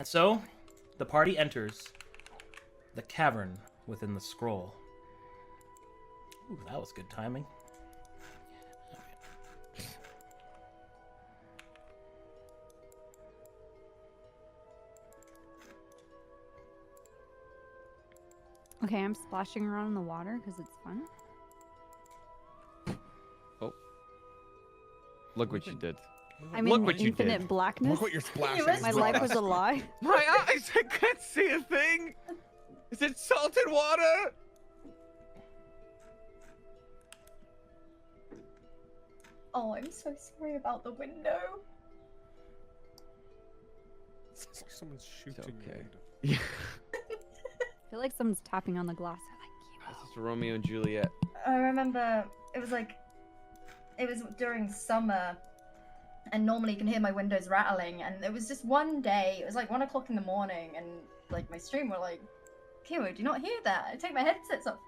And so, the party enters the cavern within the scroll. Ooh, that was good timing. Okay, I'm splashing around in the water because it's fun. Oh. Look what you did. I'm Look in what you infinite did. blackness. Look what you're splashing. My life was a lie. My eyes, I can't see a thing. Is it salted water? Oh, I'm so sorry about the window. It's like someone's shooting okay. you. Yeah. I feel like someone's tapping on the glass. They're like, This is Romeo and Juliet. I remember it was during summer, and normally you can hear my windows rattling, and it was just one day, it was like 1 o'clock in the morning, and like my stream were like, Kiro, do you not hear that? I take my headsets off,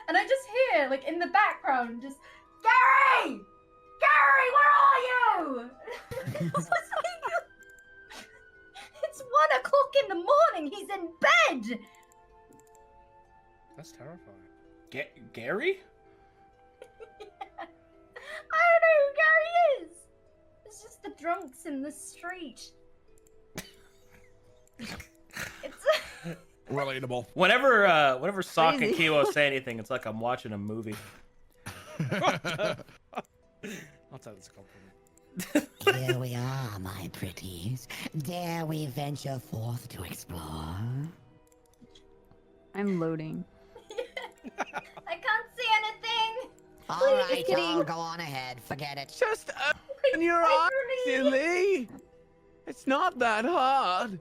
and I just hear, like in the background, just, Gary! Gary, where are you? It's 1 o'clock in the morning, he's in bed! That's terrifying. Gary? I don't know who Gary is. It's just the drunks in the street. It's Relatable. Whenever Sock and Crazy. Kiwo say anything, it's like I'm watching a movie. I'll take this compliment. Here we are, my pretties. Dare we venture forth to explore? I'm loading. I can't see anything. All right, kidding. y'all, go on ahead. Forget it. Just open your eyes, silly. It's not that hard.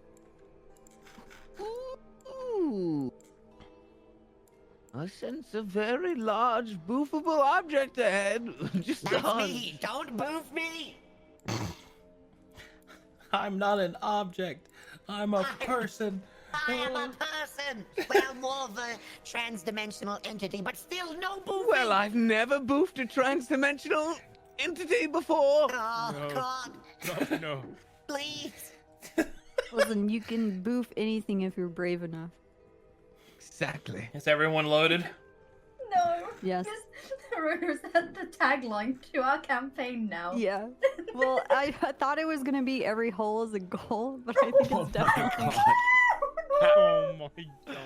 Ooh. I sense a very large, boofable object ahead. Just That's on. me. Don't boof me. I'm not an object. I'm a person. I am a person. Well, more of a trans-dimensional entity, but still no boofing. Well, I've never boofed a trans-dimensional entity before. Oh, No. God, No. please. Listen, you can boof anything if you're brave enough. Exactly. Is everyone loaded? No. Yes. Is that the tagline to our campaign now? Yeah. Well, I thought it was gonna be every hole is a goal, but I think it's definitely Oh my god.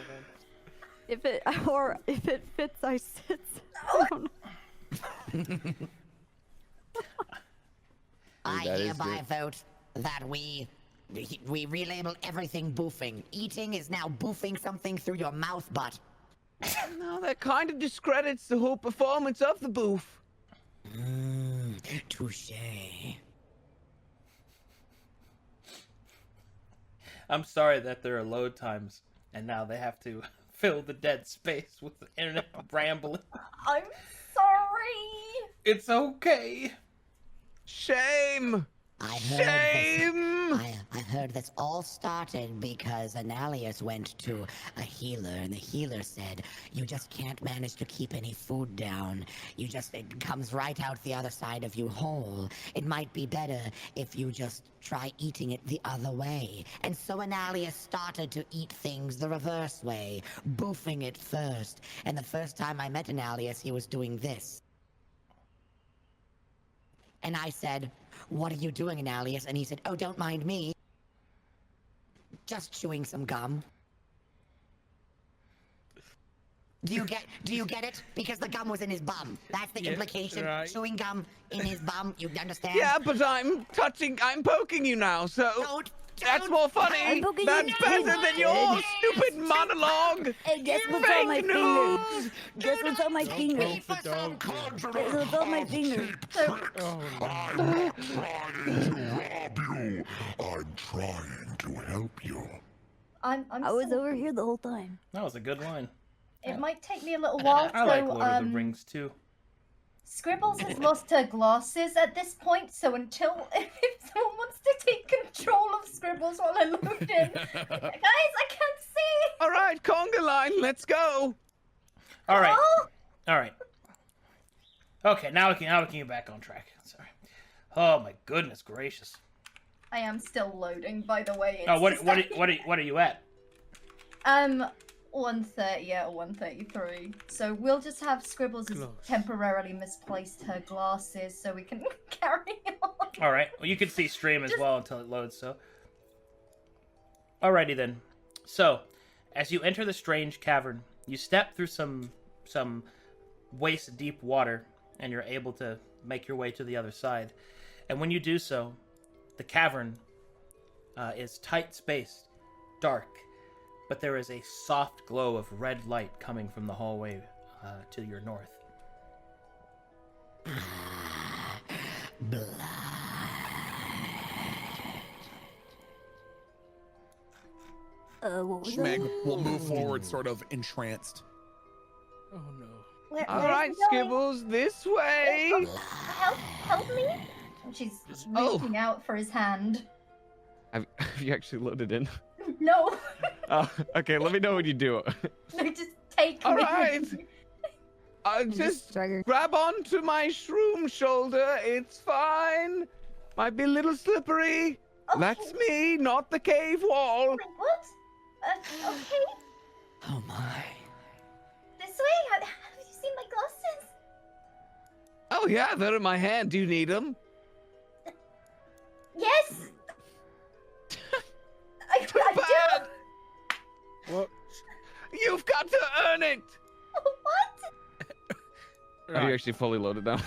if it fits, I sit. I don't know. I that is hereby good. vote that we relabel everything boofing. Eating is now boofing something through your mouth butt. No, that kind of discredits the whole performance of the boof. Touche. I'm sorry that there are load times, and now they have to fill the dead space with the internet rambling. I'm sorry. It's okay. Shame! I heard this. Shame! I heard this all started because Analius went to a healer, and the healer said, you just can't manage to keep any food down. It comes right out the other side of you whole. It might be better if you just try eating it the other way. And so Analius started to eat things the reverse way, boofing it first. And the first time I met Analius, he was doing this. And I said, what are you doing, Analius? And he said, oh, don't mind me. Just chewing some gum. Do you get it? Because the gum was in his bum. That's the implication. right. Chewing gum in his bum. You understand? Yeah, but I'm poking you now, so that's more funny. I'm poking That's you. better than your stupid monologue. Hey, guess what's on my Fake finger? news. Guess what's on my finger? Poke the dog. Guess what's on my finger? Oh, I'm not trying to rob you. I'm trying to help you. I'm I was so- over here the whole time. That was a good line. It might take me a little while, I like so Lord of the Rings too. Scribbles has lost her glasses at this point, so until if someone wants to take control of Scribbles while I load in, guys, I can't see. All right, conga line, let's go. All right. Oh, All right. Okay, now we can get back on track. Sorry. Oh my goodness gracious. I am still loading, by the way. Oh, It's what are you at? 130 out of 133. So we'll just have Scribbles has Close. temporarily misplaced her glasses so we can carry on. All right. Well, you can see stream as well until it loads. So, alrighty then. So, as you enter the strange cavern, you step through some waist deep water, and you're able to make your way to the other side. And when you do so, the cavern is tight spaced, dark, but there is a soft glow of red light coming from the hallway to your north. What was Schmeg that? will move forward, sort of entranced. Oh no. Where's Alright, he going? Skibbles, this way! Help me! And she's reaching out for his hand. Have you actually loaded in? No! Okay, let me know when you do it. No, just take me. Alright! Just Stagger. grab onto my shroom shoulder, it's fine! Might be a little slippery. Okay. That's me, not the cave wall. Wait, what? Okay. Oh my. This way? Have you seen my glasses? Oh yeah, they're in my hand. Do you need them? Yes! I do! Bad! What? You've got to earn it! What? Are you actually fully loaded now?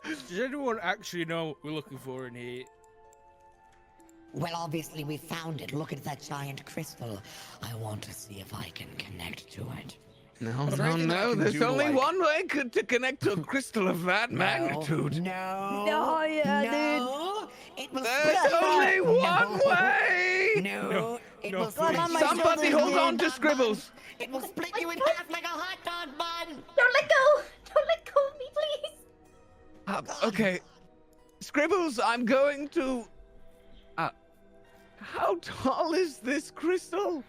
Does anyone actually know what we're looking for in here? Well, obviously we found it. Look at that giant crystal. I want to see if I can connect to it. No, Is there anything that I can There's do to, only like- one way to connect to a crystal of that magnitude. No. Oh, yeah, no. It will There's split only you. one No. way! No. It no, will please. split on my you. Somebody shoulders, hold on to Bun. Scribbles! It will split you in half like a hot dog bun. Don't let go! Don't let go of me, please! Okay. Scribbles, I'm going to... how tall is this crystal?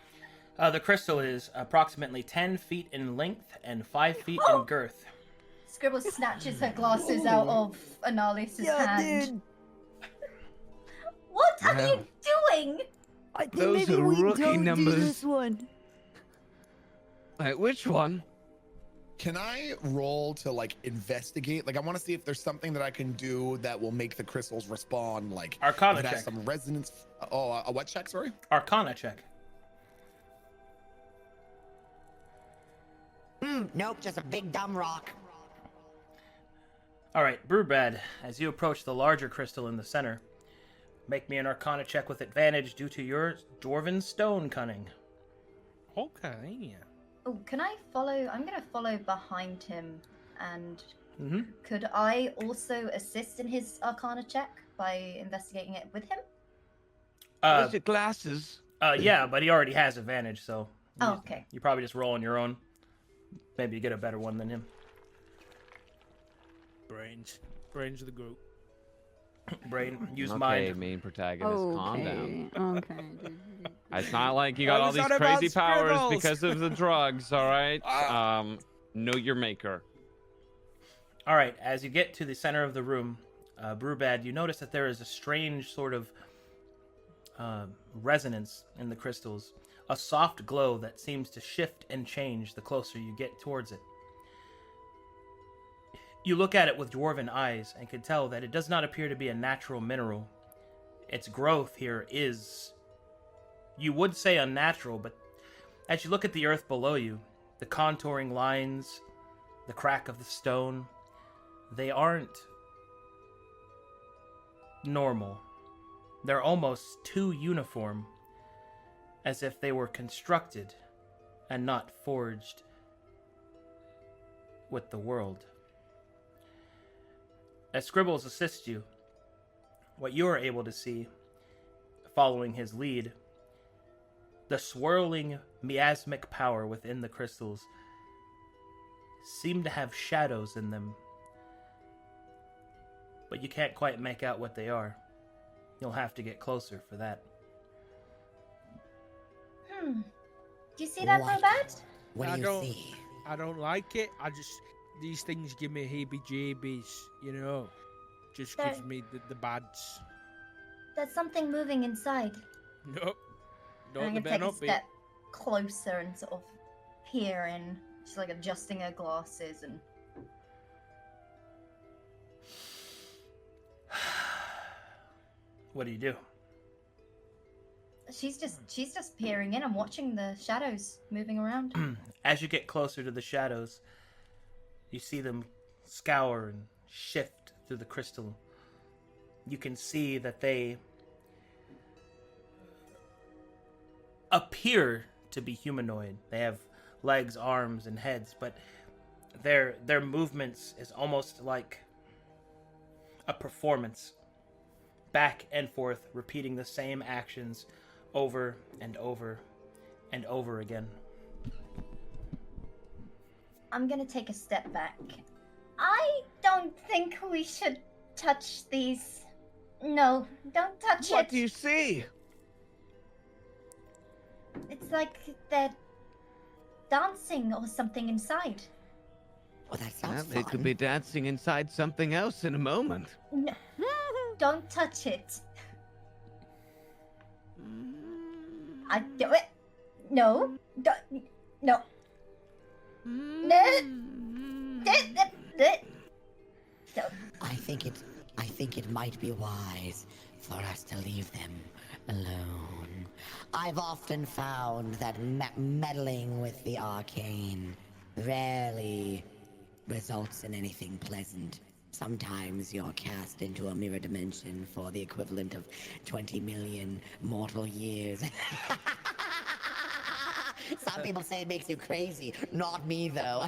The crystal is approximately 10 feet in length and 5 feet in girth. Scribbles snatches her glasses out of Analius's hand. dude. What are Wow. you doing? I think Those maybe are we rookie don't do numbers. this one. Wait, which one? Can I roll to like investigate? Like, I want to see if there's something that I can do that will make the crystals respond. Like, Arcana if it has check. some resonance. Oh, a what check? Sorry. Arcana check. Nope, just a big dumb rock. Alright, Brewbad, as you approach the larger crystal in the center, make me an Arcana check with advantage due to your Dwarven stone cunning. Okay, yeah. Oh, can I follow? I'm gonna follow behind him, and Mm-hmm. could I also assist in his Arcana check by investigating it with him? Where's your glasses? Yeah, but he already has advantage, so Oh, okay. you probably just roll on your own. Maybe you get a better one than him. Brains of the group. Brain, use Okay, mind. main protagonist, calm down. Okay. It's not like you I got all was these on about crazy powers scribbles. because of the drugs, alright? Know your maker. Alright, as you get to the center of the room, Brewbad, you notice that there is a strange sort of resonance in the crystals. A soft glow that seems to shift and change the closer you get towards it. You look at it with dwarven eyes and can tell that it does not appear to be a natural mineral. Its growth here is, you would say, unnatural, but as you look at the earth below you, the contouring lines, the crack of the stone, they aren't normal. They're almost too uniform, as if they were constructed and not forged with the world. As Scribbles assists you, what you are able to see, following his lead, the swirling miasmic power within the crystals seem to have shadows in them, but you can't quite make out what they are. You'll have to get closer for that. Do you see that, What? Brewbad? What I do you don't- see? I don't like it. These things give me heebie-jeebies, you know. Just There- gives me the bads. There's something moving inside. Nope. And I'm Don't gonna better take a not be. step closer and sort of peer in. She's like adjusting her glasses and What do you do? she's just peering in and watching the shadows moving around. As you get closer to the shadows, you see them scour and shift through the crystal. You can see that they appear to be humanoid. They have legs, arms, and heads, but their movements is almost like a performance, back and forth, repeating the same actions over and over and over again. I'm gonna take a step back. I don't think we should touch these. No, don't touch What it. do you see? It's like they're dancing or something inside. Well, that sounds Well, they could fun. be dancing inside something else in a moment. No, don't touch it. I do it. No, don't, no. No. I think it might be wise for us to leave them alone. I've often found that meddling with the arcane rarely results in anything pleasant. Sometimes you're cast into a mirror dimension for the equivalent of 20 million mortal years. Some people say it makes you crazy. Not me, though.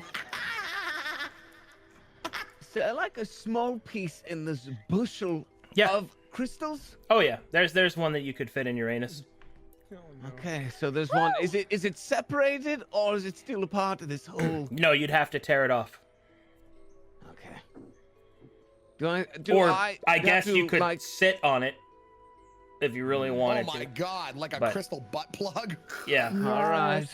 So, like a small piece in this bushel Yeah. of crystals? Oh yeah, there's one that you could fit in your anus. Oh, no. Okay, so there's one. Is it separated or is it still a part of this whole? No, you'd have to tear it off. Okay. Do I have guess to, you could like? sit on it if you really Oh wanted my to. god, like a But- crystal butt plug. Yeah. All right.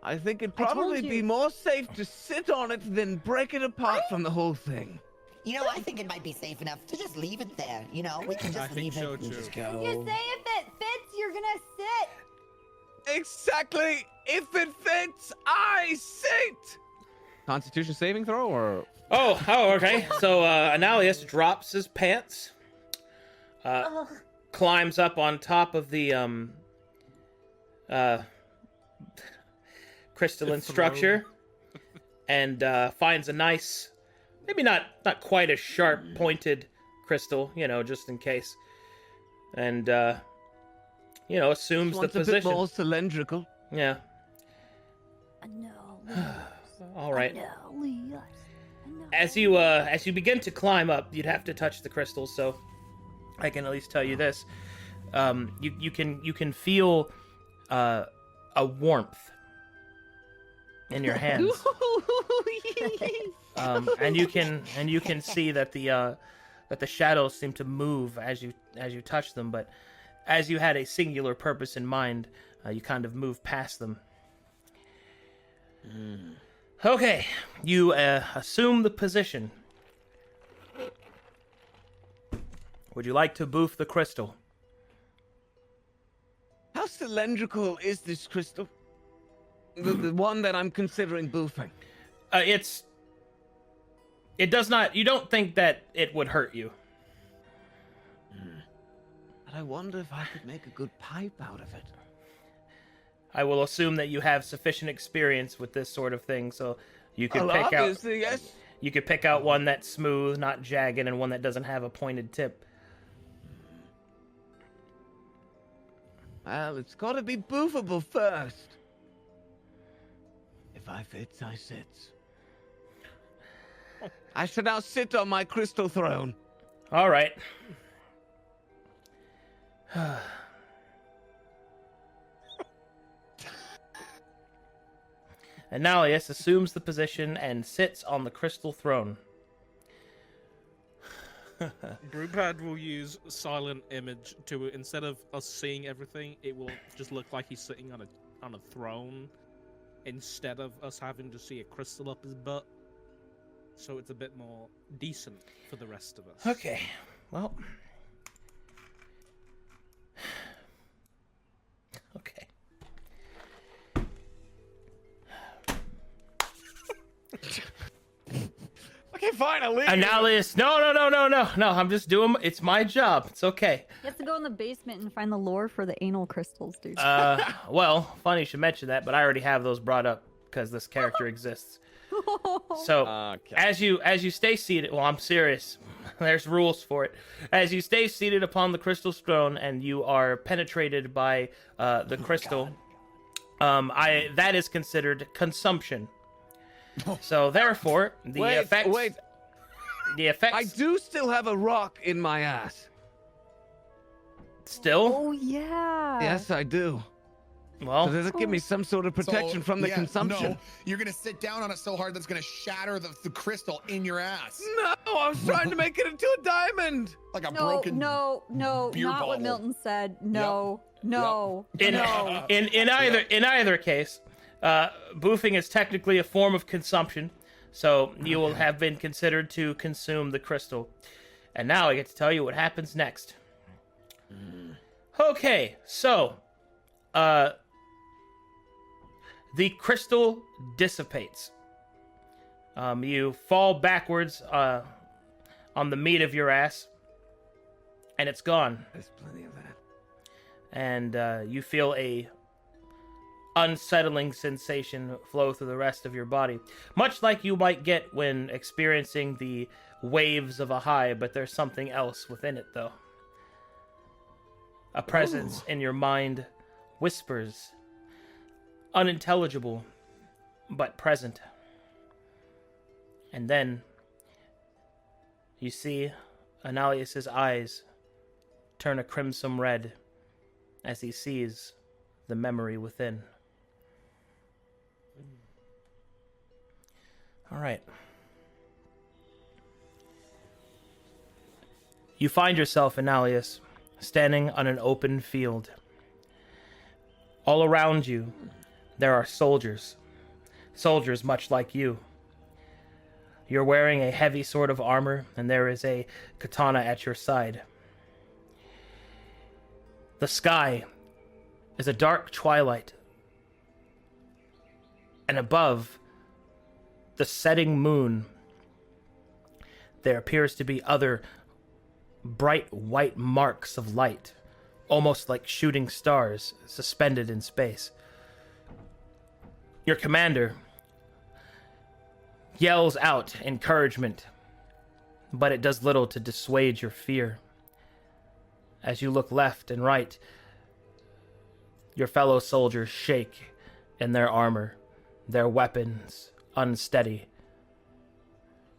I think it'd I told probably be you. more safe to sit on it than break it apart from the whole thing. You know, I think it might be safe enough to just leave it there. You know, we can I just think leave so, it and too. just go. You say if it fits, you're gonna sit. Exactly. If it fits, I sit. Constitution saving throw or? Oh, okay. So Analius drops his pants, Oh, climbs up on top of the crystalline The throne. structure, and finds a nice, maybe not quite a sharp pointed crystal, just in case, and assumes the Wants a bit position. more cylindrical. Yeah. No. All right. No, Leos. As you begin to climb up, you'd have to touch the crystals, so I can at least tell you this: you can feel a warmth in your hands, and you can see that the shadows seem to move as you touch them. But as you had a singular purpose in mind, you kind of move past them. Okay, you assume the position. Would you like to boof the crystal? How cylindrical is this crystal? The one that I'm considering boofing. It does not. You don't think that it would hurt you? But I wonder if I could make a good pipe out of it. I will assume that you have sufficient experience with this sort of thing, so you could Well, pick out. obviously, yes. You could pick out one that's smooth, not jagged, and one that doesn't have a pointed tip. Well, it's got to be boofable first. If I fits, I sits. I shall now sit on my crystal throne. All right. Analius assumes the position and sits on the crystal throne. Brewpad will use silent image to, instead of us seeing everything, it will just look like he's sitting on a throne, instead of us having to see a crystal up his butt. so it's a bit more decent for the rest of us. Okay, well. Okay. Okay, fine, I'll leave. Annalius, no. I'm just doing. It's my job. It's okay. You have to go in the basement and find the lore for the anal crystals, dude. Well, funny you should mention that, but I already have those brought up because this character exists. So Okay. as you stay seated, well, I'm serious. There's rules for it. As you stay seated upon the crystal throne and you are penetrated by the crystal, that is considered consumption. So therefore, the effects. I do still have a rock in my ass. Still? Oh yeah. Yes, I do. Well, So does it give me some sort of protection from the consumption? No, you're gonna sit down on it so hard that's gonna shatter the crystal in your ass. No, I was trying to make it into a diamond. Like a No, broken. no, beer not what bottle. Milton said. No, no, in no. in either case, boofing is technically a form of consumption, so you will have been considered to consume the crystal. And now I get to tell you what happens next. Okay, so the crystal dissipates. You fall backwards on the meat of your ass, and it's gone. There's plenty of that. And you feel a unsettling sensation flow through the rest of your body, much like you might get when experiencing the waves of a high, but there's something else within it, though. A presence in your mind whispers, unintelligible, but present. And then you see Annalius's eyes turn a crimson red as he sees the memory within. All right. You find yourself, Annalius, standing on an open field. All around you, there are soldiers. Soldiers much like you. You're wearing a heavy sword of armor, and there is a katana at your side. The sky is a dark twilight, and above the setting moon, there appears to be other bright white marks of light, almost like shooting stars suspended in space. Your commander yells out encouragement, but it does little to dissuade your fear. As you look left and right, your fellow soldiers shake in their armor, their weapons unsteady.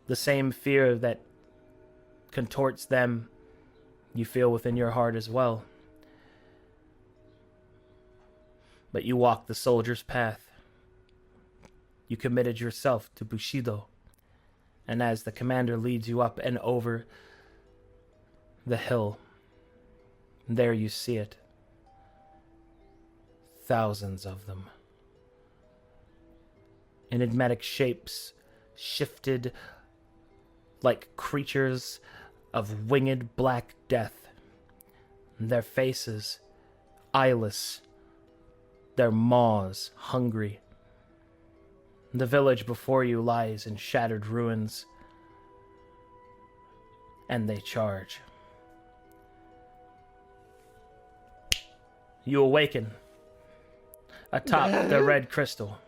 The same fear that contorts them, you feel within your heart as well. But you walk the soldier's path. You committed yourself to Bushido. And as the commander leads you up and over the hill, there you see it. Thousands of them. Enigmatic shapes shifted like creatures of winged black death. Their faces eyeless, their maws hungry. The village before you lies in shattered ruins, and they charge. You awaken atop the red crystal.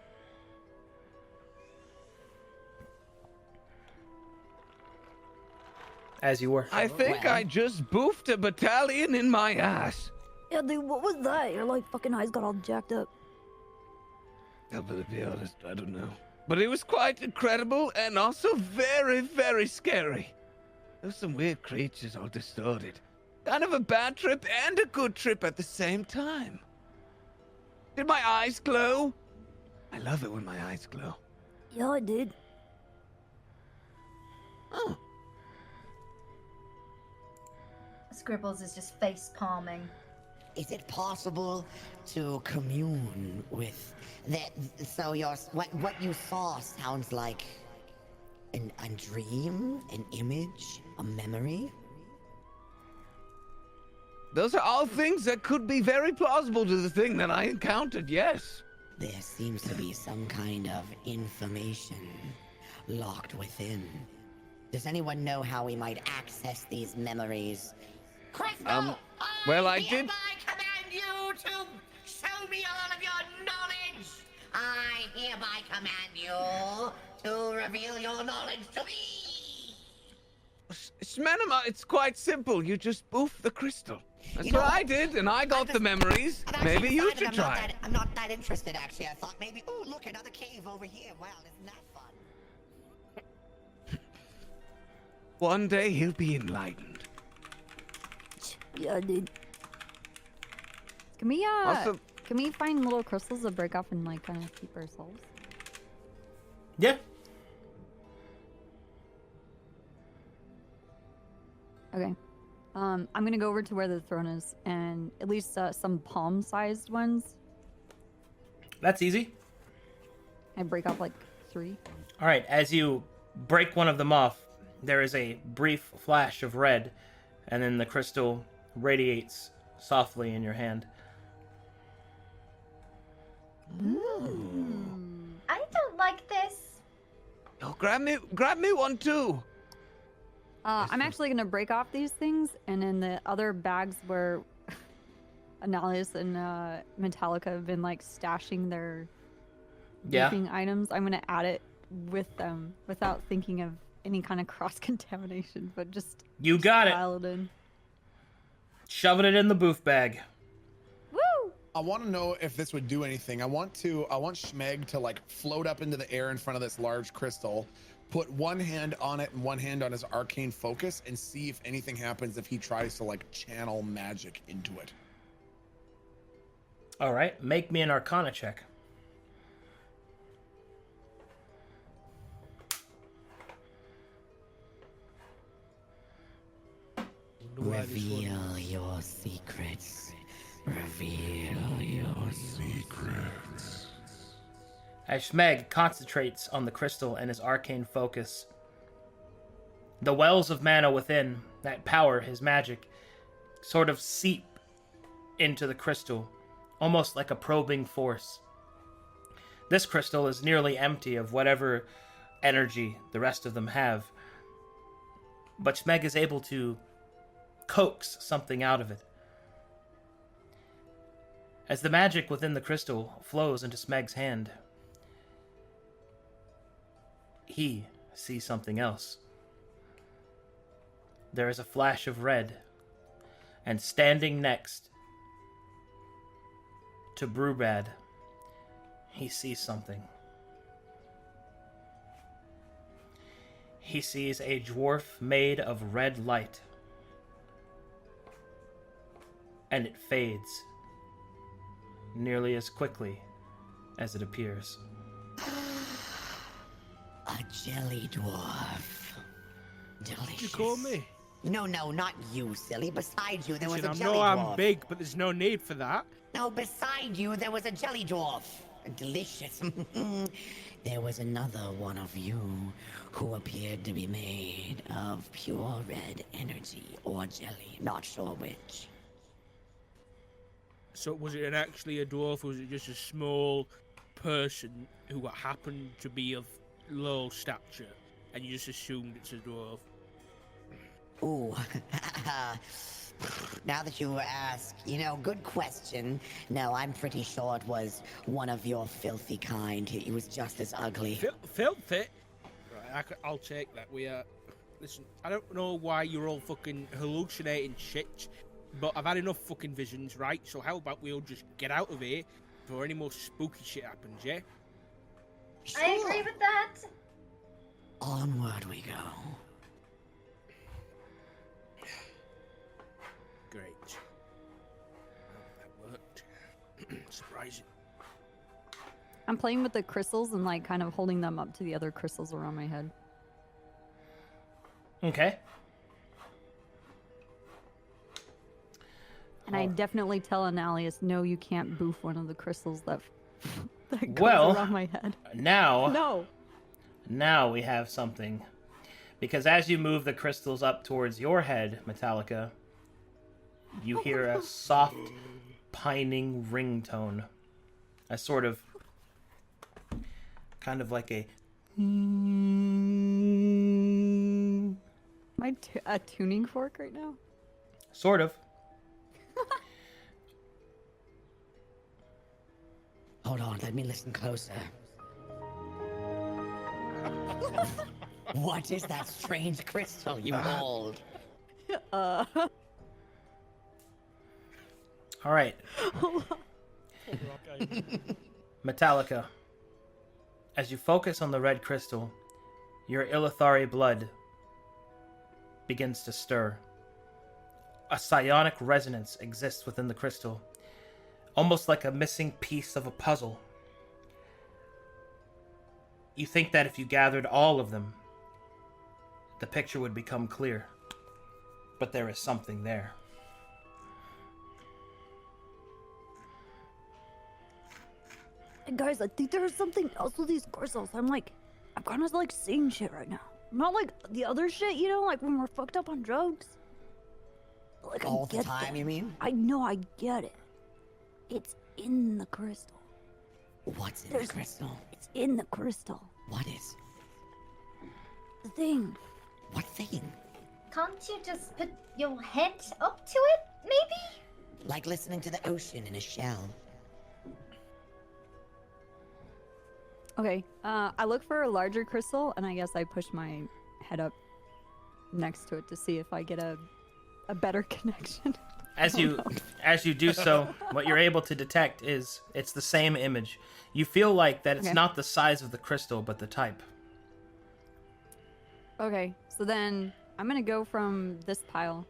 As you were. I think I just boofed a battalion in my ass. Yeah, dude, what was that? Your like fucking eyes got all jacked up. I'll be honest, I don't know. But it was quite incredible and also very, very scary. There were some weird creatures all distorted. Kind of a bad trip and a good trip at the same time. Did my eyes glow? I love it when my eyes glow. Yeah, I did. Oh. Scribbles is just face palming. Is it possible to commune with that? So what you saw sounds like A dream? An image? A memory? Those are all things that could be very plausible to the thing that I encountered, yes. There seems to be some kind of information locked within. Does anyone know how we might access these memories? Crystal! Well, I hereby did- command you to show me all of your knowledge! I hereby command you to reveal your knowledge to me! Shmenema, it's quite simple. You just boof the crystal. That's You know what I what? did, and I got the memories. I've actually Maybe you decided should try it. I'm not that interested, actually. I thought maybe, oh, look, another cave over here. Wow, isn't that fun? One day he'll be enlightened. Yeah, dude. Can we Also- can we find little crystals to break off and like kind of keep ourselves? Yeah. Okay. I'm gonna go over to where the throne is and at least some palm-sized ones. That's easy. I break off like 3. All right, as you break one of them off, there is a brief flash of red, and then the crystal radiates softly in your hand. I don't like this. Oh, grab me one too. I'm actually gonna break off these things, and in the other bags where Annalius and Metallica have been like stashing their gifting items, I'm gonna add it with them without thinking of any kind of cross contamination, but just You got it. pile it in. Shoving it in the booth bag. Woo! I want to know if this would do anything. I want Schmeg to like float up into the air in front of this large crystal, put one hand on it and one hand on his arcane focus, and see if anything happens if he tries to like channel magic into it. All right, make me an Arcana check. Reveal your secrets. Reveal your secrets. As Schmeg concentrates on the crystal and his arcane focus, the wells of mana within that power his magic sort of seep into the crystal, almost like a probing force. This crystal is nearly empty of whatever energy the rest of them have, but Schmeg is able to coax something out of it. As the magic within the crystal flows into Smeg's hand, he sees something else. There is a flash of red, and standing next to Brubad, he sees something. He sees a dwarf made of red light, and it fades nearly as quickly as it appears. A jelly dwarf. Delicious. You call me? No, not you, silly. Beside you, there was Listen, a I jelly know dwarf. I'm big, but there's no need for that. No, beside you, there was a jelly dwarf. Delicious. There was another one of you who appeared to be made of pure red energy or jelly. Not sure which. So was it actually a dwarf, or was it just a small person who happened to be of low stature, and you just assumed it's a dwarf? Ooh. Now that you ask, good question. No, I'm pretty sure it was one of your filthy kind. He was just as ugly. Filthy? Right, I'll take that. Listen, I don't know why you're all fucking hallucinating shit, but I've had enough fucking visions, right? So how about we all just get out of here before any more spooky shit happens, yeah? I agree with that. Onward we go. Great. Well, that worked. Surprising. I'm playing with the crystals and like kind of holding them up to the other crystals around my head. Okay. And I definitely tell Annalius, no, you can't boof one of the crystals that goes Well, around my head. Now, No. Now we have something. Because as you move the crystals up towards your head, Metallica, you hear a soft, pining ringtone. A sort of... kind of like a... Am I a tuning fork right now? Sort of. Hold on, let me listen closer. What is that strange crystal you hold? All right. Metallica. As you focus on the red crystal, your Illithari blood begins to stir. A psionic resonance exists within the crystal, almost like a missing piece of a puzzle. You think that if you gathered all of them, the picture would become clear. But there is something there. And guys, I think there's something else with these crystals. I'm kind of like seeing shit right now. Not like the other shit, you know, like when we're fucked up on drugs. Like, All the time, you mean? I know, I get it. It's in the crystal. What's in the crystal? It's in the crystal. What is? The thing. What thing? Can't you just put your head up to it, maybe? Like listening to the ocean in a shell. Okay, I look for a larger crystal, and I guess I push my head up next to it to see if I get a better connection. As you do so, what you're able to detect is it's the same image. You feel like that it's Okay. not the size of the crystal, but the type. Okay, so then I'm gonna go from this pile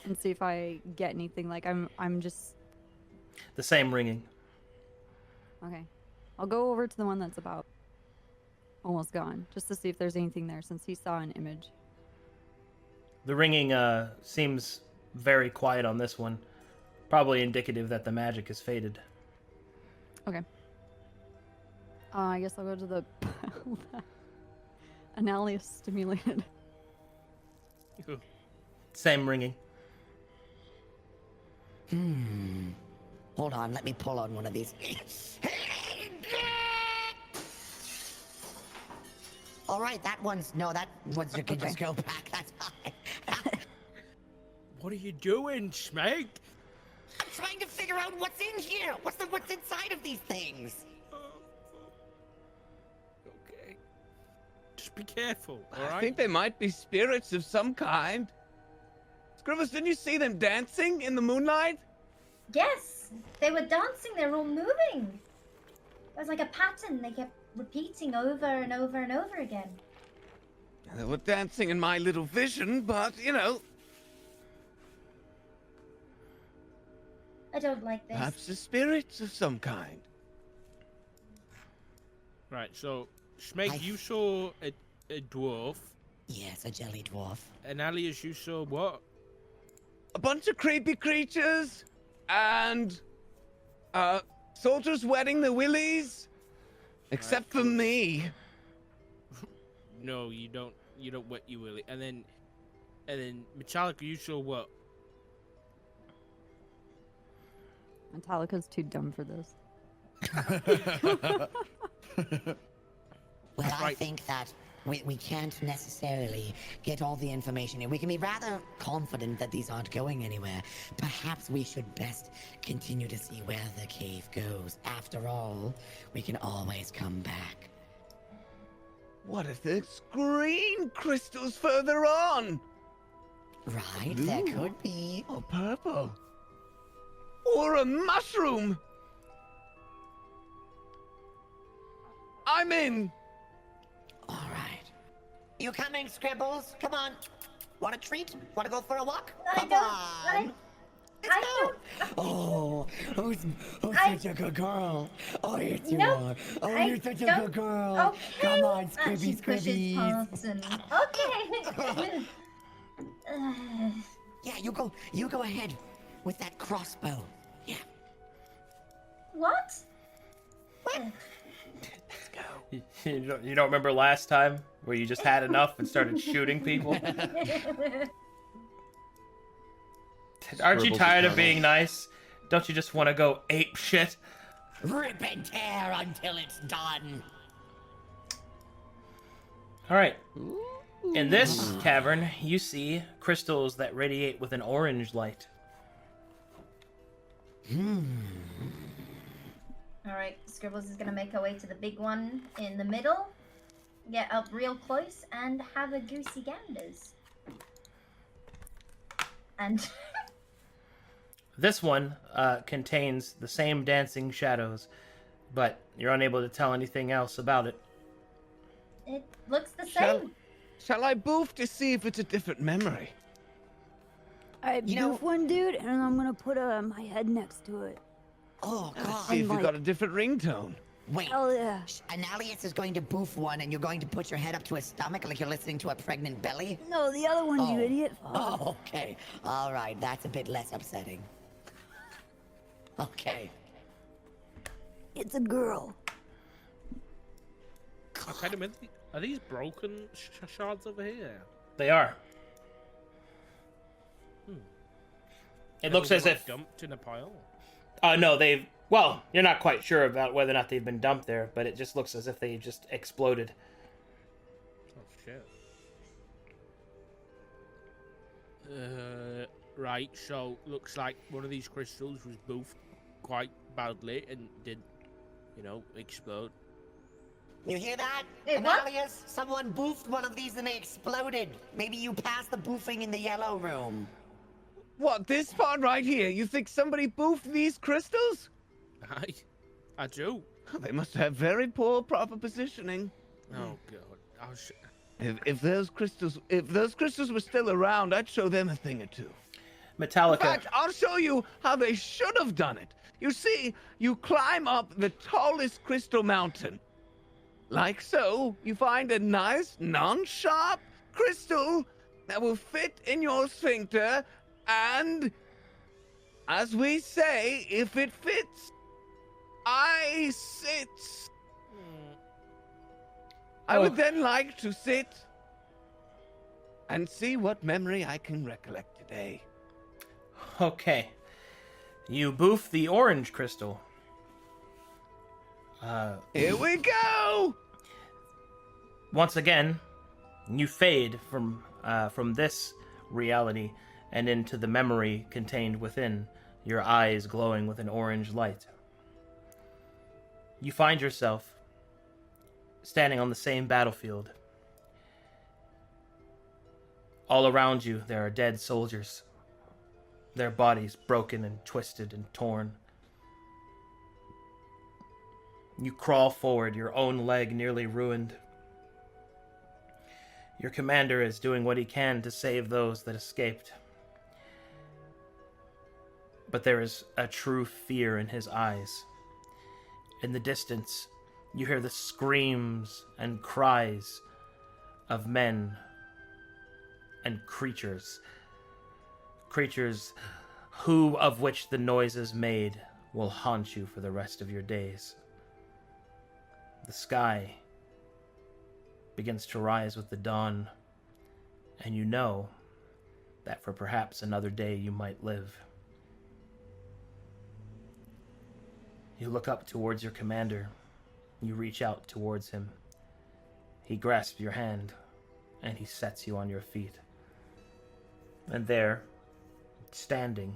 and see if I get anything. Like I'm just The same ringing. okay. I'll go over to the one that's about almost gone, just to see if there's anything there, since he saw an image. The ringing seems very quiet on this one. Probably indicative that the magic has faded. Okay. I guess I'll go to the pile that Analius stimulated. Same ringing. Hold on, let me pull on one of these. All right, that one's you can just go back. That's fine. What are you doing, Smeg? I'm trying to figure out what's in here. What's inside of these things? Okay. Just be careful, I alright? think they might be spirits of some kind. Scrivus, didn't you see them dancing in the moonlight? Yes, they were dancing, they were all moving. It was like a pattern they kept repeating over and over and over again. They were dancing in my little vision, but, you know, I don't like this. perhaps the spirits of some kind. Right, so, Smeg, you saw a dwarf, Yes, a jelly dwarf. and Alias, you saw what? A bunch of creepy creatures, and, soldiers wetting the willies, except for me. No, you don't wet your willy. And then Metallica, you saw what? Metallica's too dumb for this. Well, I Right. think that we can't necessarily get all the information in. We can be rather confident that these aren't going anywhere. Perhaps we should best continue to see where the cave goes. After all, we can always come back. What if there's green crystals further on? Right, there Blue. could be. Or purple? Or a mushroom? I'm in. All right. You coming, Scribbles? Come on. Want a treat? Want to go for a walk? I Come don't- on. I Let's go. Oh, who's I- such a good girl? Oh, yes, you Nope, are. Oh, I you're such a don't- good girl. Okay. Come on, She Scribby, pushes Scribby. past and... Okay. Yeah, you go ahead with that crossbow. Yeah. What? What? You don't remember last time where you just had enough and started shooting people? Aren't you Scribbles tired of eternal. being nice? Don't you just want to go ape shit? Rip and tear until it's done. All right. In this cavern, you see crystals that radiate with an orange light. Alright, Scribbles is gonna make her way to the big one in the middle, get up real close, and have a goosey ganders. And This one contains the same dancing shadows, but you're unable to tell anything else about it. it looks the Shall, same. shall I boof to see if it's a different memory? I You know- boof one dude, and I'm gonna put my head next to it. Oh, Let's God. see if you like- got a different ringtone. Wait. Hell yeah. Analius is going to boof one, and you're going to put your head up to his stomach like you're listening to a pregnant belly? No, the other one, you Oh. idiot. Fuck. Oh, okay. All right, that's a bit less upsetting. Okay. It's a girl. Arcadum, are these broken shards over here? They are. It looks Were they, as like, if... dumped in a pile. No, they've... Well, you're not quite sure about whether or not they've been dumped there, but it just looks as if they just exploded. Oh shit. Right. So looks like one of these crystals was boofed quite badly and did, explode. You hear that? Wait, what? Analius, someone boofed one of these and they exploded. Maybe you passed the boofing in the yellow room. What, this part right here? You think somebody boofed these crystals? I do. They must have very poor proper positioning. Oh god. Oh shit. If those crystals were still around, I'd show them a thing or two. In Metallica. fact, I'll show you how they should have done it. You see, you climb up the tallest crystal mountain. Like so, you find a nice, non-sharp crystal that will fit in your sphincter, and, as we say, if it fits, I sit. I would then like to sit and see what memory I can recollect today. Okay. You boof the orange crystal. Here we go! Once again, you fade from this reality and into the memory contained within, your eyes glowing with an orange light. You find yourself standing on the same battlefield. All around you, there are dead soldiers, their bodies broken and twisted and torn. You crawl forward, your own leg nearly ruined. Your commander is doing what he can to save those that escaped. But there is a true fear in his eyes. In the distance, you hear the screams and cries of men and creatures. Creatures of which the noises made will haunt you for the rest of your days. The sky begins to rise with the dawn, and you know that for perhaps another day you might live. You look up towards your commander. You reach out towards him. He grasps your hand, and he sets you on your feet. And there, standing,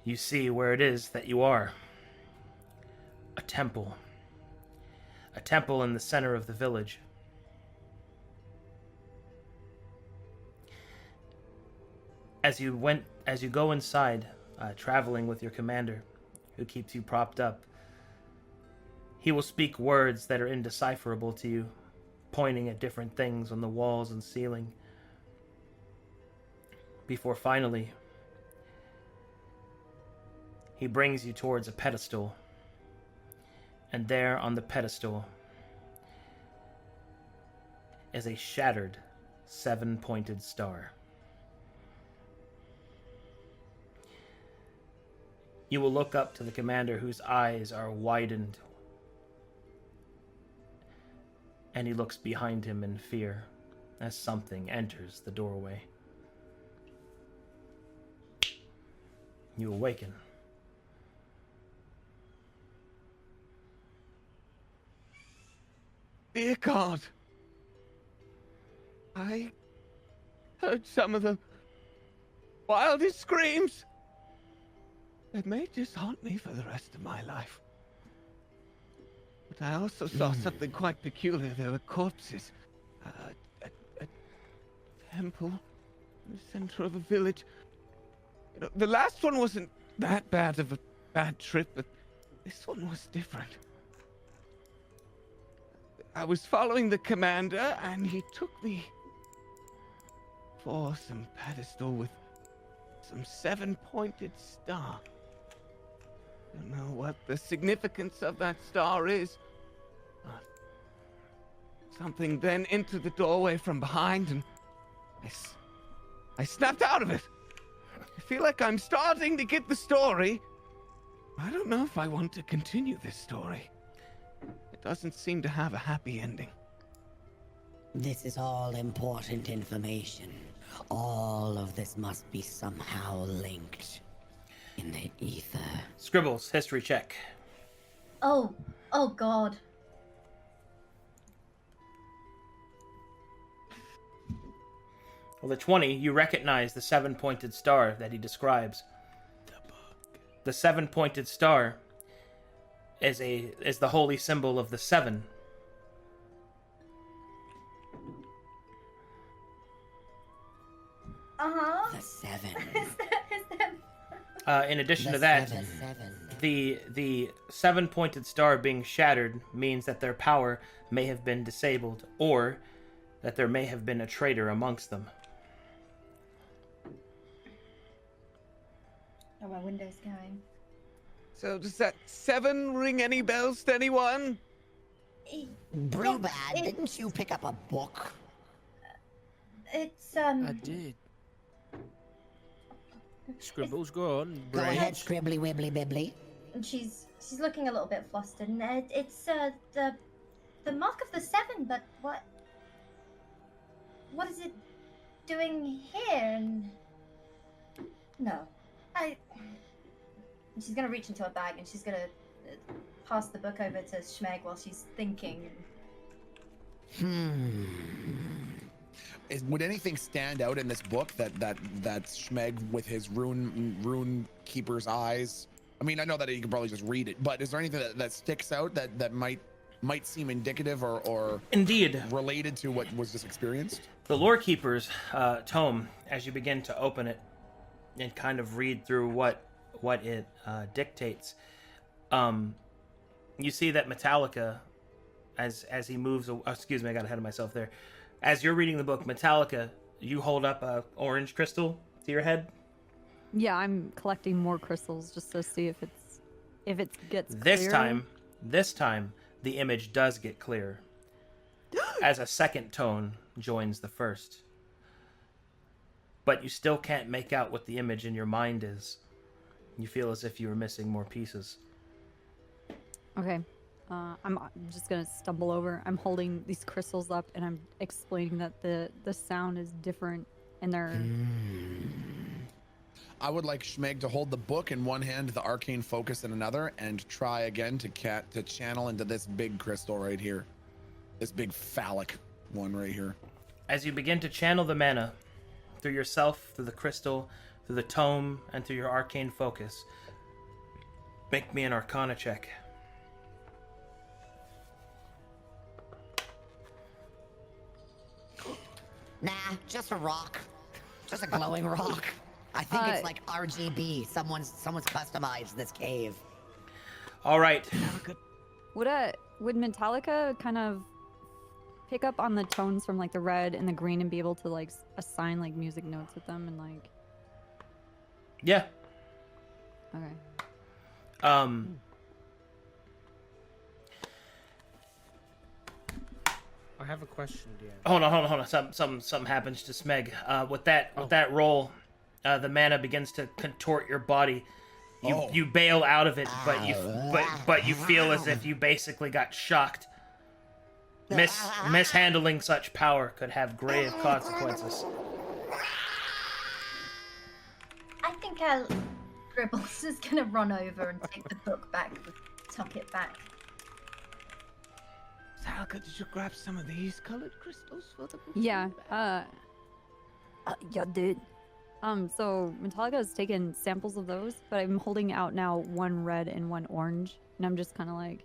you see where it is that you are. A temple. A temple in the center of the village. As you go inside, traveling with your commander, who keeps you propped up, he will speak words that are indecipherable to you, pointing at different things on the walls and ceiling, before finally he brings you towards a pedestal. And there on the pedestal is a shattered 7-pointed star. You will look up to the commander, whose eyes are widened and he looks behind him in fear as something enters the doorway. You awaken. Dear God, I heard some of the wildest screams that may just haunt me for the rest of my life. But I also saw something quite peculiar. There were corpses, a temple in the center of a village. You know, the last one wasn't that bad of a bad trip, but this one was different. I was following the commander, and he took me for some pedestal with some 7-pointed star. Don't know what the significance of that star is. Something then entered the doorway from behind, and I snapped out of it. I feel like I'm starting to get the story. I don't know if I want to continue this story. It doesn't seem to have a happy ending. This is all important information. All of this must be somehow linked in the ether. Scribbles, history check. Oh God. Well, the 20, you recognize the 7-pointed star that he describes. The 7-pointed star is the holy symbol of the 7. The 7. Is that... In addition to The that, 7. the 7-pointed star being shattered means that their power may have been disabled, or that there may have been a traitor amongst them. Oh, my window's going. So does that 7 ring any bells to anyone? Brewbad, didn't you pick up a book? It's I did. Scribbles, go on. Go Brains. ahead, scribbly wibbly bibbly. And she's looking a little bit flustered, and it's the mark of the 7. But what is it doing here? And no, she's gonna reach into her bag and she's gonna pass the book over to Schmeg while she's thinking. Would anything stand out in this book that Schmeg with his rune keeper's eyes? I mean, I know that you can probably just read it, but is there anything that sticks out that might seem indicative or Indeed. related to what was just experienced? The Lore Keeper's tome, as you begin to open it and kind of read through what it dictates, you see that Metallica, as he moves... excuse me, I got ahead of myself there. As you're reading the book, Metallica, you hold up a orange crystal to your head. Yeah, I'm collecting more crystals just to see if it gets This clearer. time, the image does get clearer. As a second tone joins the first. But you still can't make out what the image in your mind is. You feel as if you were missing more pieces. Okay. I'm just gonna stumble over. I'm holding these crystals up and I'm explaining that the sound is different and they're... I would like Schmeg to hold the book in one hand, the arcane focus in another, and try again to channel into this big crystal right here. This big phallic one right here. As you begin to channel the mana through yourself, through the crystal, through the tome, and through your arcane focus, make me an Arcana check. Nah, just a rock. Just a glowing rock. I think it's like RGB. Someone's customized this cave. All right. Would Metallica kind of pick up on the tones from like the red and the green and be able to like assign like music notes with them and like... Yeah. Okay. I have a question, Dan. Hold on. Something happens to Smeg. With that roll, the mana begins to contort your body. You bail out of it, but you feel as if you basically got shocked. Mishandling such power could have grave consequences. I think Gribbles is gonna run over and take the book back, tuck it back. Salka, did you grab some of these colored crystals for the book? Yeah. Yeah, dude. So Metallica has taken samples of those, but I'm holding out now one red and one orange, and I'm just kind of like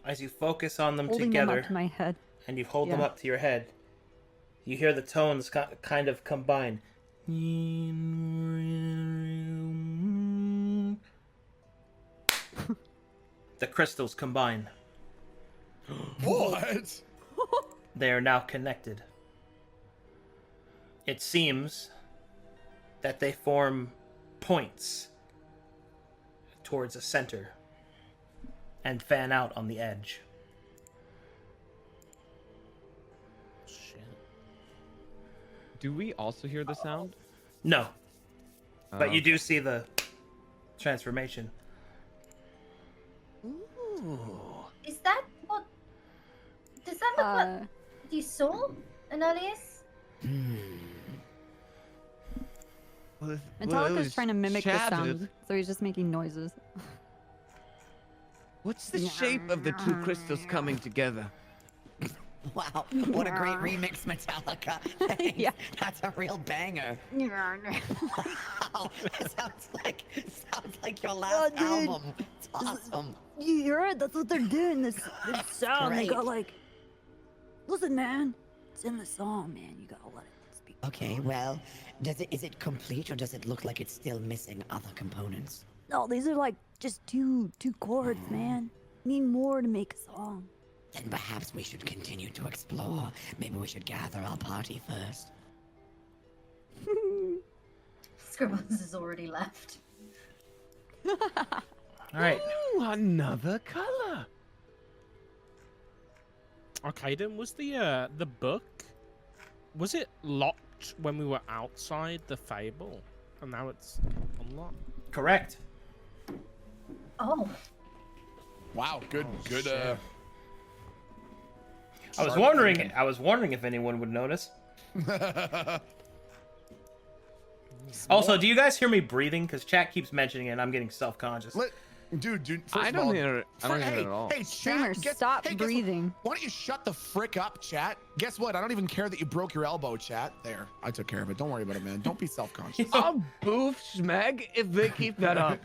As you focus on them holding together, them up to my head. and you hold them Yeah. up to your head, you hear the tones kind of combine. The crystals combine. What? They are now connected. It seems that they form points towards a center and fan out on the edge. Shit. Do we also hear the sound? No, but you Okay. do see the transformation. Ooh. Is that what? Does that look like you saw, Analius? Well, it Metallica's was trying to mimic the shattered. sound, so he's just making noises. What's the shape of the two crystals coming together? Wow, what a great remix, Metallica. Thanks. Yeah. That's a real banger. Wow, that sounds like your last dude. album. It's awesome. You hear it? That's what they're doing. This sound. They Great. got like, listen, man. It's in the song, man. You gotta let it speak. Okay, well, is it complete or does it look like it's still missing other components? No, these are like just two chords, man. Need more to make a song. Then perhaps we should continue to explore. Maybe we should gather our party first. Scribbles has already left. All right. Ooh, another color. Arcadum, was the book, was it locked when we were outside the fable, and now it's unlocked? Correct. Oh, Wow, good. shit. I was wondering if anyone would notice. Also, do you guys hear me breathing? Because chat keeps mentioning it, and I'm getting self-conscious. Dude. First I of don't all, hear it. I don't hear hey, it at all. Hey, Streamer, chat, stop guess what? breathing. Why don't you shut the frick up, chat? Guess what? I don't even care that you broke your elbow, chat. There, I took care of it. Don't worry about it, man. Don't be self-conscious. I'll boof Schmeg if they keep that up.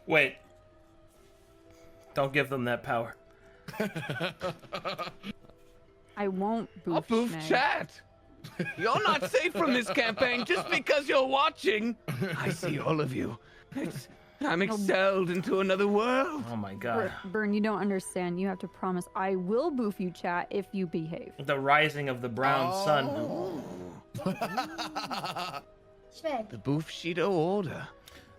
Wait. Don't give them that power. I won't boof. I'll boof Schmeg. chat. You're not safe from this campaign just because you're watching. I see all of you. I'm excelled into another world. Oh my god. Burn, you don't understand. You have to promise I will boof you, chat, if you behave. The rising of the brown sun. Schmeg. The Boofshido order.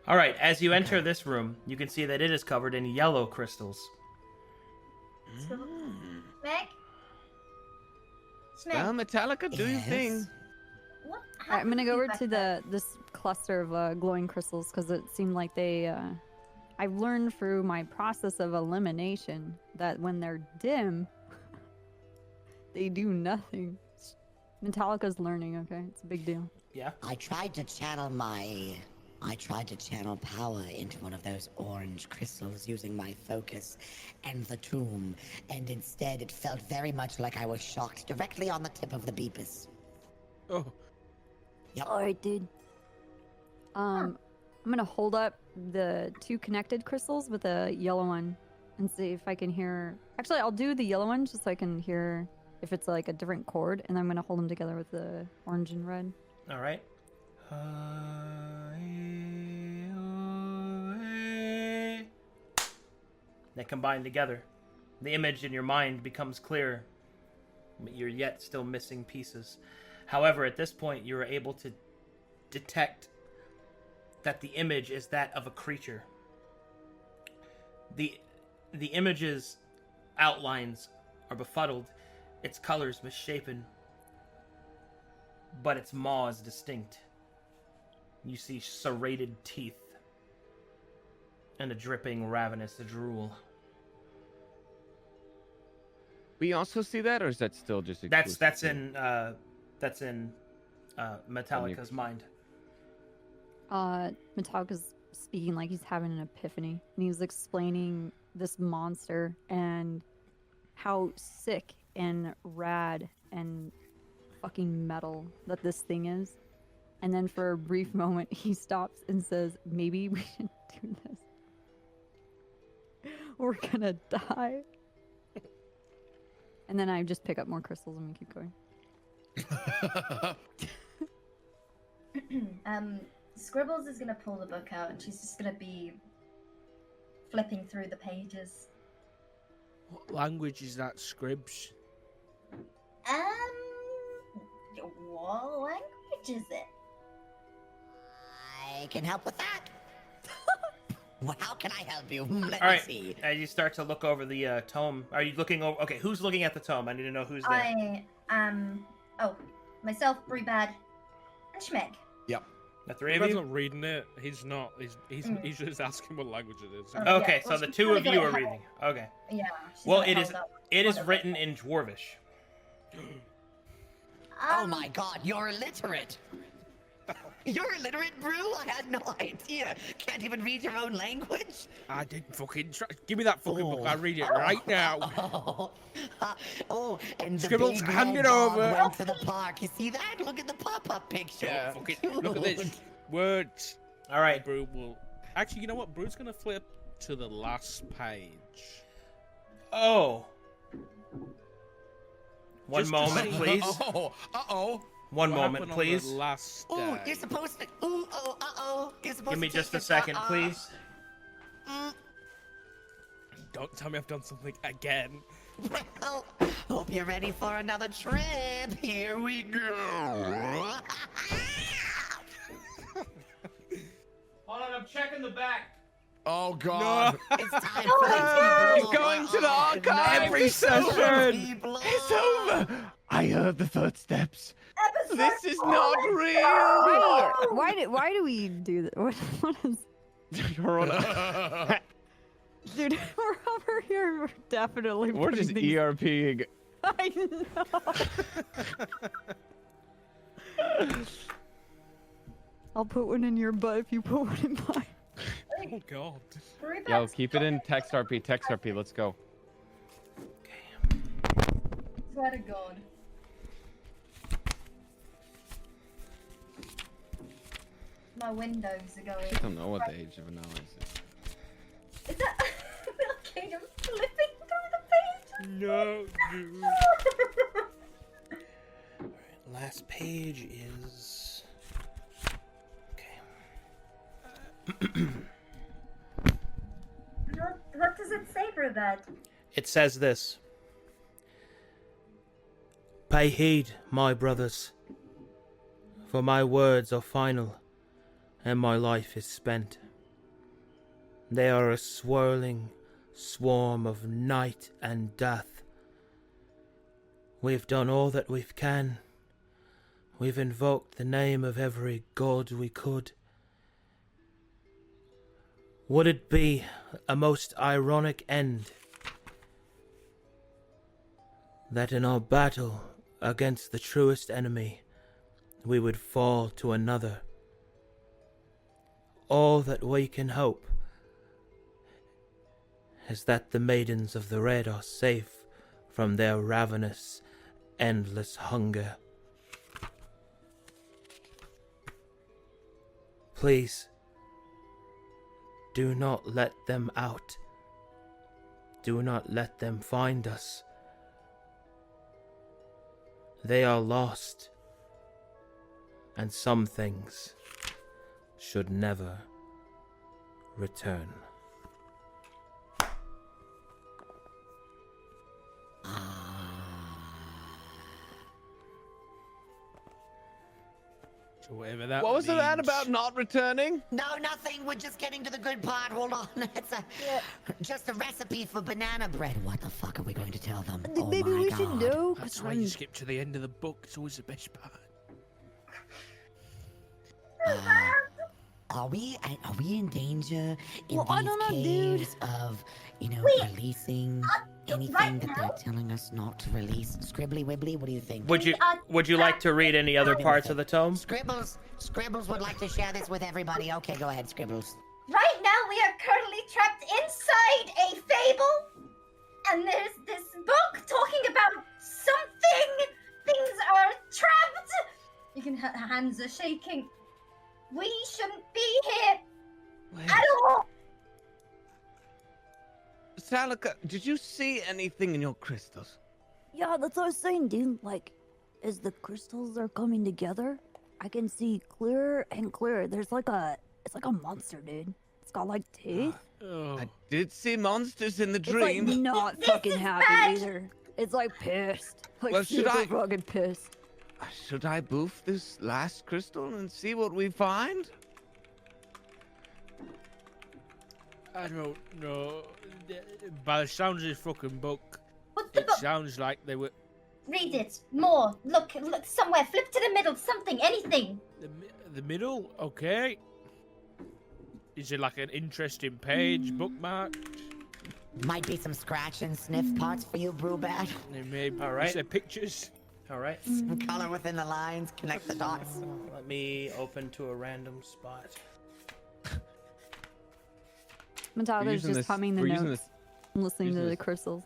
All right, as you enter this room, you can see that it is covered in yellow crystals. Schmeg. Well, Schmeg. Metallica, do your Yes? thing. What? All right, I'm gonna happened go over back to there? this cluster of glowing crystals because it seemed like they. I've learned through my process of elimination that when they're dim, they do nothing. Metallica's learning. Okay, it's a big deal. Yeah. I tried to channel power into one of those orange crystals using my focus and the tomb, and instead it felt very much like I was shocked directly on the tip of the beepus. Oh, All right, dude. I'm gonna hold up the two connected crystals with a yellow one and see if I can hear. Actually, I'll do the yellow one just so I can hear if it's like a different chord, and I'm gonna hold them together with the orange and red. All right. They combine together. The image in your mind becomes clearer, but you're yet still missing pieces. However, at this point, you are able to detect that the image is that of a creature. The image's outlines are befuddled, its colors misshapen, but its maw is distinct. You see serrated teeth and a dripping, ravenous drool. We also see that, or is that still just exclusive? That's in Metallica's mind. Metallica's speaking like he's having an epiphany, and he's explaining this monster and how sick and rad and fucking metal that this thing is. And then for a brief moment, he stops and says, maybe we should do this. We're gonna die. And then I just pick up more crystals and we keep going. Scribbles is gonna pull the book out and she's just gonna be flipping through the pages. What language is that, Scribs? What language is it? I can help with that. Well, how can I help you? Let All me right. see. As you start to look over the tome, are you looking over? Okay, who's looking at the tome? I need to know who's there. I am. Myself, Brewbad, and Schmeg. Yep. The three of He's you. not reading it. He's not. He's just asking what language it is. Okay, well, so the she's two really of good you at are how- reading. Okay. Yeah. she's Well, really it is. held up. It is Whatever. written in Dwarvish. Oh my god, you're illiterate. You're illiterate, Brew? I had no idea. Can't even read your own language? I didn't fucking try. Give me that fucking book. I'll read it right now. And the Scribbles, big hand red it dog over. went to the park. You see that? Look at the pop-up picture. Yeah, fucking look at this. Words. All right. Brew will. Actually, you know what? Brew's gonna flip to the last page. Oh. One Just to moment, see- please. Uh-oh. One What moment, happened on please. the last Ooh, day? you're supposed to... Ooh, oh, uh-oh. You're supposed Give me to just take a second, your- please. Don't tell me I've done something again. Well, hope you're ready for another trip. Here we go. Hold on, I'm checking the back. Oh god. It's time for the He's going to the archive. Every session. It's over. I heard the footsteps. Episode This is 4. not real. Why do we do that? What is... Dude, we're over here. We're definitely. We're just putting things- ERPing. I know. I'll put one in your butt if you put one in mine. Oh god. Brewbad's Yo, keep it in text RP. Text RP. Let's go. Swear to God. My windows are going. I don't know what the age of analysis is. Is that okay? I'm flipping through the page. No, dude. Last page is. Okay. What does it say, Brewbad? It says this. Pay heed, my brothers, for my words are final, and my life is spent. They are a swirling swarm of night and death. We've done all that we can. We've invoked the name of every god we could. Would it be a most ironic end that in our battle against the truest enemy, we would fall to another? All that we can hope is that the maidens of the Red are safe from their ravenous, endless hunger. Please, do not let them out. Do not let them find us. They are lost, and some things should never return. So whatever that What was that means. about not returning? No, nothing. We're just getting to the good part. Hold on. It's just a recipe for banana bread. What the fuck are we going to tell them? Oh Maybe my we God. should know. That's why you skip to the end of the book. It's always the best part. Are we in danger in Well, I these don't know, dude. caves of, Wait. releasing anything right that now? they're telling us not to release? Scribbly Wibbly, what do you think? Would you like to read any other parts of the tome? Scribbles would like to share this with everybody. Okay, go ahead, Scribbles. Right now, we are currently trapped inside a fable, and there's this book talking about something. Things are trapped. You can. Her hands are shaking. We shouldn't be here at all. Salika, did you see anything in your crystals? Yeah, that's what I was saying, dude. Like, as the crystals are coming together, I can see clearer and clearer. It's like a monster, dude. It's got like teeth. I did see monsters in the It's dream. like not fucking happy either. It's like pissed. Like Well, should super I- fucking pissed. Should I boof this last crystal and see what we find? I don't know. By the sounds of this fucking book, What's the it book? sounds like they were Read it more. Look somewhere. Flip to the middle. Something. Anything. the middle. Okay. Is it like an interesting page bookmark? Might be some scratch and sniff parts for you, Brewbat. Maybe. All right. Is there pictures? All right. Some color within the lines, connect the dots. Let me open to a random spot. Metallica's just humming the we're notes using this and listening to using the this- crystals.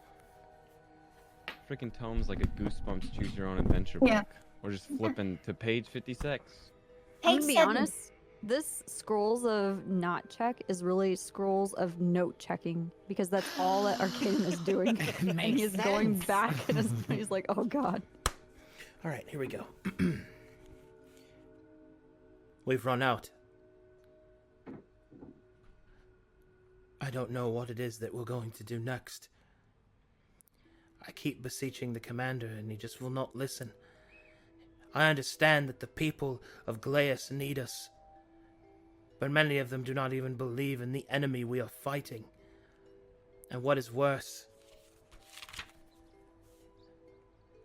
freaking tome's like a Goosebumps Choose Your Own Adventure Yeah. book. We're just flipping to page 56. I'm Page gonna be 7. honest, this scrolls of not check is really scrolls of note checking because that's all that Arcadum is doing. And Makes he's going sense. back and he's like, oh god. All right, here we go. We've run out. I don't know what it is that we're going to do next. I keep beseeching the commander, and he just will not listen. I understand that the people of Glies need us, but many of them do not even believe in the enemy we are fighting. And what is worse,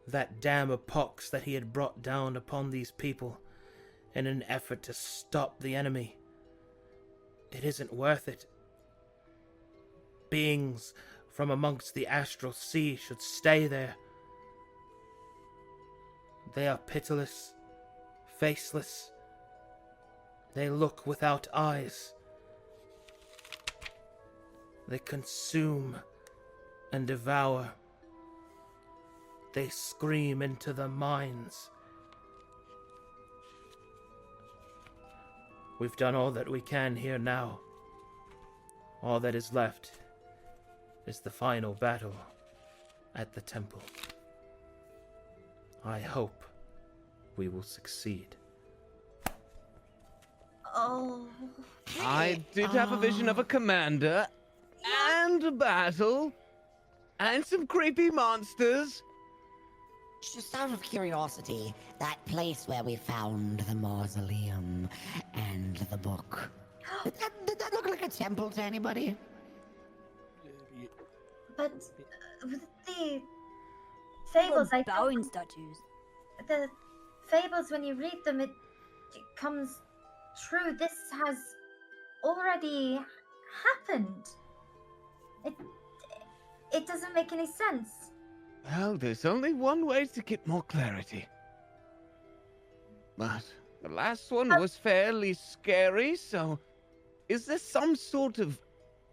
that damn pox that he had brought down upon these people in an effort to stop the enemy. It isn't worth it. Beings from amongst the astral sea should stay there. They are pitiless, faceless. They look without eyes. They consume and devour. They scream into the minds. We've done all that we can here now. All that is left is the final battle at the temple. I hope we will succeed. Oh. I did have a vision of a commander and a battle and some creepy monsters. Just out of curiosity, that place where we found the mausoleum and the book. Did that look like a temple to anybody? But with the fables, I bowing statues. the fables, when you read them, it comes true. This has already happened. It doesn't make any sense. Well, there's only one way to get more clarity. But the last one was fairly scary, so is there some sort of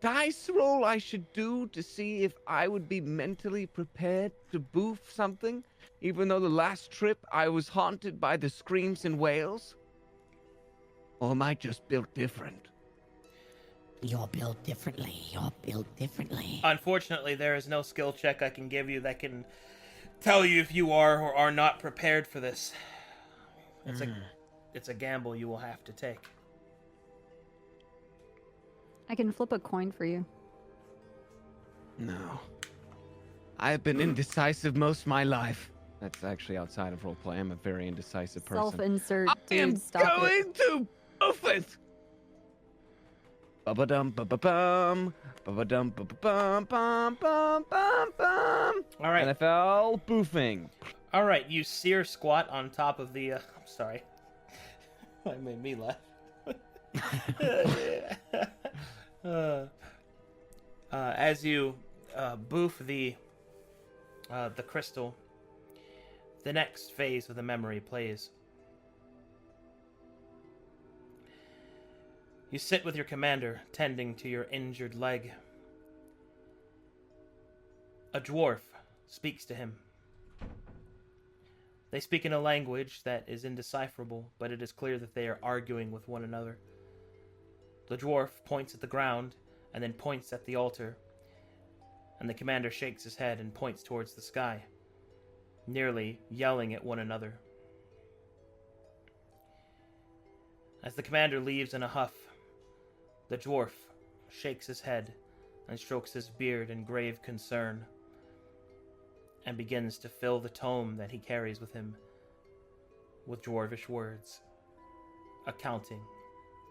dice roll I should do to see if I would be mentally prepared to boof something, even though the last trip I was haunted by the screams and wails? Or am I just built different? You're built differently. You're built differently. Unfortunately, there is no skill check I can give you that can tell you if you are or are not prepared for this. It's a gamble you will have to take. I can flip a coin for you. No. I have been indecisive most of my life. That's actually outside of roleplay. I'm a very indecisive person. Self-insert. I am Dude, stop going it. to boof it! Ba-ba-dum, ba-ba-bum, ba-ba-dum, ba-ba-bum, bum, bum, bum, bum. All right. NFL boofing. All right, you sear squat on top of the... I'm sorry. That made me laugh. As you boof the The crystal. The next phase of the memory plays. You sit with your commander, tending to your injured leg. A dwarf speaks to him. They speak in a language that is indecipherable, but it is clear that they are arguing with one another. The dwarf points at the ground, and then points at the altar, and the commander shakes his head and points towards the sky, nearly yelling at one another. As the commander leaves in a huff, the dwarf shakes his head and strokes his beard in grave concern, and begins to fill the tome that he carries with him with dwarvish words, accounting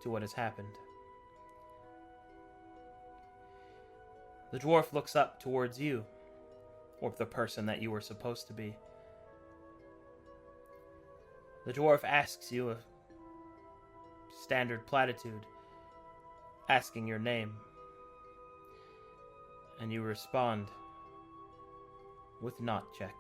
to what has happened. The dwarf looks up towards you, or the person that you were supposed to be. The dwarf asks you a standard platitude, asking your name, and you respond with not Chek.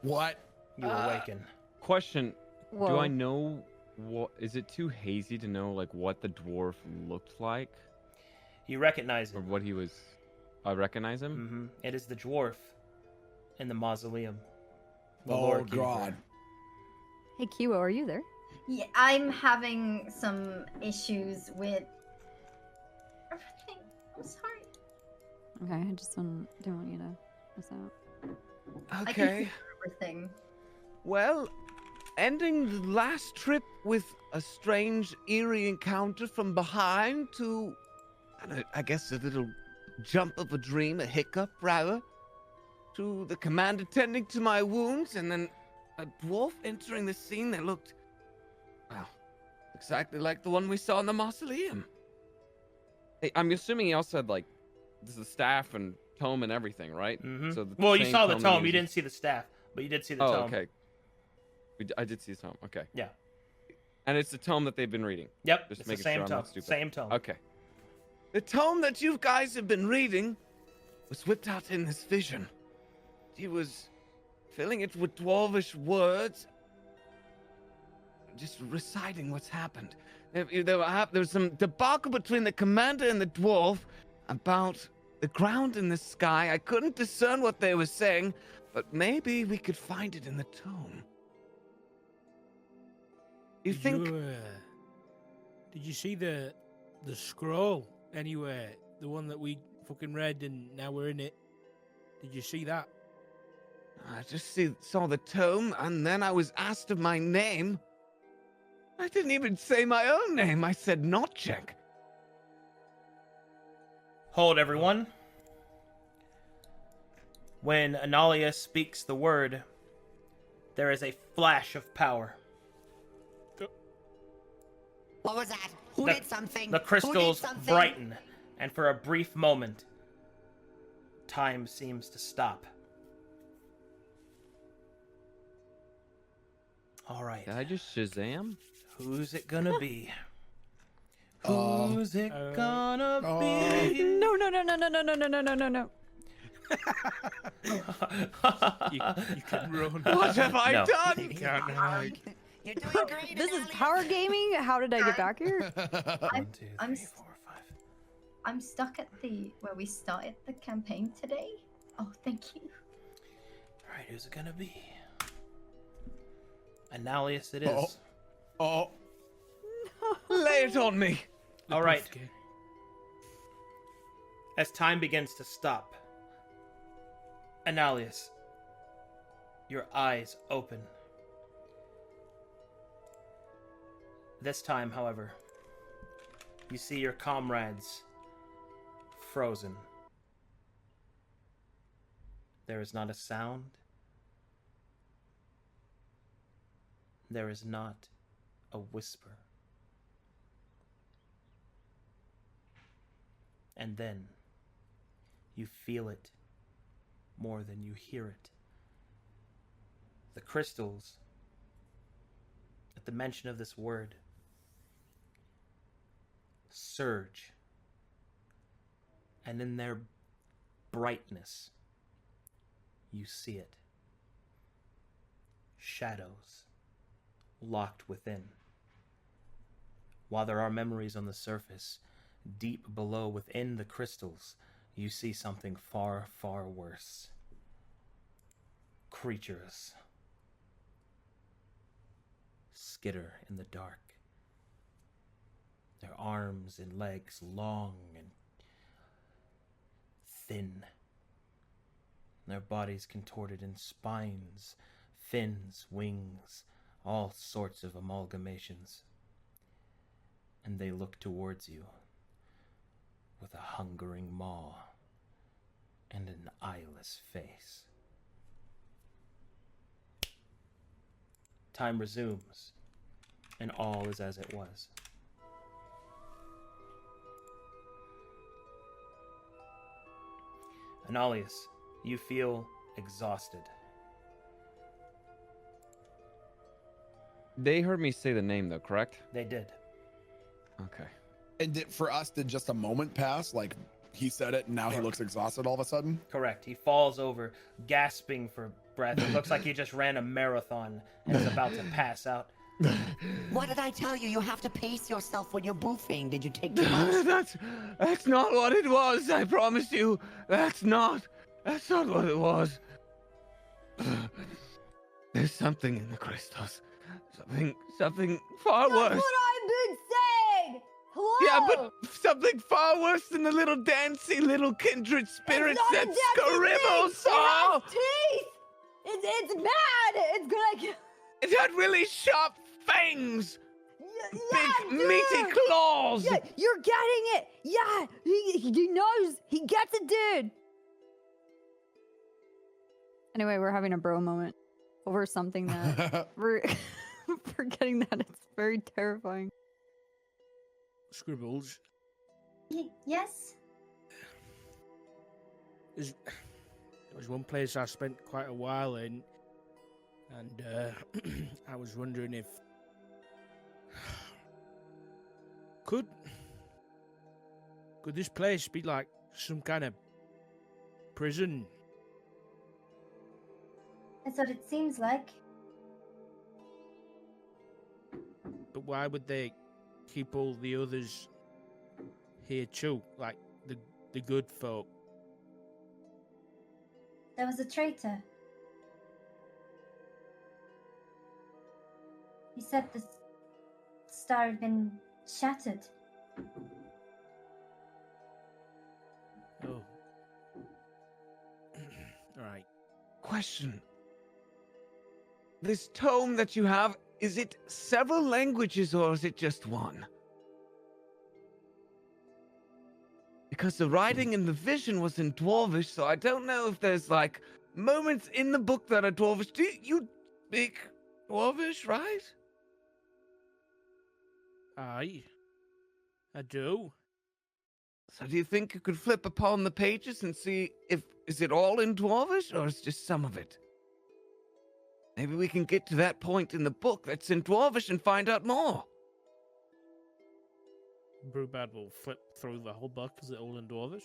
What? You awaken. Question: Whoa. Do I know what? Is it too hazy to know like what the dwarf looked like You recognize or him. what he was? I recognize him. It is the dwarf in the mausoleum. The Oh, Lord Keeper. God. Hey, Kiwo, are you there? Yeah, I'm having some issues with everything. I'm sorry. Okay, I just didn't want you to miss out. I can Okay. feel everything. Well, ending the last trip with a strange, eerie encounter from behind to, I guess, a little jump of a dream, a hiccup, rather, to the commander tending to my wounds, and then a dwarf entering the scene that looked, well, exactly like the one we saw in the mausoleum. Hey, I'm assuming he also had like this is staff and tome and everything, right? So the Well, you same saw the that he tome. You uses- didn't see the staff, but you did see the Oh, tome. okay. I did see the tome. Okay. Yeah. And it's the tome that they've been reading. Yep. Just It's the making same sure I'm tome. not stupid. Same tome. Okay. The tome that you guys have been reading was whipped out in this vision. He was filling it with dwarvish words, just reciting what's happened. There was some debacle between the commander and the dwarf about the ground and the sky. I couldn't discern what they were saying, but maybe we could find it in the tome. You think? Did you see the scroll anywhere? The one that we fucking read and now we're in it. Did you see that? I just saw the tome, and then I was asked of my name. I didn't even say my own name. I said not Chek. Hold, everyone. When Analia speaks the word, there is a flash of power. What was that? Who The- did something? The Who did crystals something? brighten, and for a brief moment, time seems to stop. All right. Did I just Shazam? Who's it gonna be? Uh, Who's it gonna uh, be? No, no, no, no, no, no, no, no, no, no, no, no. You can run. What have I No. done? You can't hide. You're doing great. This is Annalise. power gaming? How did I get back here? One, two, I'm three, s- 4, 5. I'm stuck at the where we started the campaign today. Oh, thank you. All right, who's it gonna be? Annalius it is. Oh. Lay it on me. All right. Okay. As time begins to stop, Annalius, your eyes open. This time, however, you see your comrades frozen. There is not a sound. There is not a whisper. And then you feel it more than you hear it. The crystals, at the mention of this word, surge, and in their brightness. You see it. Shadows locked within. While there are memories on the surface, deep below within the crystals, you see something far, far worse. Creatures skitter in the dark. Their arms and legs long and thin. Their bodies contorted in spines, fins, wings, all sorts of amalgamations. And they look towards you with a hungering maw and an eyeless face. Time resumes, and all is as it was. Analius, you feel exhausted. They heard me say the name, though, correct? They did. Okay. And for us, did just a moment pass? Like he said it, and now he looks exhausted all of a sudden? Correct. He falls over, gasping for breath. It looks like he just ran a marathon and is about to pass out. What did I tell you? You have to pace yourself when you're boofing. Did you take too much? That's not what it was. I promise you. That's not what it was. There's something in the crystals. Something far worse. That's what I've been saying! Hello? Yeah, but something far worse than the little dancy little kindred spirits It's not a that dancing scribbles. thing. It Oh, has teeth! It's bad! It's gonna... it had really sharp fangs. Yeah, Big dude. meaty claws. Yeah, you're getting it! Yeah! He knows! He gets it, dude! Anyway, we're having a bro moment over something that we're forgetting that it's very terrifying. Scribbles. Yes? There was one place I spent quite a while in, and I was wondering if could this place be like some kind of prison? That's what it seems like. But why would they keep all the others here too, like the good folk? There was a traitor. He said the star had been shattered. Oh. Alright. Question. This tome that you have, is it several languages or is it just one? Because the writing in the vision was in Dwarvish, so I don't know if there's like moments in the book that are Dwarvish. Do you speak Dwarvish, right? Aye. I do. So do you think you could flip upon the pages and see if is it all in Dwarvish or is just some of it? Maybe we can get to that point in the book that's in Dwarvish and find out more. Brewbad will flip through the whole book. Is it all in Dwarvish?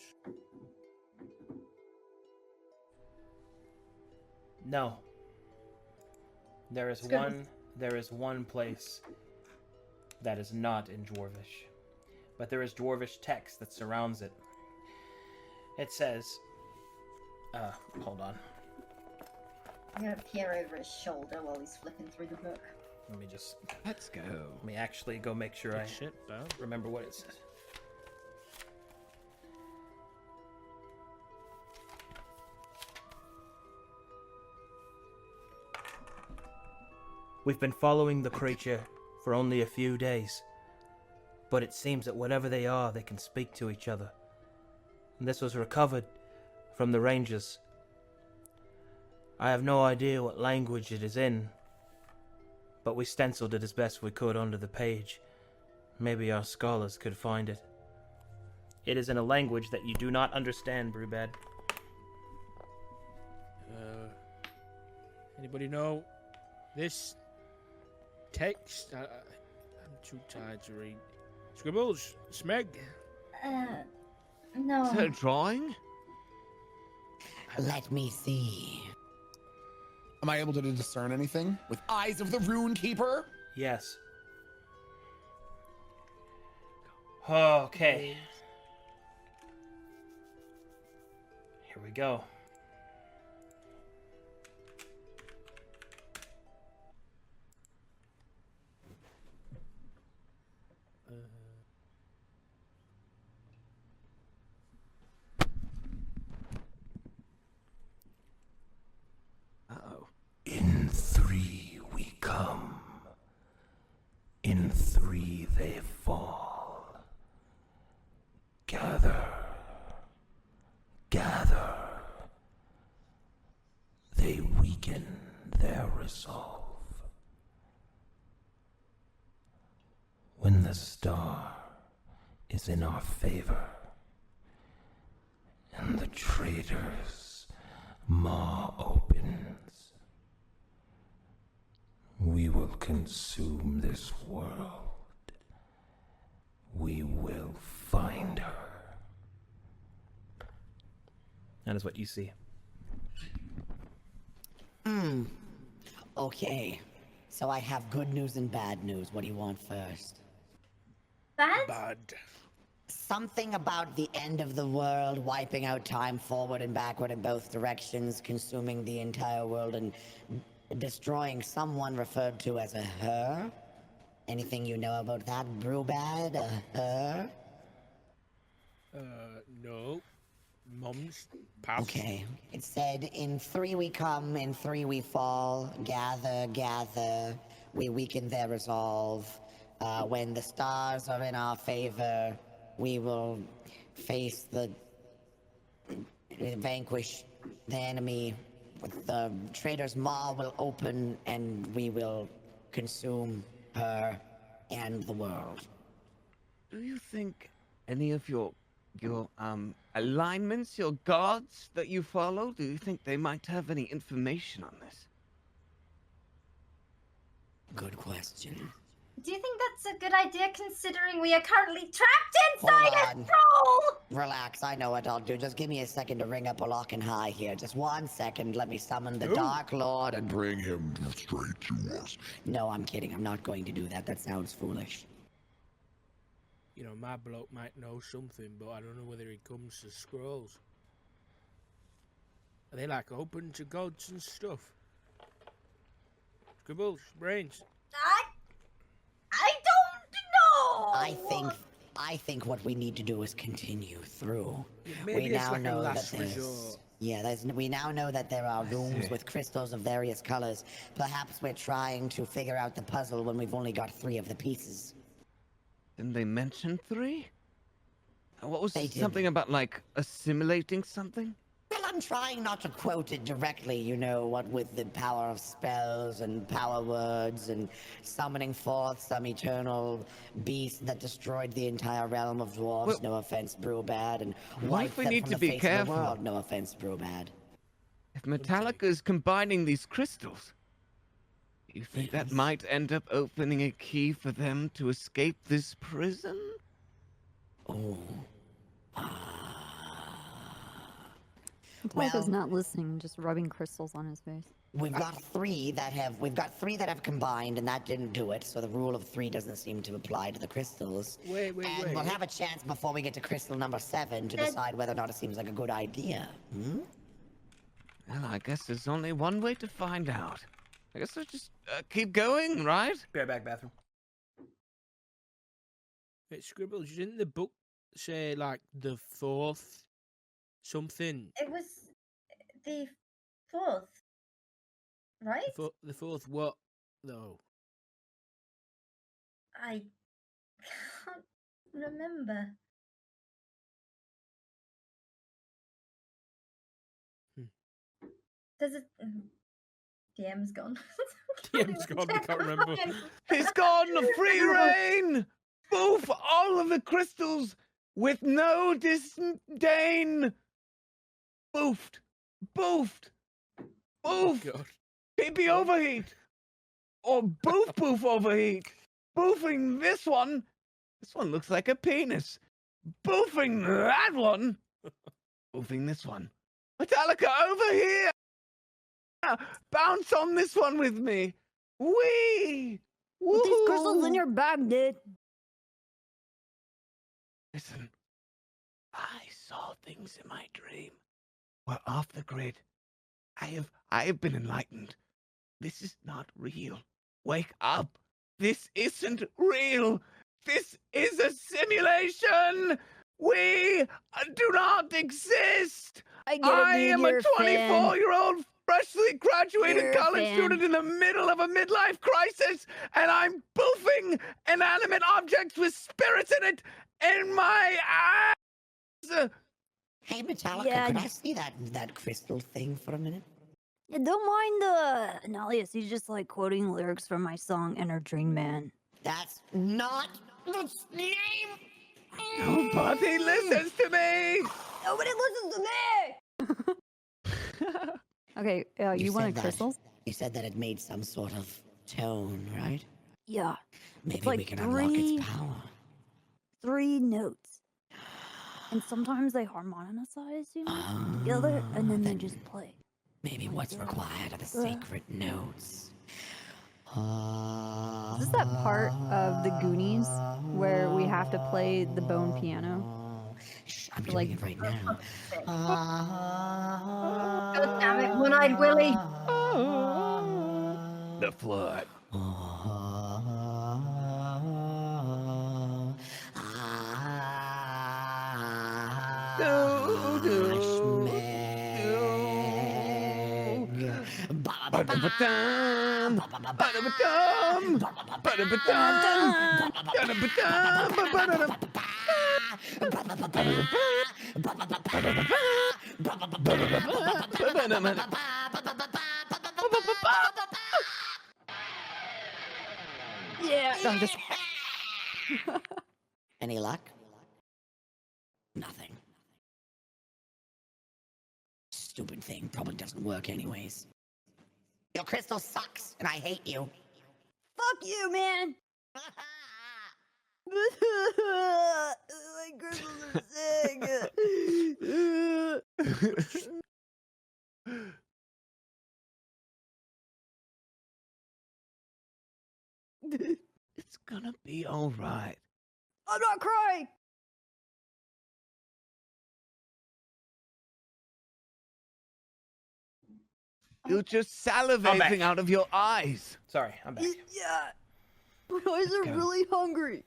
No. There is one place that is not in Dwarvish. But there is Dwarvish text that surrounds it. It says hold on. I'm gonna peer over his shoulder while he's flipping through the book. Let's go. Let me actually go make sure I remember what it says. We've been following the creature for only a few days, but it seems that whatever they are, they can speak to each other. And this was recovered from the Rangers. I have no idea what language it is in, but we stenciled it as best we could onto the page. Maybe our scholars could find it. It is in a language that you do not understand, Brewbad. Anybody know this text? I'm too tired to read. Scribbles, Smeg. No. Is that a drawing? Let me see. Am I able to discern anything with eyes of the Rune Keeper? Yes. Okay. Here we go. Uh-oh. In 3 we come. In 3 they fall. Gather. Gather. They weaken their resolve. When the star is in our favor, and the traitor's maw opens, we will consume this world. We will find her. That is what you see. Okay. So I have good news and bad news. What do you want first? Bad? Bad. Something about the end of the world, wiping out time forward and backward in both directions, consuming the entire world, and destroying someone referred to as a her? Anything you know about that, Brewbad? A her? No. Mums. Pass. Okay. It said, in 3 we come, in 3 we fall. Gather, gather. We weaken their resolve. When the stars are in our favor, we will face vanquish the enemy. The traitor's maw will open, and we will consume her and the world. Do you think any of your alignments, your gods that you follow, do you think they might have any information on this? Good question. Do you think that's a good idea considering we are currently trapped inside a Hold on. scroll? Relax, I know what I'll do. Just give me a second to ring up a lock and high here. Just 1 second. Let me summon the Dark Lord and... Bring him straight to us. No, I'm kidding. I'm not going to do that. That sounds foolish. You know, my bloke might know something, but I don't know whether he comes to scrolls. Are they like open to gods and stuff? Scribbles, brains. I don't know. I think what we need to do is continue through. Maybe we it's now like a know last that there's... resort. Yeah, we now know that there are rooms with crystals of various colors. Perhaps we're trying to figure out the puzzle when we've only got 3 of the pieces. Didn't they mention 3? What was They did. something about, like, assimilating something? Well, I'm trying not to quote it directly, you know, what with the power of spells and power words and summoning forth some eternal beast that destroyed the entire realm of dwarves, Well, no offense, Brewbad, and what wiped if we them need from to the be face careful? of the world, no offense, Brewbad. If Metallica's combining these crystals, do you think that Yes. might end up opening a key for them to escape this prison? Oh. Metallica's not listening, just rubbing crystals on his face. We've got 3 that have combined, and that didn't do it. So the rule of 3 doesn't seem to apply to the crystals. Wait. And we'll have a chance before we get to crystal number 7 to decide whether or not it seems like a good idea. Hmm? Well, I guess there's only one way to find out. I guess we'll just keep going, right? Be right back, bathroom. Wait, Scribbles, didn't the book say, like, the 4th something? It was the 4th, right? The 4th what, though? I can't remember. Does it? DM's gone. DM's gone, we can't remember. He's gone! Free reign! Boof all of the crystals with no disdain! Boofed! Boofed! Boof! God. PP overheat! Or boof overheat! Boofing this one! This one looks like a penis! Boofing that one! Boofing this one! Metallica, over here! Bounce on this one with me! Wee! Put these crystals in Woo! your bag, dude. Listen, I saw things in my dream. We're off the grid. I have been enlightened. This is not real. Wake up. This isn't real. This is a simulation. We do not exist. I get I it, dude. am a You're a fan. 24-year-old freshly graduated You're a college fan. student in the middle of a midlife crisis, and I'm boofing inanimate objects with spirits in it in my ass. Hey, Metallica, Yeah, could I see that crystal thing for a minute? Yeah, don't mind Analius. He's just like quoting lyrics from my song Inner Dream Man. That's not the name. Nobody listens to me. Nobody listens to me! Okay, you wanted said crystals? You said that it made some sort of tone, right? Yeah. Maybe like we can unlock its power. 3 notes. And sometimes they harmonicize, together, and then they just play. Maybe what's required are the sacred notes. Is this that part of the Goonies where we have to play the bone piano? Shh, I'm doing it right now. God damn it, one-eyed Willy. The flood. Yeah, I'm just. Any luck? Nothing. Stupid thing probably doesn't work anyways. Your crystal sucks, and I hate you. Fuck you, man! My crystals are sick. It's gonna be all right. I'm not crying! You're just salivating out of your eyes. Sorry, I'm back. Yeah. My eyes are go. really hungry.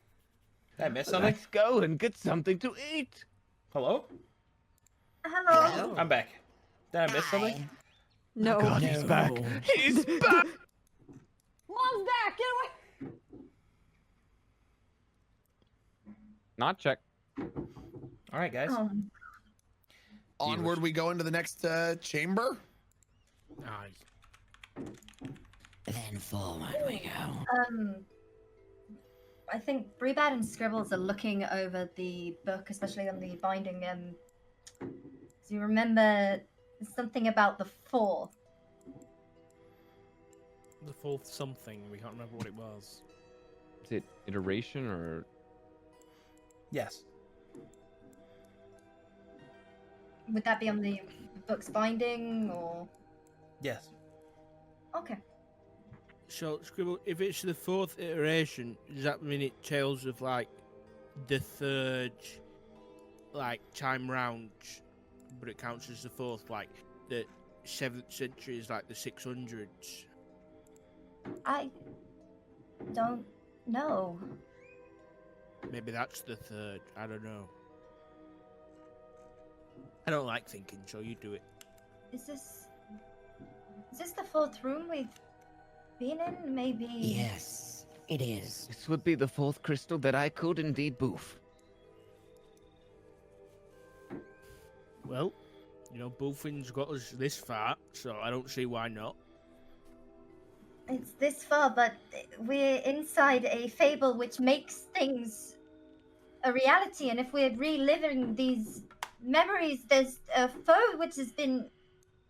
Did I miss something? Let's go and get something to eat. Hello? Hello. I'm back. Did I miss something? No. God, he's back. He's back. Mom's back! Get away! Not Chek. All right, guys. Onward we go into the next chamber. Nice. Then forward we go. I think Brewbad and Scribbles are looking over the book, especially on the binding. Do you remember something about the 4th? The 4th something. We can't remember what it was. Is it iteration or? Yes. Would that be on the book's binding, or? Yes. Okay. So, Scribble, if it's the 4th iteration, does that mean it tells of like the 3rd, like time round, but it counts as the 4th, like the 7th century is like the 600s? I don't know. Maybe that's the 3rd. I don't know. I don't like thinking, so you do it. Is this the 4th room we've been in? Maybe. Yes, it is. This would be the 4th crystal that I could indeed boof. Well, you know, Boofing's got us this far, so I don't see why not. It's this far, but we're inside a fable which makes things a reality. And if we're reliving these memories, there's a foe which has been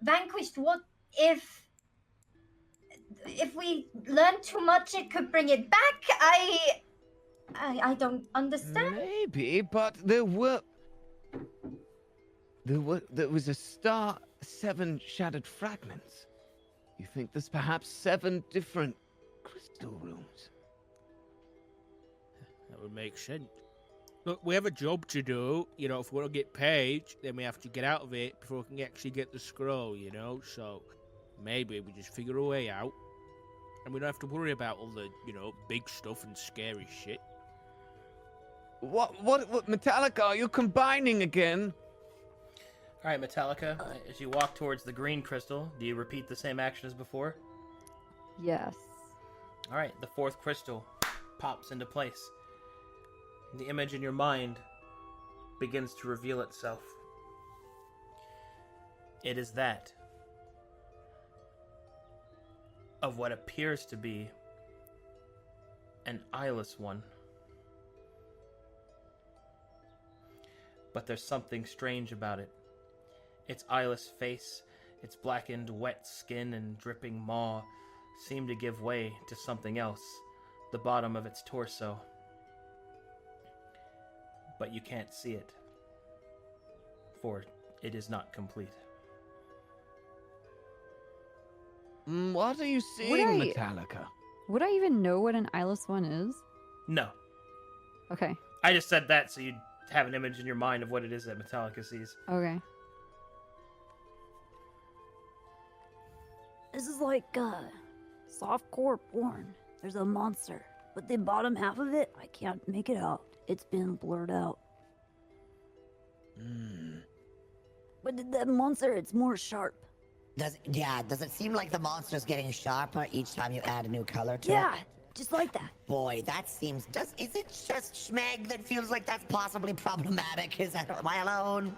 vanquished. What if we learn too much, it could bring it back? I don't understand. Maybe, but there was a star 7 shattered fragments. You think there's perhaps 7 different crystal rooms? That would make sense. Look, we have a job to do. You know, if we want to get paid, then we have to get out of it before we can actually get the scroll, you know? So maybe we just figure a way out. And we don't have to worry about all the, you know, big stuff and scary shit. What Metallica, are you combining again? All right, Metallica, as you walk towards the green crystal, do you repeat the same action as before? Yes. All right, the 4th crystal pops into place. The image in your mind begins to reveal itself. It is that of what appears to be an eyeless one. But there's something strange about it. Its eyeless face, its blackened, wet skin and dripping maw seem to give way to something else, the bottom of its torso. But you can't see it, for it is not complete. What are you seeing, Metallica? Would I even know what an eyeless one is? No. Okay. I just said that so you'd have an image in your mind of what it is that Metallica sees. Okay. This is like softcore porn. There's a monster, but the bottom half of it, I can't make it out. It's been blurred out. But that monster, it's more sharp. Does it seem like the monster's getting sharper each time you add a new color to it? Yeah, just like that. Boy, that seems... Is it just Schmeg that feels like that's possibly problematic? Am I alone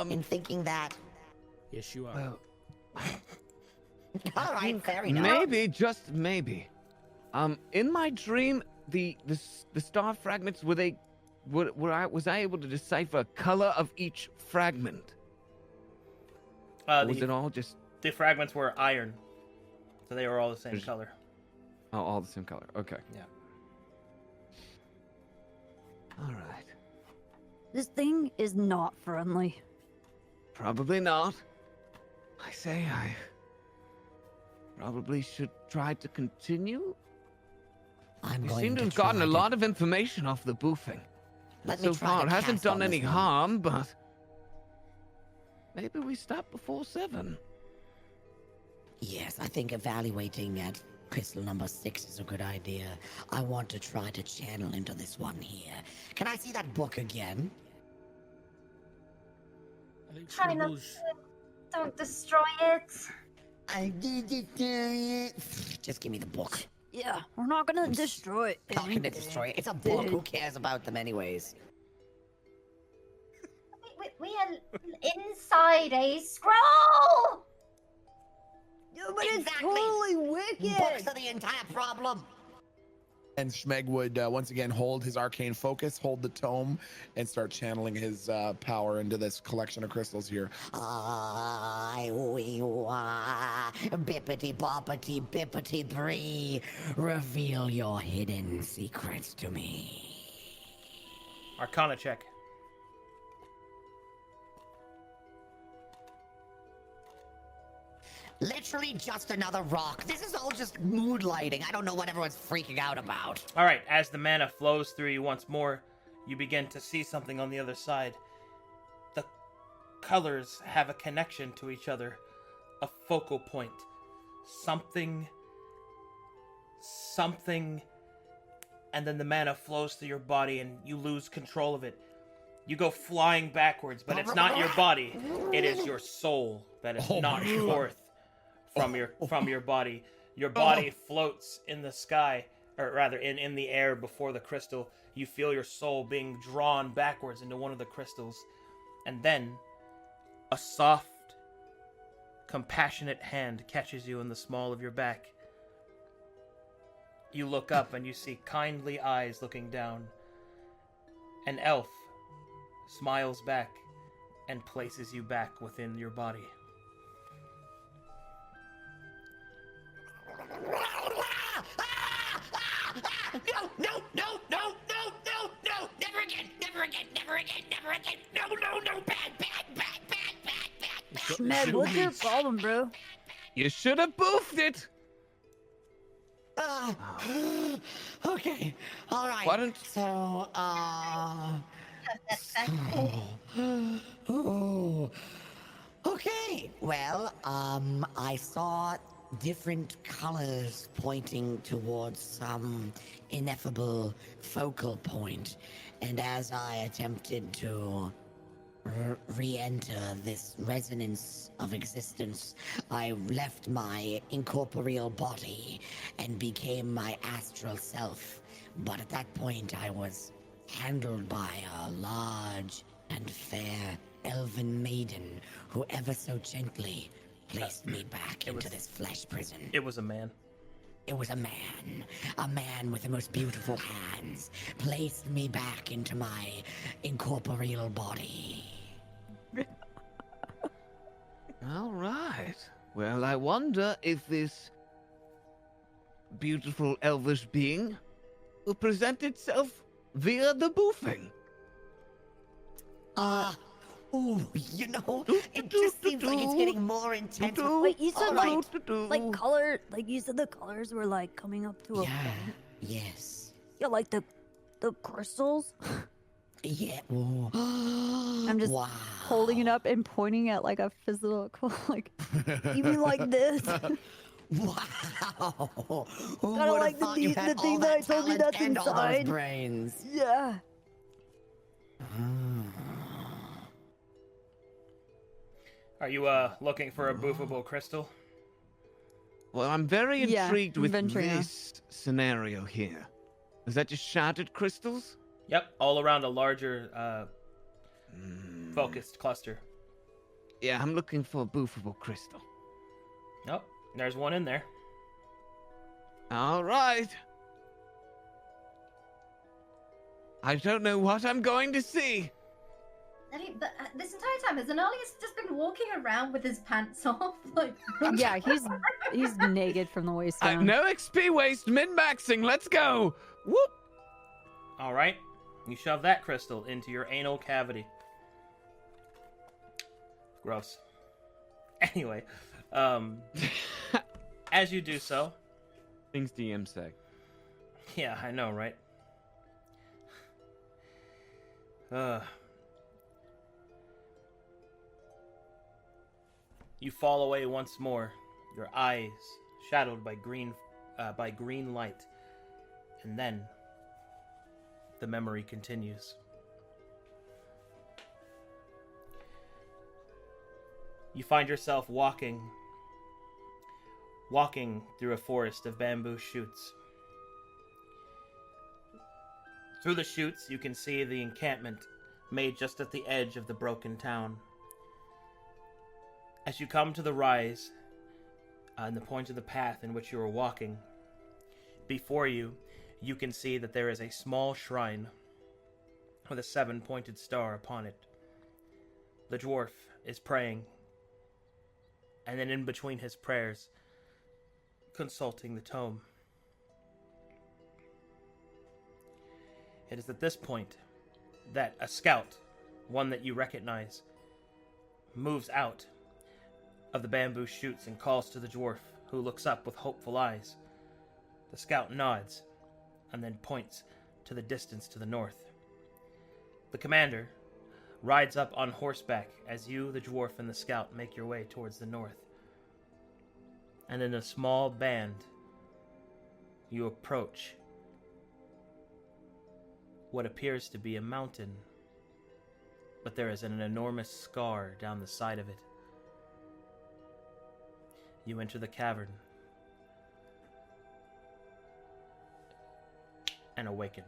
in thinking that? Yes, you are. Well, all right, fair enough. maybe, just maybe. In my dream, the star fragments, was I able to decipher color of each fragment? Or was it all just... The fragments were iron, so they were all the same color. Oh, all the same color. Okay. Yeah. All right. This thing is not friendly. Probably not. I say I probably should try to continue. I'm We going seem to to have gotten a try lot of information off the boofing. Let me So try far, to it hasn't cast done on any this one. harm, but maybe we stop before 7. Yes, I think evaluating at crystal number 6 is a good idea. I want to try to channel into this one here. Can I see that book again? I think Try not Scribbles... Don't destroy it. Just give me the book. Yeah, we're not gonna destroy it. Not gonna destroy it. It's a book. Who cares about them anyways? We are inside a scroll! Yeah, but it's Exactly. totally wicked. Books are the entire problem. And Schmeg would once again hold his arcane focus, hold the tome, and start channeling his power into this collection of crystals here. Bippity boppity bippity bree. Reveal your hidden secrets to me. Arcana check. Literally just another rock. This is all just mood lighting. I don't know what everyone's freaking out about. All right, as the mana flows through you once more, you begin to see something on the other side. The colors have a connection to each other, a focal point. Something, and then the mana flows through your body and you lose control of it. You go flying backwards, but it's not your body. It is your soul that is knocked forth from your body. Your body floats in the sky, or rather in the air before the crystal. You feel your soul being drawn backwards into one of the crystals. And then a soft, compassionate hand catches you in the small of your back. You look up and you see kindly eyes looking down. An elf smiles back and places you back within your body. No, never again, never again, never again, never again. No, bad. Schmeg, what's your problem, bro? You should have boofed it. Okay. All right. Why don't- So, That's oh, okay. Well, I saw different colors pointing towards some ineffable focal point, and as I attempted to re-enter this resonance of existence, I left my incorporeal body and became my astral self. But at that point, I was handled by a large and fair elven maiden who ever so gently placed me back into this flesh prison. It was a man. It was a man with the most beautiful hands, placed me back into my incorporeal body. All right. Well, I wonder if this beautiful elvish being will present itself via the boofing. You know, it just seems like it's getting more intense. Wait, you said All like color, like you said the colors were like coming up through a Yeah, vent. yes. Yeah, like the crystals. Yeah. I'm just wow. holding it up and pointing at like a physical, like, you mean like this? Wow. Who Kinda would like have the thought you the had thing all that I that told you talent that's and all those inside. brains? Yeah. Are you looking for a boofable crystal? Well, I'm very Yeah, intrigued with venturing out. this scenario here. Is that just shattered crystals? Yep, all around a larger focused cluster. Yeah, I'm looking for a boofable crystal. Nope, there's one in there. All right. I don't know what I'm going to see. But this entire time, has Analius just been walking around with his pants off? Like, Yeah, he's naked from the waist down. No XP waste, min-maxing, let's go! Whoop! All right, you shove that crystal into your anal cavity. Gross. Anyway, as you do so, Things DM say. yeah, I know, right? You fall away once more, your eyes shadowed by green light, and then the memory continues. You find yourself walking through a forest of bamboo shoots. Through the shoots, you can see the encampment made just at the edge of the broken town. As you come to the rise, and the point of the path in which you are walking, before you, you can see that there is a small shrine with a 7-pointed star upon it. The dwarf is praying, and then in between his prayers, consulting the tome. It is at this point that a scout, one that you recognize, moves out of the bamboo shoots and calls to the dwarf, who looks up with hopeful eyes. The scout nods and then points to the distance to the north. The commander rides up on horseback as you, the dwarf, and the scout make your way towards the north. And in a small band, you approach what appears to be a mountain, but there is an enormous scar down the side of it. You enter the cavern and awaken.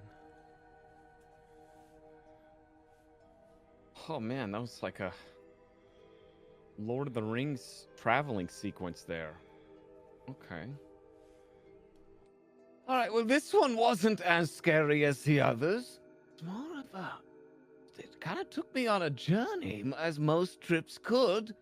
Oh man, that was like a Lord of the Rings traveling sequence there. Okay. All right, well, this one wasn't as scary as the others. It's more of a... It kind of took me on a journey, as most trips could.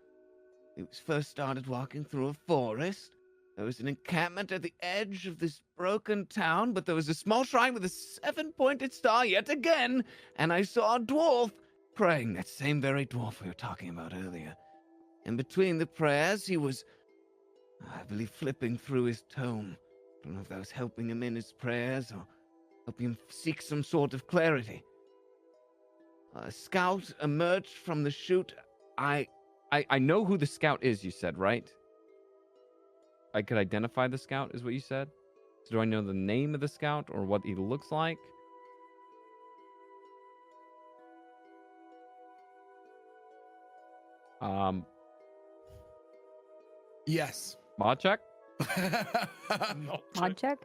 It was first started walking through a forest. There was an encampment at the edge of this broken town, but there was a small shrine with a 7-pointed star yet again, and I saw a dwarf praying, that same very dwarf we were talking about earlier. In between the prayers, he was, I believe, flipping through his tome. I don't know if that was helping him in his prayers or helping him seek some sort of clarity. A scout emerged from the chute. I know who the scout is, you said, right? I could identify the scout, is what you said? So do I know the name of the scout or what he looks like? Yes. Mod check? Mod check?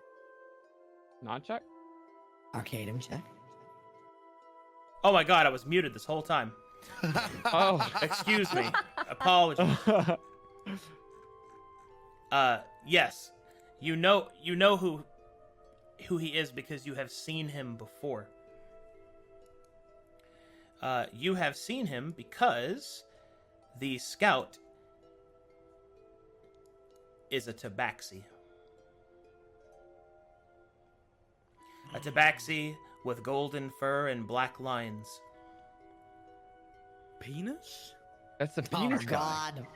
Not check? Arcadum check. Oh my god, I was muted this whole time. Oh. Excuse me. Apologies. Yes. You know who he is because you have seen him before. You have seen him because the scout is a tabaxi. A tabaxi with golden fur and black lines. Penis? That's a Oh penis guy. God.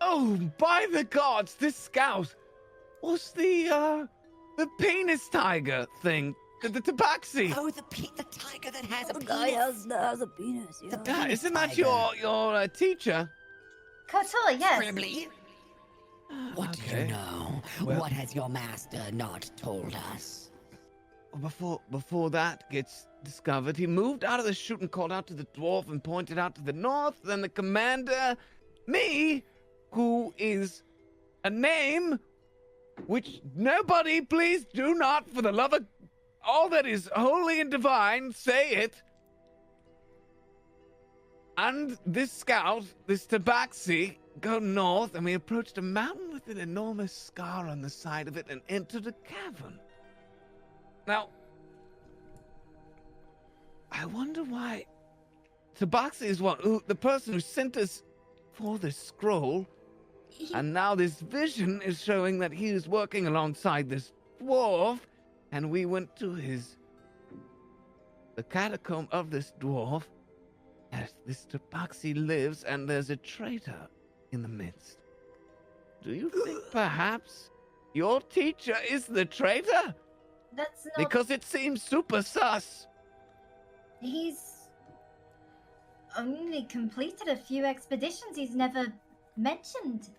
Oh, by the gods, this scout was the penis tiger thing. The tabaxi. Oh, the tiger that has a The penis. guy has a penis, yeah. The Isn't that tiger. your teacher? Kotor, yes. Scribbly? What do Okay. you know? Well- What has your master not told us? Before that gets discovered, he moved out of the chute and called out to the dwarf and pointed out to the north. Then the commander, me, who is a name which nobody, please do not, for the love of all that is holy and divine, say it. And this scout, this tabaxi, go north, and we approached a mountain with an enormous scar on the side of it and entered a cavern. Now, I wonder why Tabaxi is the person who sent us for this scroll, and now this vision is showing that he is working alongside this dwarf, and we went to the catacomb of this dwarf, as this Tabaxi lives, and there's a traitor in the midst. Do you think perhaps your teacher is the traitor? That's not. Because it seems super sus. He's only completed a few expeditions. He's never mentioned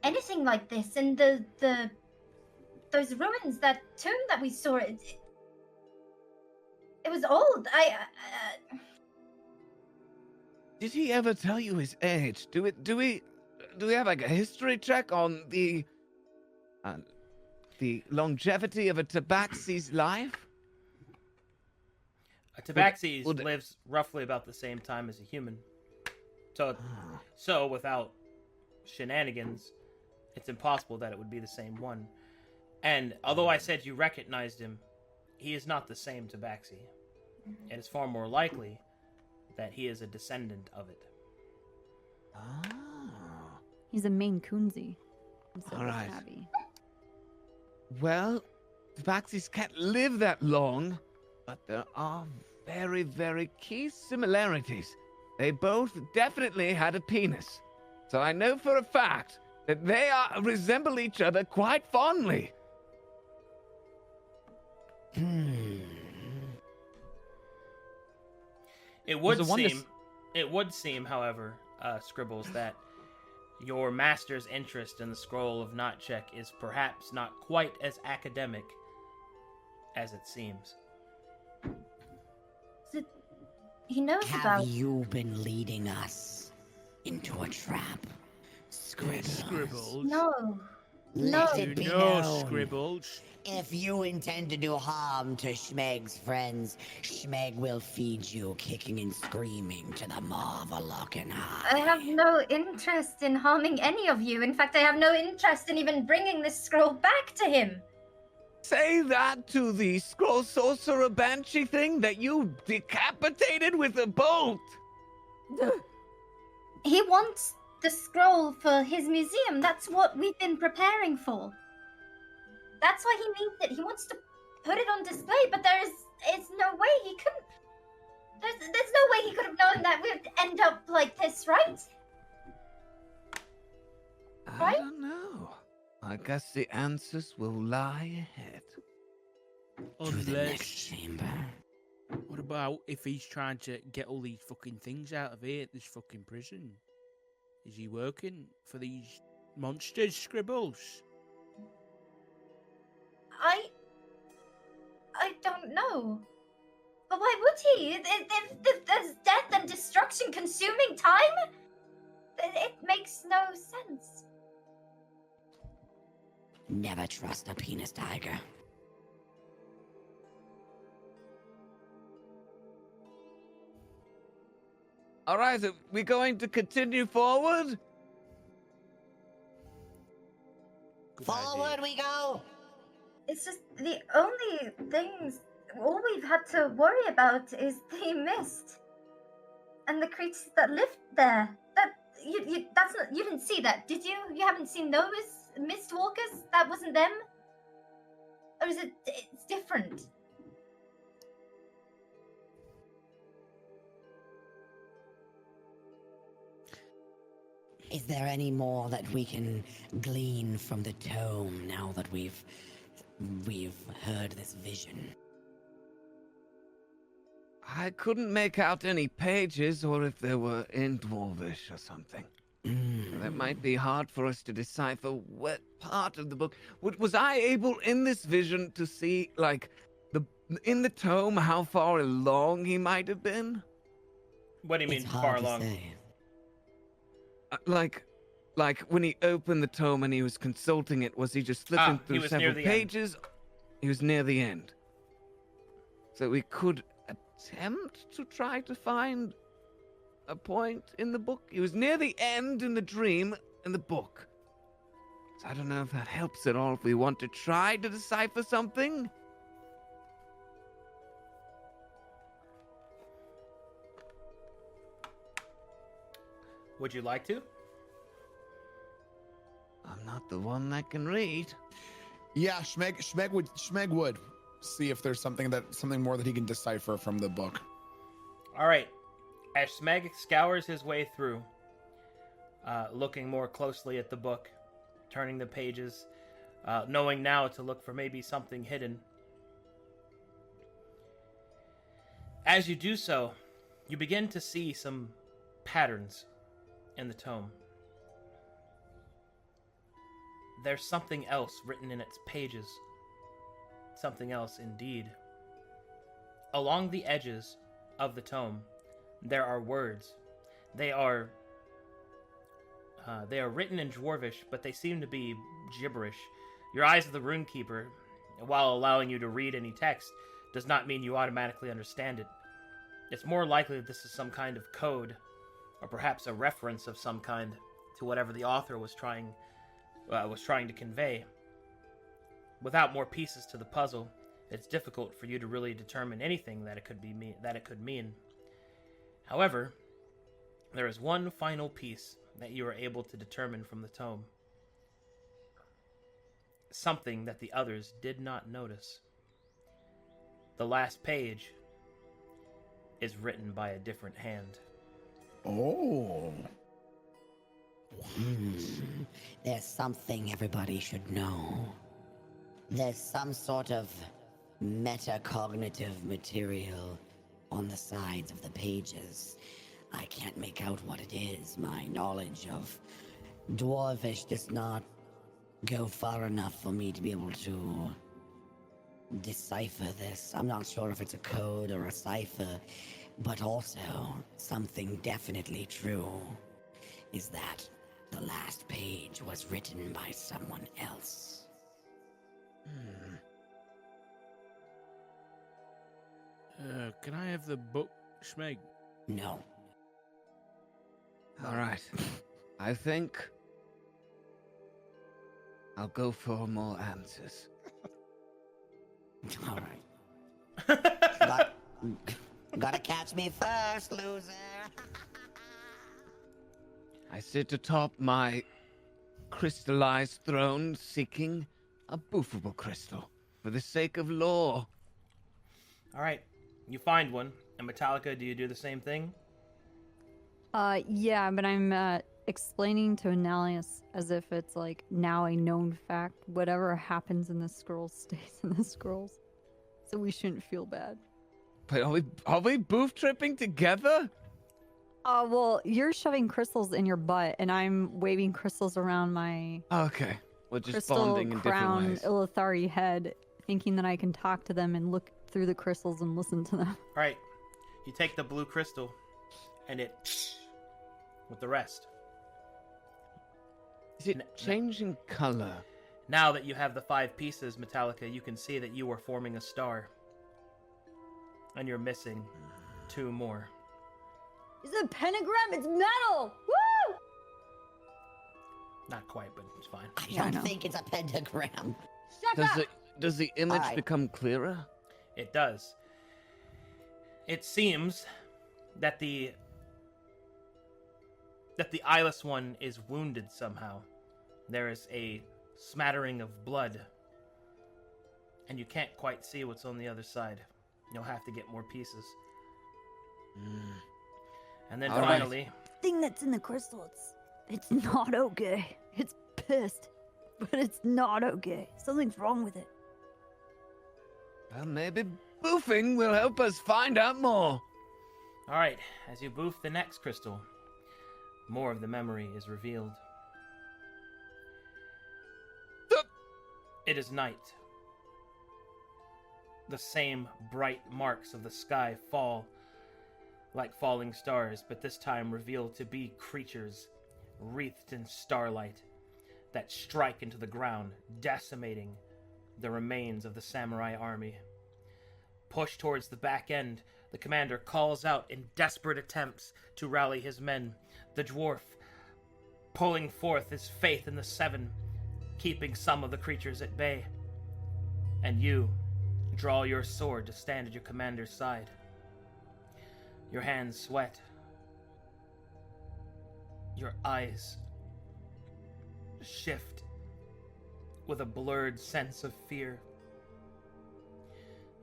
anything like this. And those ruins, that tomb that we saw, it was old. Did he ever tell you his age? Do we have like a history check on the longevity of a tabaxi's life? A tabaxi Would- lives roughly about the same time as a human. So without shenanigans, it's impossible that it would be the same one. And although I said you recognized him, he is not the same tabaxi. It is far more likely that he is a descendant of it. He's a Maine Coonsy instead All of right. a tabby. Well, tabaxis can't live that long, but there are very, very key similarities. They both definitely had a penis. So I know for a fact that they resemble each other quite fondly. It would Was the one seem, however, Scribbles, that your master's interest in the scroll of Not Chek is perhaps not quite as academic as it seems. He knows Have about. you been leading us into a trap? Scribbles. No. Let No. it be No, known. Scribbles. If you intend to do harm to Schmeg's friends, Schmeg will feed you kicking and screaming to the maw of a locking eye. I have no interest in harming any of you. In fact, I have no interest in even bringing this scroll back to him. Say that to the scroll sorcerer banshee thing that you decapitated with a bolt. He wants the scroll for his museum. That's what we've been preparing for. That's why he needs it. He wants to put it on display, but it's no way he couldn't. There's no way he could have known that we'd end up like this, right? I Right? don't know. I guess the answers will lie ahead. To the next Unless, chamber. what about if he's trying to get all these fucking things out of here, this fucking prison? Is he working for these monsters, Scribbles? I don't know. But why would he? If there's death and destruction consuming time, it makes no sense. Never trust a penis tiger. All right, are we going to continue forward? Good Forward idea. we go! It's just the only things. All we've had to worry about is the mist and the creatures that lived there. That's not. You didn't see that, did you? You haven't seen those mist walkers? That wasn't them. Or is it? It's different. Is there any more that we can glean from the tome now that we've heard this vision? I couldn't make out any pages or if they were in Dwarvish or something. That might be hard for us to decipher what part of the book. Was I able in this vision to see, like, in the tome, how far along he might have been? What do you mean It's far hard to along? say. Like when he opened the tome and he was consulting it, was he just flipping he through was near several the end. pages? He was near the end. So we could attempt to try to find a point in the book. He was near the end in the dream in the book. So I don't know if that helps at all if we want to try to decipher something. Would you like to? I'm not the one that can read. Yeah, Schmeg would see if there's something more that he can decipher from the book. All right. As Smeg scours his way through, looking more closely at the book, turning the pages, knowing now to look for maybe something hidden. As you do so, you begin to see some patterns in the tome. There's something else written in its pages. Something else indeed. Along the edges of the tome, there are words. They are written in Dwarvish, but they seem to be gibberish. Your eyes of the Runekeeper, while allowing you to read any text, does not mean you automatically understand it. It's more likely that this is some kind of code, or perhaps a reference of some kind to whatever the author was trying to convey. Without more pieces to the puzzle, it's difficult for you to really determine anything that it could mean. However, there is one final piece that you are able to determine from the tome. Something that the others did not notice. The last page is written by a different hand. Oh. There's something everybody should know. There's some sort of metacognitive material on the sides of the pages. I can't make out what it is. My knowledge of Dwarvish does not go far enough for me to be able to decipher this. I'm not sure if it's a code or a cipher, but also something definitely true is that the last page was written by someone else. Can I have the book, Schmeg? No. All right. I think I'll go for more answers. All right. Gotta catch me first, loser. I sit atop my crystallized throne seeking a boofable crystal for the sake of lore. All right, you find one. And Metallica, do you do the same thing? Yeah, but I'm explaining to Annalius as if it's like now a known fact. Whatever happens in the scrolls stays in the scrolls. So we shouldn't feel bad. But are we booth tripping together? Well, you're shoving crystals in your butt, and I'm waving crystals around my Okay. We're just crystal bonding in different crown ways. Ilithari head, thinking that I can talk to them and look through the crystals and listen to them. All right. You take the blue crystal, and it with the rest. Is it changing color? Now that you have the 5 pieces, Metallica, you can see that you are forming a star. And you're missing 2 more. It's a pentagram. It's metal. Woo! Not quite, but it's fine. I don't think it's a pentagram. Shut up! Does the image Alright. become clearer? It does. It seems that the eyeless one is wounded somehow. There is a smattering of blood, and you can't quite see what's on the other side. You'll have to get more pieces. And then All right. finally, Thing that's in the crystal, it's not okay. It's pissed, but it's not okay. Something's wrong with it. Well, maybe boofing will help us find out more. all right, as you boof the next crystal, more of the memory is revealed. It is night. The same bright marks of the sky fall like falling stars, but this time revealed to be creatures wreathed in starlight that strike into the ground, decimating the remains of the samurai army. Pushed towards the back end, the commander calls out in desperate attempts to rally his men. The dwarf pulling forth his faith in the 7, keeping some of the creatures at bay. And you draw your sword to stand at your commander's side. Your hands sweat. Your eyes shift with a blurred sense of fear.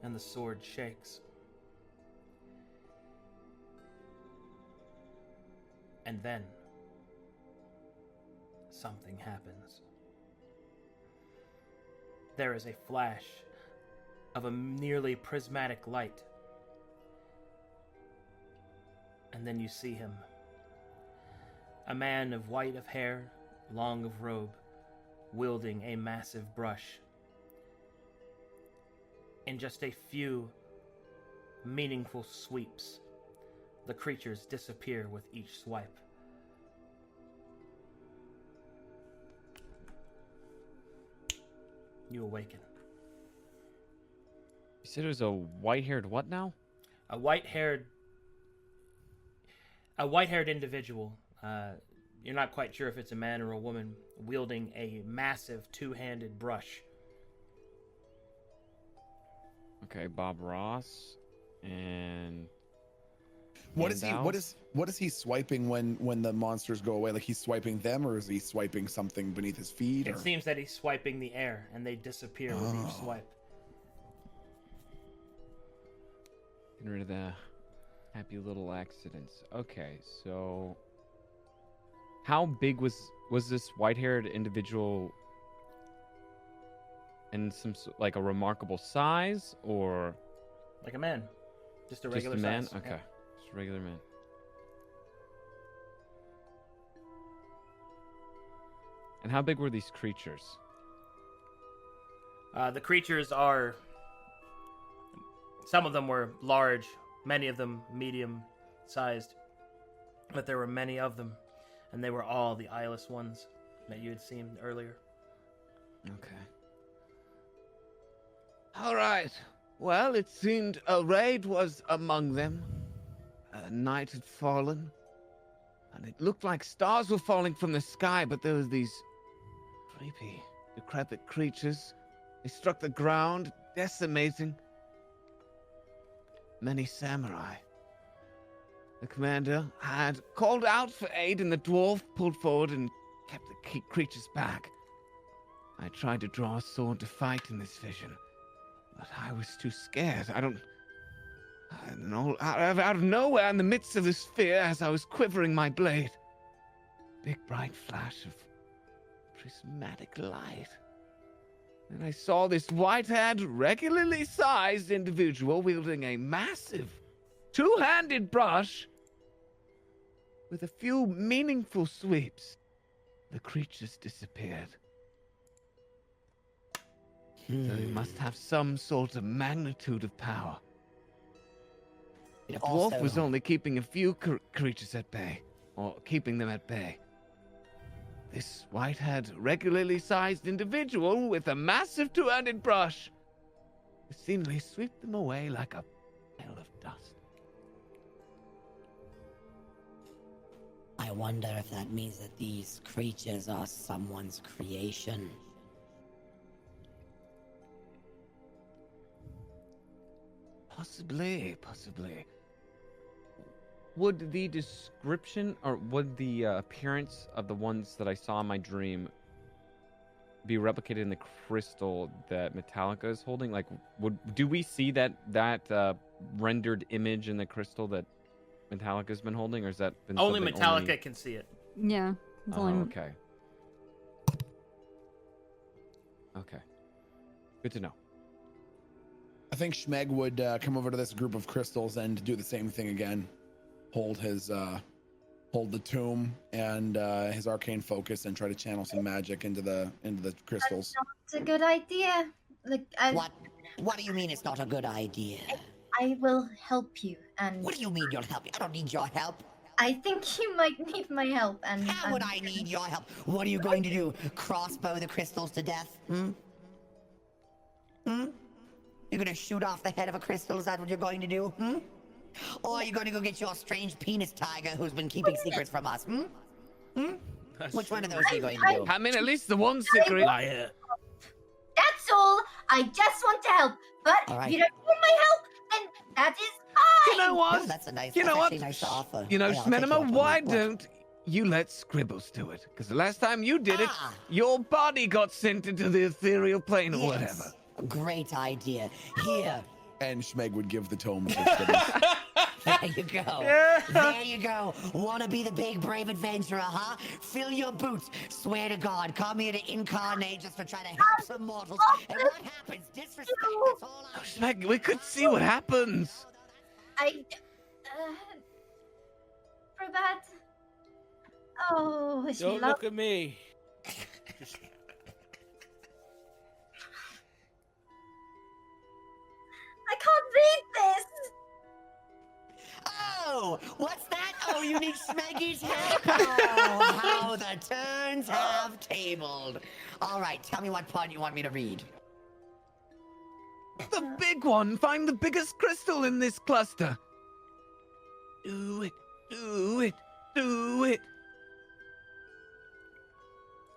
And the sword shakes. And then something happens. There is a flash of a nearly prismatic light. And then you see him. A man of white of hair, long of robe, wielding a massive brush. In just a few meaningful sweeps, the creatures disappear with each swipe. You awaken. You said it was a white-haired what now? A white-haired individual. You're not quite sure if it's a man or a woman, wielding a massive 2-handed brush. Okay, Bob Ross and What is he? Gandalf? What is he swiping when the monsters go away? Like he's swiping them, or is he swiping something beneath his feet? It Or... seems that he's swiping the air, and they disappear with each Oh. swipe. Getting rid of the happy little accidents. Okay, so how big was this white-haired individual? In some like a remarkable size, or Like a man. Just a just regular a man? size. Okay, just a regular man. And how big were these creatures? The creatures are... Some of them were large, many of them medium-sized. But there were many of them, and they were all the eyeless ones that you had seen earlier. Okay. All right. Well, it seemed a raid was among them. Night had fallen, and it looked like stars were falling from the sky, but there was these creepy, decrepit creatures. They struck the ground, decimating many samurai. The commander had called out for aid, and the dwarf pulled forward and kept the creatures back. I tried to draw a sword to fight in this vision, but I was too scared. I don't And all, out of nowhere, in the midst of this fear, as I was quivering my blade, big bright flash of prismatic light. And I saw this white-haired, regularly sized individual wielding a massive, two-handed brush. With a few meaningful sweeps, the creatures disappeared. So he must have some sort of magnitude of power. The dwarf was only keeping a few creatures at bay, or keeping them at bay. This white-haired, regularly sized individual with a massive two-handed brush seemingly swept them away like a pile of dust. I wonder if that means that these creatures are someone's creation. Possibly, possibly. Would the description or would the appearance of the ones that I saw in my dream be replicated in the crystal that Metallica is holding? Like, do we see that rendered image in the crystal that Metallica's been holding, or has that been Only something Metallica can see it. Yeah. It's only... okay. Okay. Good to know. I think Schmeg would come over to this group of crystals and do the same thing again. Hold the tomb and his arcane focus and try to channel some magic into the crystals. That's not a good idea. Like, What do you mean it's not a good idea? I will help you. And What do you mean you'll help me? I don't need your help. I think you might need my help. And How would I need your help? What are you going to do? Crossbow the crystals to death? You're gonna shoot off the head of a crystal? Is that what you're going to do? Or are you going to go get your strange penis tiger who's been keeping secrets from us? Which one of those are you going to do? I mean, at least the one secret. That's all. I just want to help. But if you don't need my help, then that is fine. You know what? No, that's a nice, you know what? nice offer. You know, Yeah, I'll take you Smenema, up on why it. What? don't you let Scribbles do it? Because the last time you did it, your body got sent into the ethereal plane or whatever. Great idea. Here. And Schmeg would give the tome to Scribbles. There you go. There you go. Wanna be the big brave adventurer, huh? Fill your boots. Swear to God, come here to incarnate just to try to help some mortals. And what happens? Disrespect. That's all I... Schmeg, we could see what happens. Probat. Oh, she Don't loves look at me. Just... I can't read this. Oh, what's that? Oh, you need Smeggy's help? Oh, how the turns have tabled. All right, tell me what part you want me to read. The big one. Find the biggest crystal in this cluster. Do it. Do it. Do it.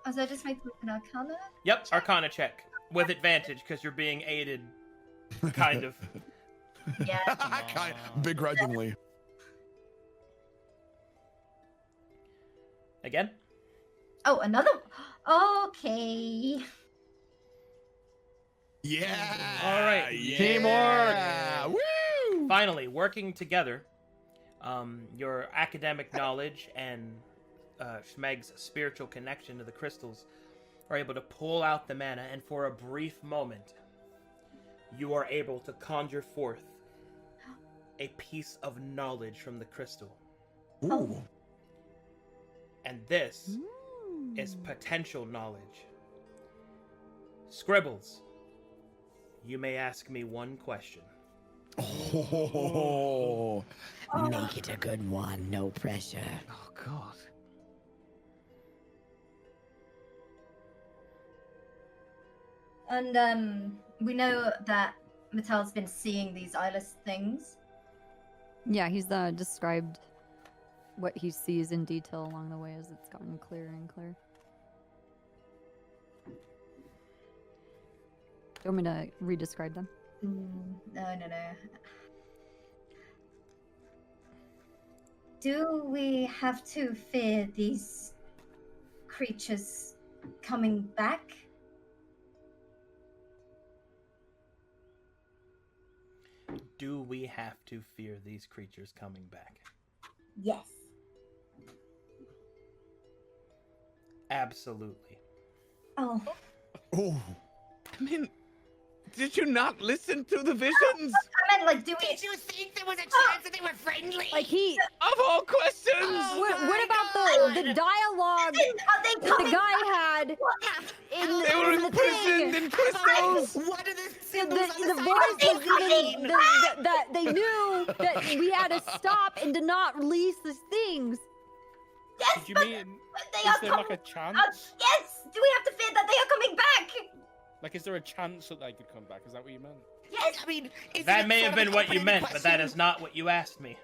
Oh, so I just make an Arcana? Yep, Arcana check with advantage because you're being aided, kind of. Yeah. Begrudgingly. Again? Oh, another. Okay. Yeah. All right. Yeah. Woo! Finally, working together, your academic knowledge and Schmeg's spiritual connection to the crystals are able to pull out the mana, and for a brief moment, you are able to conjure forth a piece of knowledge from the crystal. Ooh. And this is potential knowledge. Scribbles, you may ask me one question. Oh. Make it a good one, no pressure. Oh, God. And we know that Mattel's been seeing these eyeless things. Yeah, he's described what he sees in detail along the way as it's gotten clearer and clearer. Do you want me to re-describe them? No. Do we have to fear these creatures coming back? do we have to fear these creatures coming back? Yes. Absolutely. Oh. Oh. I mean, did you not listen to the visions? I meant, like, do we... Did you think there was a chance that they were friendly? Like he. Of all questions! What about the dialogue Are they the coming guy had in They were the thing? imprisoned in crystals! What are the The symbols on the the voice side? was even that they knew that we had to stop and to not release these things. Yes, Did you but mean, they is are there coming... like a chance? yes! Do we have to fear that they are coming back? Like, is there a chance that they could come back? Is that what you meant? Yes! I mean, isn't That it may sort have of been an what you open-ended meant, but that question? is not what you asked me.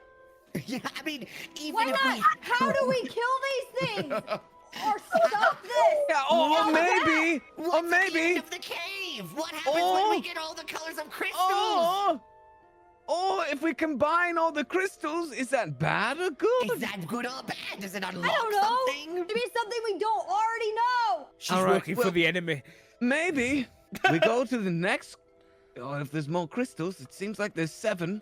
Yeah, I mean, even Why if not? we... How do we kill these things? Or stop this? Yeah, or maybe, What's or at the end maybe, of the cave? What happens when we get all the colors of crystals? or if we combine all the crystals, is that bad or good? Is that good or bad? Does it unlock I don't know. something? Maybe something we don't already know. She's All right, working well- for the enemy. Maybe we go to the next. Or if there's more crystals, it seems like there's 7.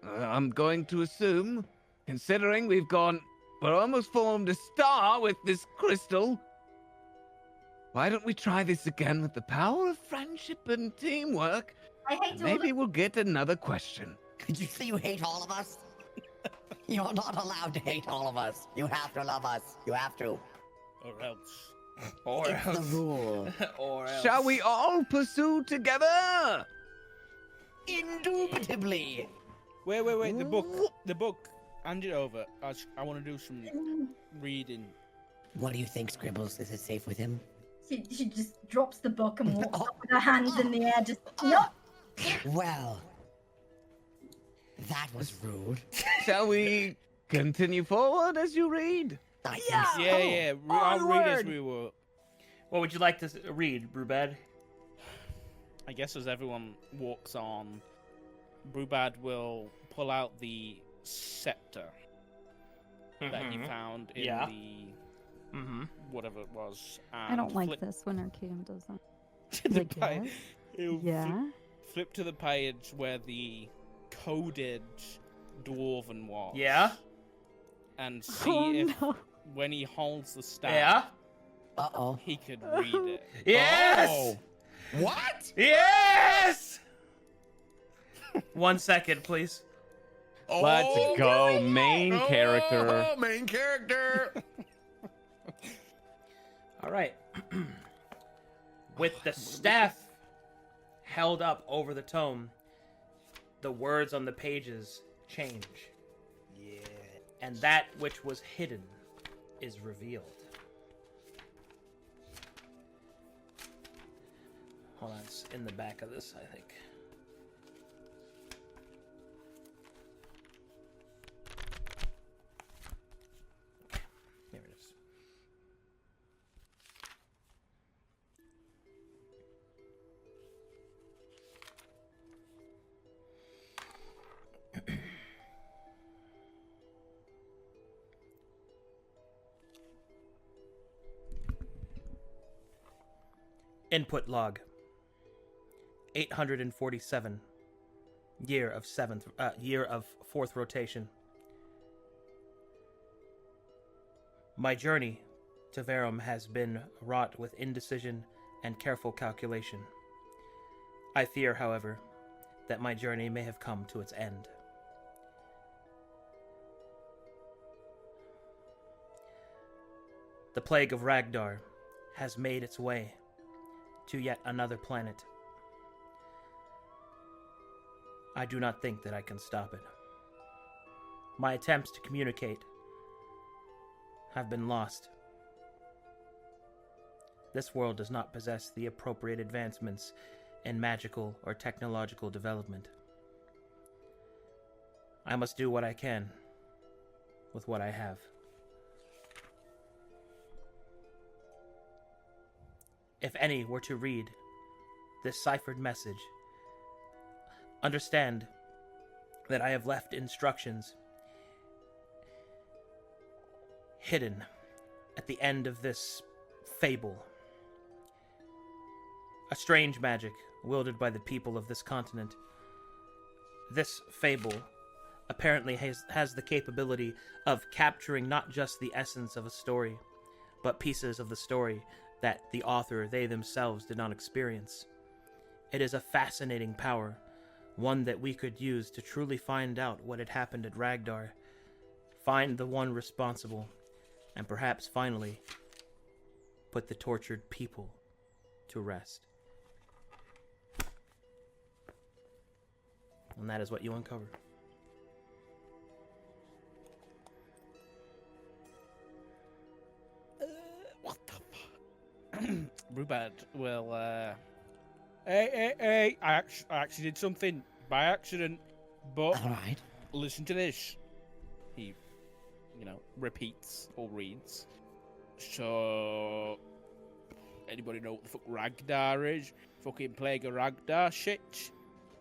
I'm going to assume, considering we're almost formed a star with this crystal. Why don't we try this again with the power of friendship and teamwork? I hate to... Maybe we'll get another question. Did you say you hate all of us? You're not allowed to hate all of us. You have to love us. You have to. Or else. Or It's the rule. Or else. Shall we all pursue together? Indubitably. Wait. The book. Hand it over. I want to do some reading. What do you think, Scribbles? Is it safe with him? She just drops the book and walks up with her hands in the air, just... No! Well, that was rude. Shall we continue forward as you read? I think Yeah. so. Yeah. I'll read as Onward. we were. What would you like to read, Brubad? I guess as everyone walks on, Brubad will pull out the scepter that he found in Yeah. the Mm-hmm. whatever it was. I don't and like flip this when Arcadum does that. to the Like, page. yes? He'll Yeah. flip to the page where the coded dwarven was. Yeah. And see Oh if no. when he holds the staff, Yeah. Uh-oh. he could read it. Yes. Oh. What? Yes. 1 second, please. Oh, Let's go, main character. Oh, main character. All right. With the staff held up over the tome, the words on the pages change. Yeah. And that which was hidden is revealed. Hold on, it's in the back of this, I think. Here it is. Input log. 847. Year of 4th rotation. My journey to Verum has been wrought with indecision and careful calculation. I fear, however, that my journey may have come to its end. The plague of Ragdar has made its way to yet another planet. I do not think that I can stop it. My attempts to communicate have been lost. This world does not possess the appropriate advancements in magical or technological development. I must do what I can with what I have. If any were to read this ciphered message, understand that I have left instructions hidden at the end of this fable. A strange magic wielded by the people of this continent this fable apparently has the capability of capturing not just the essence of a story, but pieces of the story that the author, they themselves, did not experience. It is a fascinating power, one that we could use to truly find out what had happened at Ragdar, find the one responsible, and perhaps finally put the tortured people to rest. And that is what you uncover. What the fuck? Brubad will, Hey, I actually did something by accident, but Alright. listen to this. He, repeats or reads. So, anybody know what the fuck Ragdar is? Fucking Plague of Ragdar shit?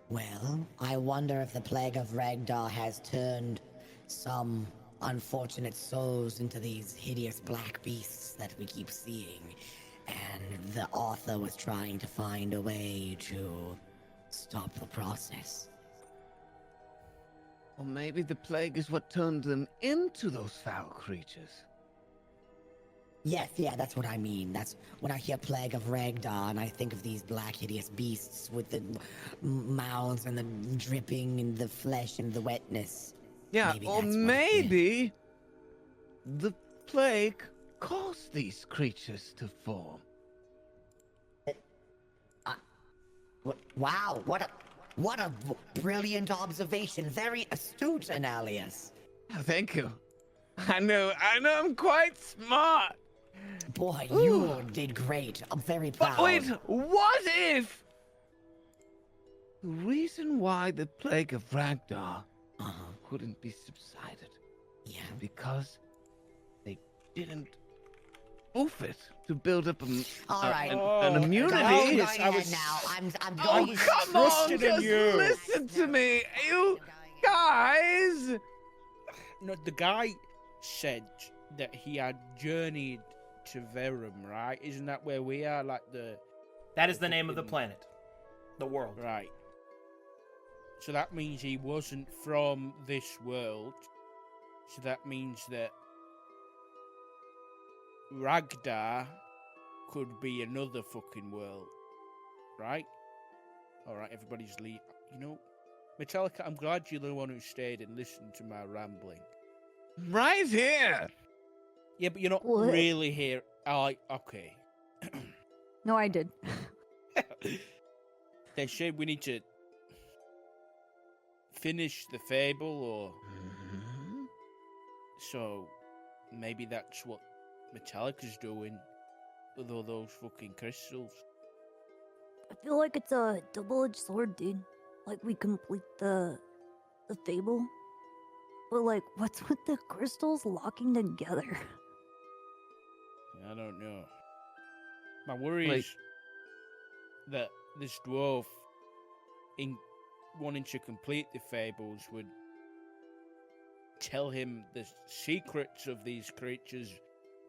Well, I wonder if the plague of Ragdar has turned some unfortunate souls into these hideous black beasts that we keep seeing. And the author was trying to find a way to stop the process. Or maybe the plague is what turned them into those foul creatures. Yes, yeah, that's what I mean. That's when I hear Plague of Ragdar and I think of these black hideous beasts with the mouths and the dripping and the flesh and the wetness. Yeah, Maybe or that's what- maybe the plague caused these creatures to form. Wow, what a brilliant observation. Very astute, Analius. Thank you. I know I'm quite smart. Boy, you did great. I'm very proud. But wait, what if the reason why the plague of Ragdar couldn't be subsided because they didn't oof it to build up an immunity? I'm going come on, just listen to me, you guys. No, the guy said that he had journeyed to Verum, right? Isn't that where we are? That is the name of the planet. The world. Right. So that means he wasn't from this world. So that means that Ragdar could be another fucking world. Right? Alright, everybody's Metallica, I'm glad you're the one who stayed and listened to my rambling. Right here. Yeah, but you're not What? really here. Okay. No, I did. They said we need to finish the fable, or so maybe that's what Metallica's doing with all those fucking crystals. I feel like it's a double-edged sword, dude. Like, we complete the fable, but like, what's with the crystals locking together? I don't know. My worry is that this dwarf, in wanting to complete the fables, would tell him the secrets of these creatures,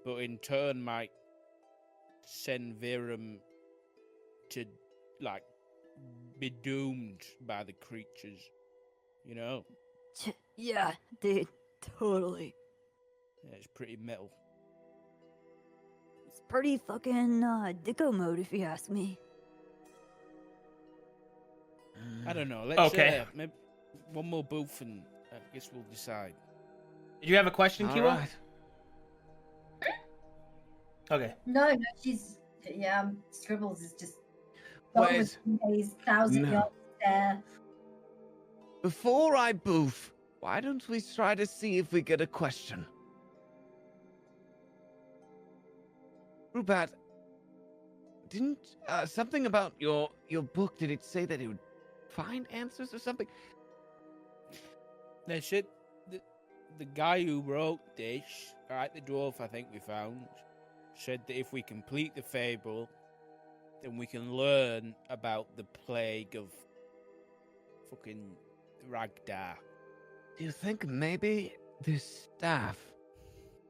but in turn might send Verum to, be doomed by the creatures. You know? Yeah, dude, totally. Yeah, it's pretty metal. It's pretty fucking dicko mode, if you ask me. I don't know. Let's maybe one more booth and I guess we'll decide. Did you have a question, All Kiwa? right. Okay. No, Scribbles is just Wait. His 1,000 No. yards there. Before I boof, why don't we try to see if we get a question? Rubat, didn't something about your book? Did it say that it would find answers or something? They said the guy who wrote this, right, the dwarf I think we found, said that if we complete the fable, then we can learn about the plague of fucking Ragdar. Do you think maybe this staff,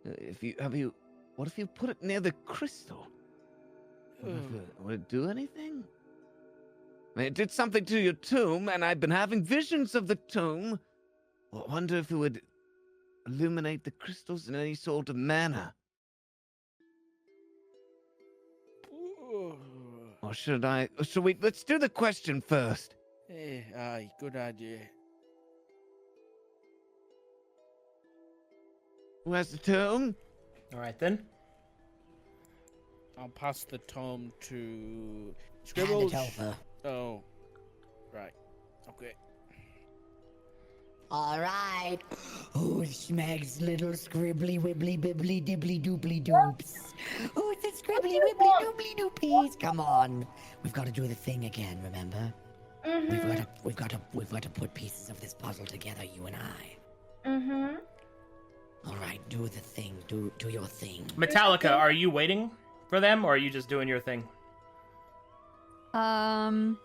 what if you put it near the crystal? Would it do anything? It did something to your tomb, and I've been having visions of the tomb. I wonder if it would illuminate the crystals in any sort of manner. Or should we, let's do the question first. Aye, good idea. Who has the tomb? All right then. I'll pass the tome to Hand Scribbles. it over. Oh, right. Okay. All right. Oh, Schmeg's little scribbly wibbly bibbly dibbly doobly doops. Oh, it's a scribbly wibbly doobly doopies. Come on. We've got to do the thing again, remember? We've got to put pieces of this puzzle together, you and I. All right, do the thing. Do your thing. Metallica, are you waiting for them, or are you just doing your thing? I'm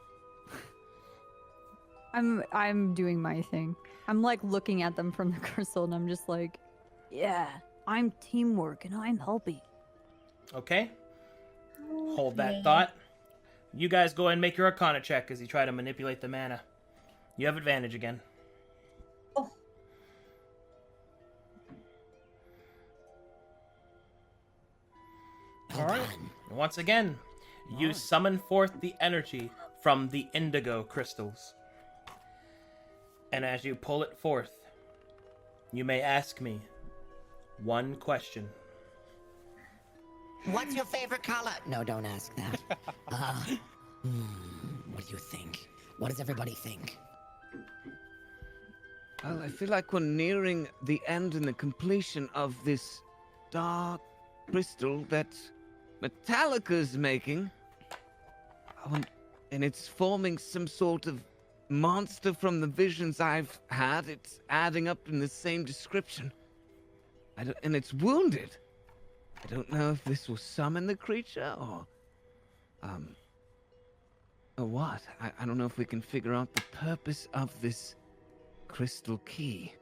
doing my thing. I'm like looking at them from the crystal, and I'm just like, Yeah, I'm teamwork and I'm helping. Okay. Hold that thought. You guys go and make your Arcana check as you try to manipulate the mana. You have advantage again. Oh. All right. Once again, you summon forth the energy from the indigo crystals. And as you pull it forth, you may ask me one question. What's your favorite color? No, don't ask that. What do you think? What does everybody think? Well, I feel like we're nearing the end and the completion of this dark crystal that Metallica's making. And it's forming some sort of monster from the visions I've had. It's adding up in the same description. And it's wounded. I don't know if this will summon the creature or what. I don't know if we can figure out the purpose of this crystal key.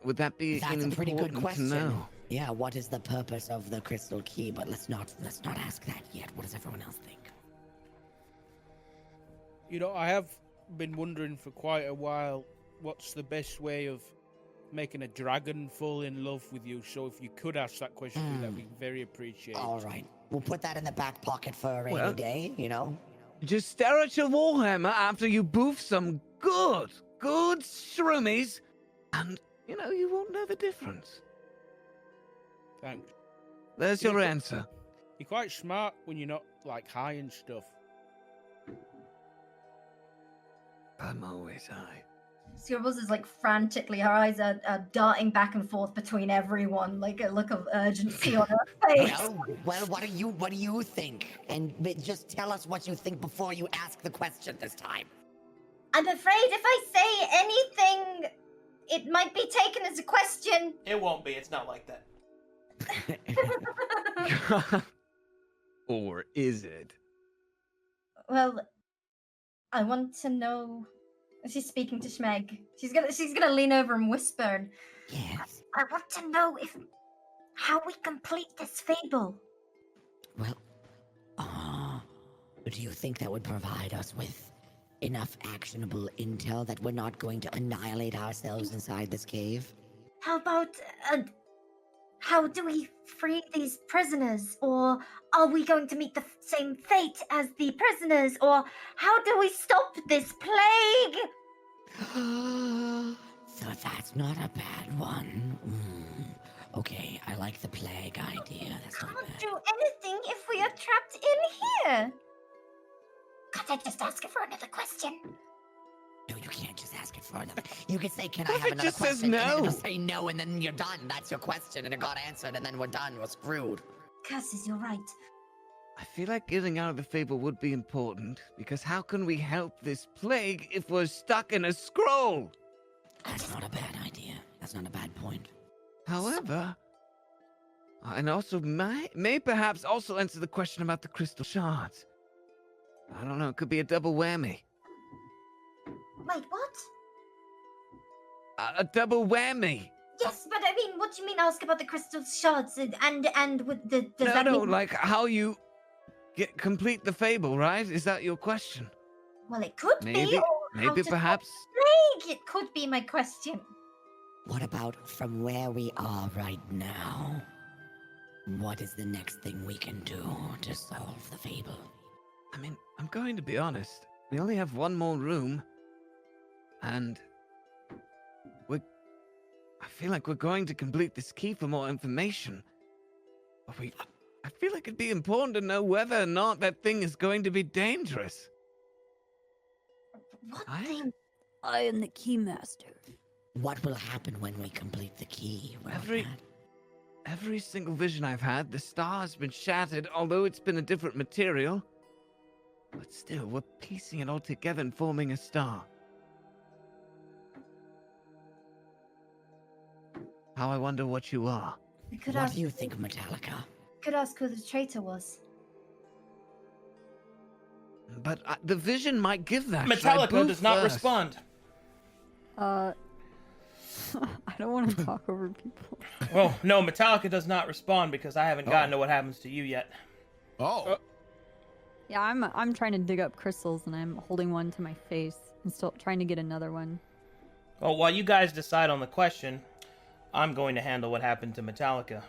Would that be That's a pretty good important question. to know? Yeah, what is the purpose of the crystal key? But let's not ask that yet. What does everyone else think? You know, I have been wondering for quite a while what's the best way of making a dragon fall in love with you. So if you could ask that question, that'd be very appreciated. All right. We'll put that in the back pocket for a rainy day, you know? Just stare at your warhammer after you boof some good shroomies, and, you won't know the difference. Thanks. There's your answer. You're quite smart when you're not, high and stuff. I'm always high. Scribbles is frantically, her eyes are darting back and forth between everyone, like a look of urgency on her face. Well, what do you think? And just tell us what you think before you ask the question this time. I'm afraid if I say anything, it might be taken as a question. It won't be. It's not like that. Or is it? Well, I want to know. She's speaking to Schmeg. She's gonna lean over and whisper. Yes. I want to know how we complete this fable. Well, do you think that would provide us with enough actionable intel that we're not going to annihilate ourselves inside this cave? How about, how do we free these prisoners? Or are we going to meet the same fate as the prisoners? Or how do we stop this plague? So that's not a bad one. Okay, I like the plague idea. That's not Can't bad. do anything if we are trapped in here. Can't I just ask her for another question? No, you can't just ask it for another. You can say, "Can I have it another just says question?" And then no. it'll say no, and then you're done. That's your question, and it got answered, and then we're done. We're screwed. Curses, you're right. I feel like getting out of the fable would be important, because how can we help this plague if we're stuck in a scroll? That's not a bad idea. That's not a bad point. However, and also may perhaps also answer the question about the crystal shards. I don't know, it could be a double whammy. Wait, what? A double whammy! Yes, but I mean, what do you mean ask about the crystal shards and with the... Does that No, mean... like how you complete the fable, right? Is that your question? Well, it could be. Maybe, Or how maybe to perhaps. plague. It could be my question. What about from where we are right now? What is the next thing we can do to solve the fable? I mean, I'm going to be honest. We only have one more room. And I feel like we're going to complete this key for more information. But I feel like it'd be important to know whether or not that thing is going to be dangerous. What I- thing? I am the keymaster. What will happen when we complete the key? Every single vision I've had, the star has been shattered, although it's been a different material. But still, we're piecing it all together and forming a star. How I wonder what you are. We could What ask, do you think, Metallica? could ask who the traitor was. But the vision might give that. Should I Metallica move does not first? respond. I don't want to talk over people. Oh, no, Metallica does not respond because I haven't gotten to what happens to you yet. Oh. Yeah, I'm trying to dig up crystals and I'm holding one to my face and still trying to get another one. Well, while you guys decide on the question, I'm going to handle what happened to Metallica.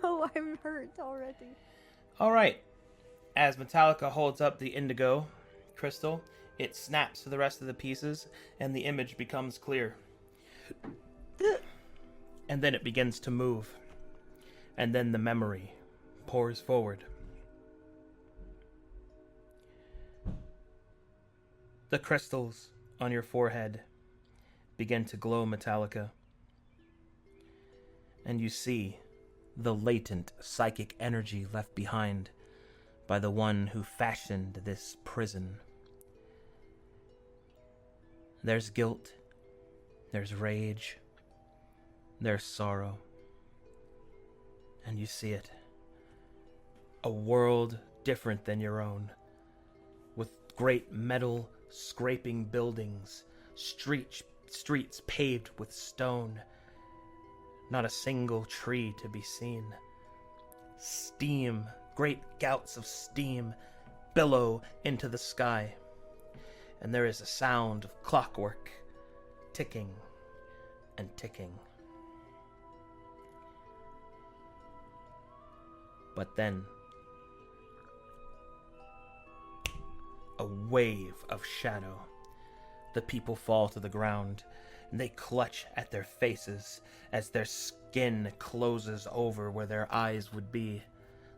No, I'm hurt already. All right. As Metallica holds up the indigo crystal, it snaps to the rest of the pieces, and the image becomes clear. And then it begins to move. And then the memory pours forward. The crystals on your forehead begin to glow, Metallica. And you see the latent psychic energy left behind by the one who fashioned this prison. There's guilt, there's rage, there's sorrow, and you see it. A world different than your own, with great metal scraping buildings, streets paved with stone, not a single tree to be seen. Steam, great gouts of steam, billow into the sky, and there is a sound of clockwork ticking and ticking. But then, a wave of shadow. The people fall to the ground, and they clutch at their faces as their skin closes over where their eyes would be.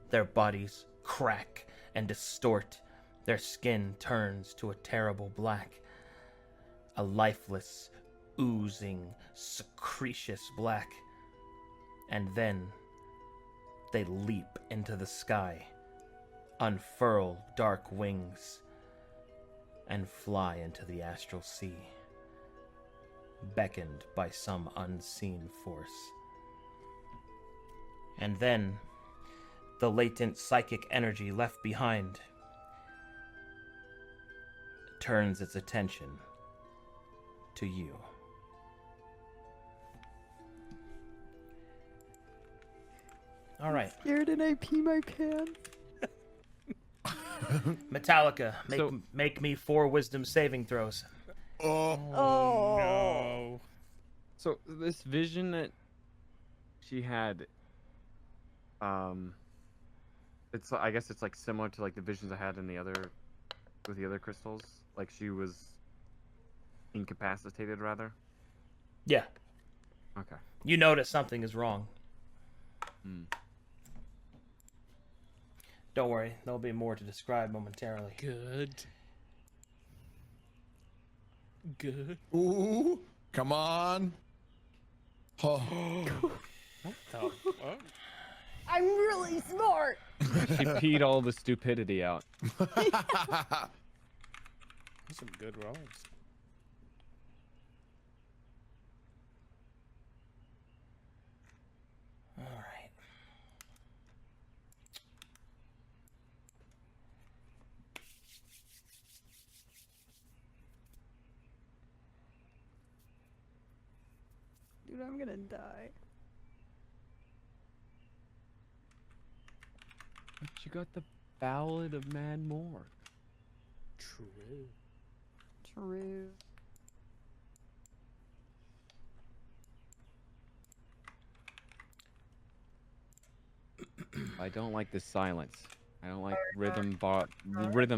Their bodies crack and distort. Their skin turns to a terrible black. A lifeless, oozing, secretious black. And then they leap into the sky, unfurl dark wings, and fly into the astral sea, beckoned by some unseen force. And then the latent psychic energy left behind turns its attention to you. All right. Scared and I pee my pants. Metallica, So- make me 4 wisdom saving throws. Oh. No. So this vision that she had, it's I guess it's like similar to like the visions I had in the other with the other crystals. Like she was incapacitated, rather. Yeah. Okay. You notice something is wrong. Don't worry, there'll be more to describe momentarily. Good. Good. Ooh. Come on. Oh. What the fuck? I'm really smart. She peed all the stupidity out. That's some good rolls. All right. Dude, I'm gonna die. But you got the Ballad of Mad Moore. True. True. I don't like the silence. I don't like Rhythm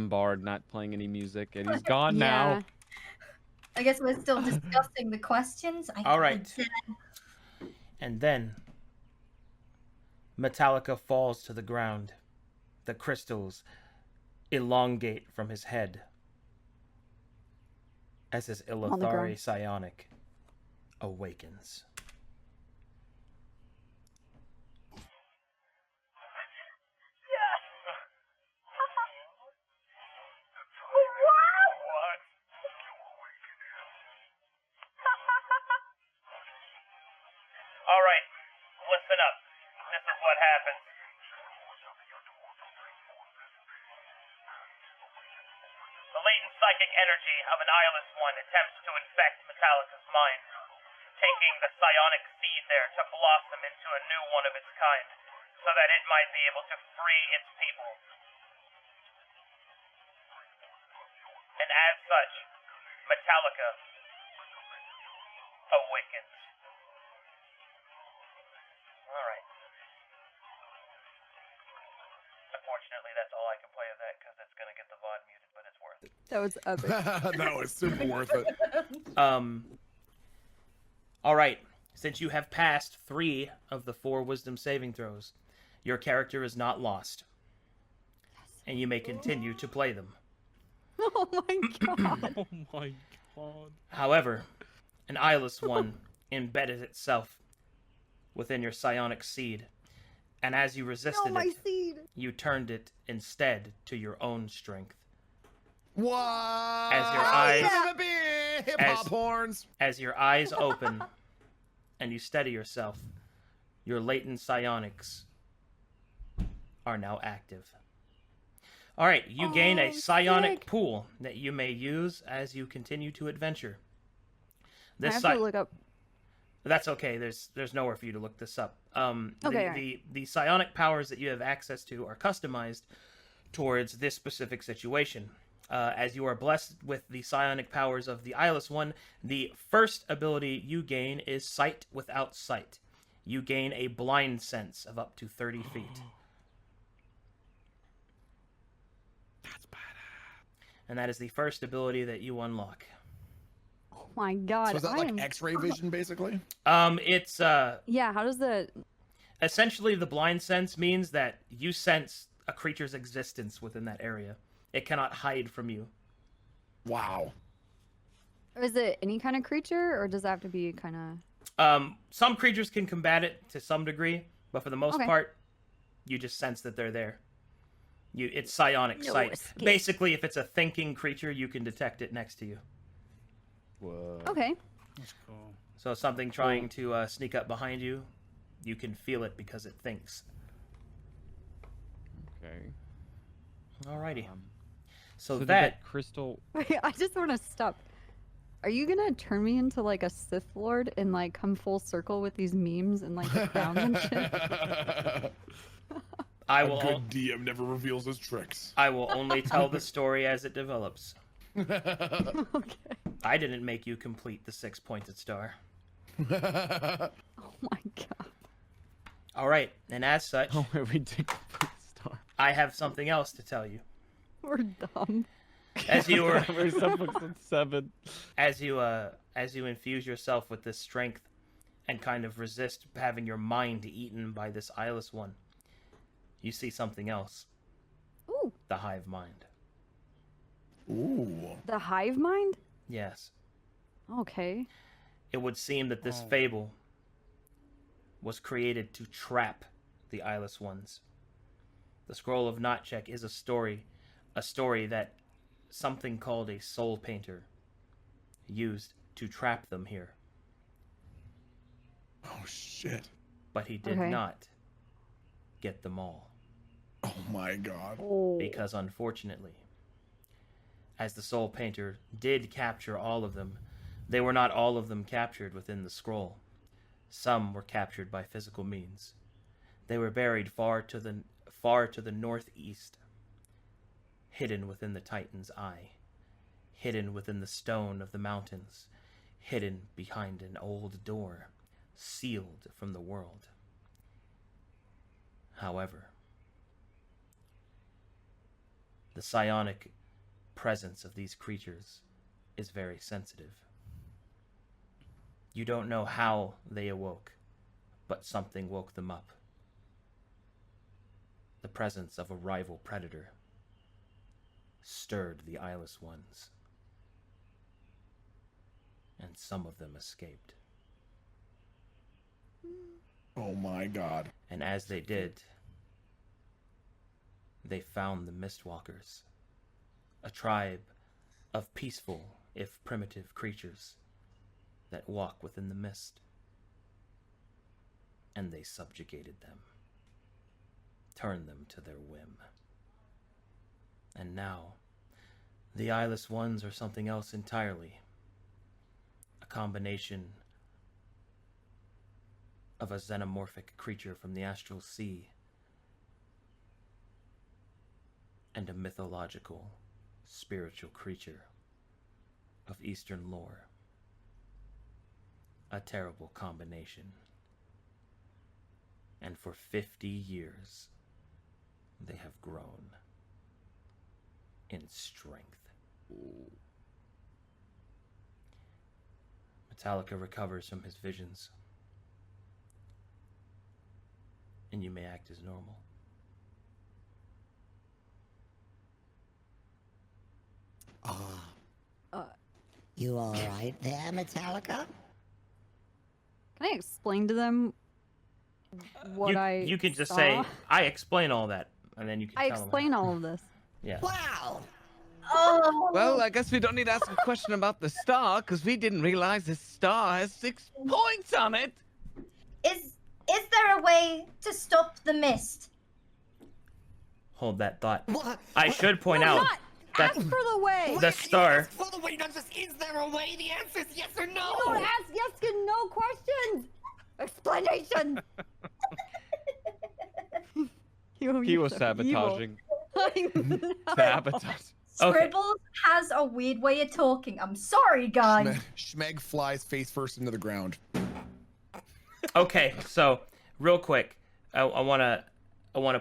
Bard not playing any music, and he's gone Yeah. now. I guess we're still discussing the questions. All right. And then Metallica falls to the ground. The crystals elongate from his head as his the Illithari ground. psionic awakens. All right, listen up. This is what happens. The latent psychic energy of an eyeless one attempts to infect Metallica's mind, taking the psionic seed there to blossom into a new one of its kind, so that it might be able to free its people. And as such, Metallica awakens. Alright. Unfortunately, that's all I can play of that because it's going to get the VOD muted, but it's worth it. That was epic. That was super worth it. All right. Since you have passed 3 of the 4 wisdom saving throws, your character is not lost. And you may continue to play them. Oh my god. Oh my god. However, an eyeless one embedded itself within your psionic seed, and as you resisted my it, seed. you turned it instead to your own strength. What? As your eyes, Hip hop horns. as your eyes open, and you steady yourself, your latent psionics are now active. All right, you gain a psionic sick. pool that you may use as you continue to adventure. I have to look up. That's okay. There's nowhere for you to look this up. Okay, The psionic powers that you have access to are customized towards this specific situation. As you are blessed with the psionic powers of the eyeless one, the first ability you gain is sight without sight. You gain a blind sense of up to 30 feet. That's badass. And that is the first ability that you unlock. Oh my god. So is that I like am... X-ray vision, basically? It's Yeah, how does the... essentially the blind sense means that you sense a creature's existence within that area. It cannot hide from you. Wow. Is it any kind of creature, or does it have to be kind of... Some creatures can combat it to some degree, but for the most Okay. part, you just sense that they're there. It's psionic No sight. escape. Basically, if it's a thinking creature, you can detect it next to you. Whoa. Okay. That's cool. So something trying to sneak up behind you, you can feel it because it thinks. Okay. Alrighty. So So did that crystal. Wait, I just want to stop. Are you gonna turn me into like a Sith Lord and like come full circle with these memes and like the crowns and shit? I A will. good DM never reveals his tricks. I will only tell the story as it develops. Okay. I didn't make you complete the 6-pointed star. Oh my god. All right, and as such, Oh, we did complete star. I have something else to tell you. We're dumb. As you were, We're 7. as you infuse yourself with this strength, and kind of resist having your mind eaten by this eyeless one, you see something else. Ooh. The hive mind. Ooh. The hive mind? Yes. Okay. It would seem that this fable was created to trap the eyeless ones. The Scroll of Chek is a story that something called a soul painter used to trap them here. Oh shit. But he did Okay. not get them all. Oh my god. Oh. Because unfortunately, as the soul painter did capture all of them, they were not all of them captured within the scroll. Some were captured by physical means. They were buried far to the northeast. hidden within the Titan's eye, hidden within the stone of the mountains, hidden behind an old door, sealed from the world. However, the psionic presence of these creatures is very sensitive. You don't know how they awoke, but something woke them up. The presence of a rival predator stirred the eyeless ones, and some of them escaped. Oh my god. And as they did, they found the Mistwalkers, a tribe of peaceful, if primitive, creatures that walk within the mist. And they subjugated them, turned them to their whim. And now, the eyeless ones are something else entirely. A combination of a xenomorphic creature from the astral sea and a mythological, spiritual creature of Eastern lore. A terrible combination. And for 50 years, they have grown in strength. Metallica recovers from his visions, and you may act as normal. You all right there, Metallica? Can I explain to them what you can just saw? say, I explain all that, and then you can I tell explain all of this. them. Yeah. Wow! Oh. Well, I guess we don't need to ask a question about the star, because we didn't realize this star has 6 points on it. Is there a way to stop the mist? Hold that thought. What? I should point out Not that ask for the way. the star. For the way, not just is there a way? The answer is yes or no. You don't ask yes and no questions. Explanation. He was sabotaging. Sabotage. Okay. Scribbles has a weird way of talking. I'm sorry, guys. Schmeg flies face first into the ground. Okay, so real quick, I wanna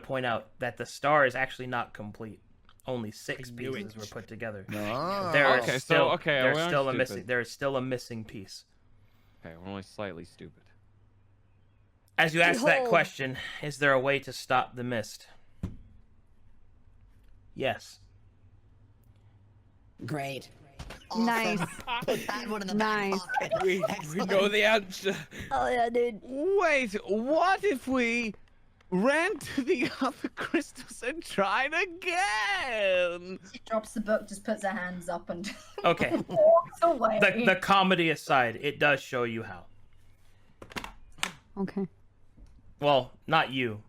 point out that the star is actually not complete. Only 6 knew pieces it. were put together. Ah. There is Okay, so- still okay, there's we aren't still a stupid. missing. There is still a missing piece. Okay, we're only slightly stupid. As you ask that Behold. question, is there a way to stop the mist? Yes. Great. Nice. Put that one in the Nice. back pocket. We Excellent. know the answer. Oh yeah, dude. Wait, what if we ran to the other crystals and tried again? She drops the book, just puts her hands up and Okay. walks away. The comedy aside, it does show you how. Okay. Well, not you,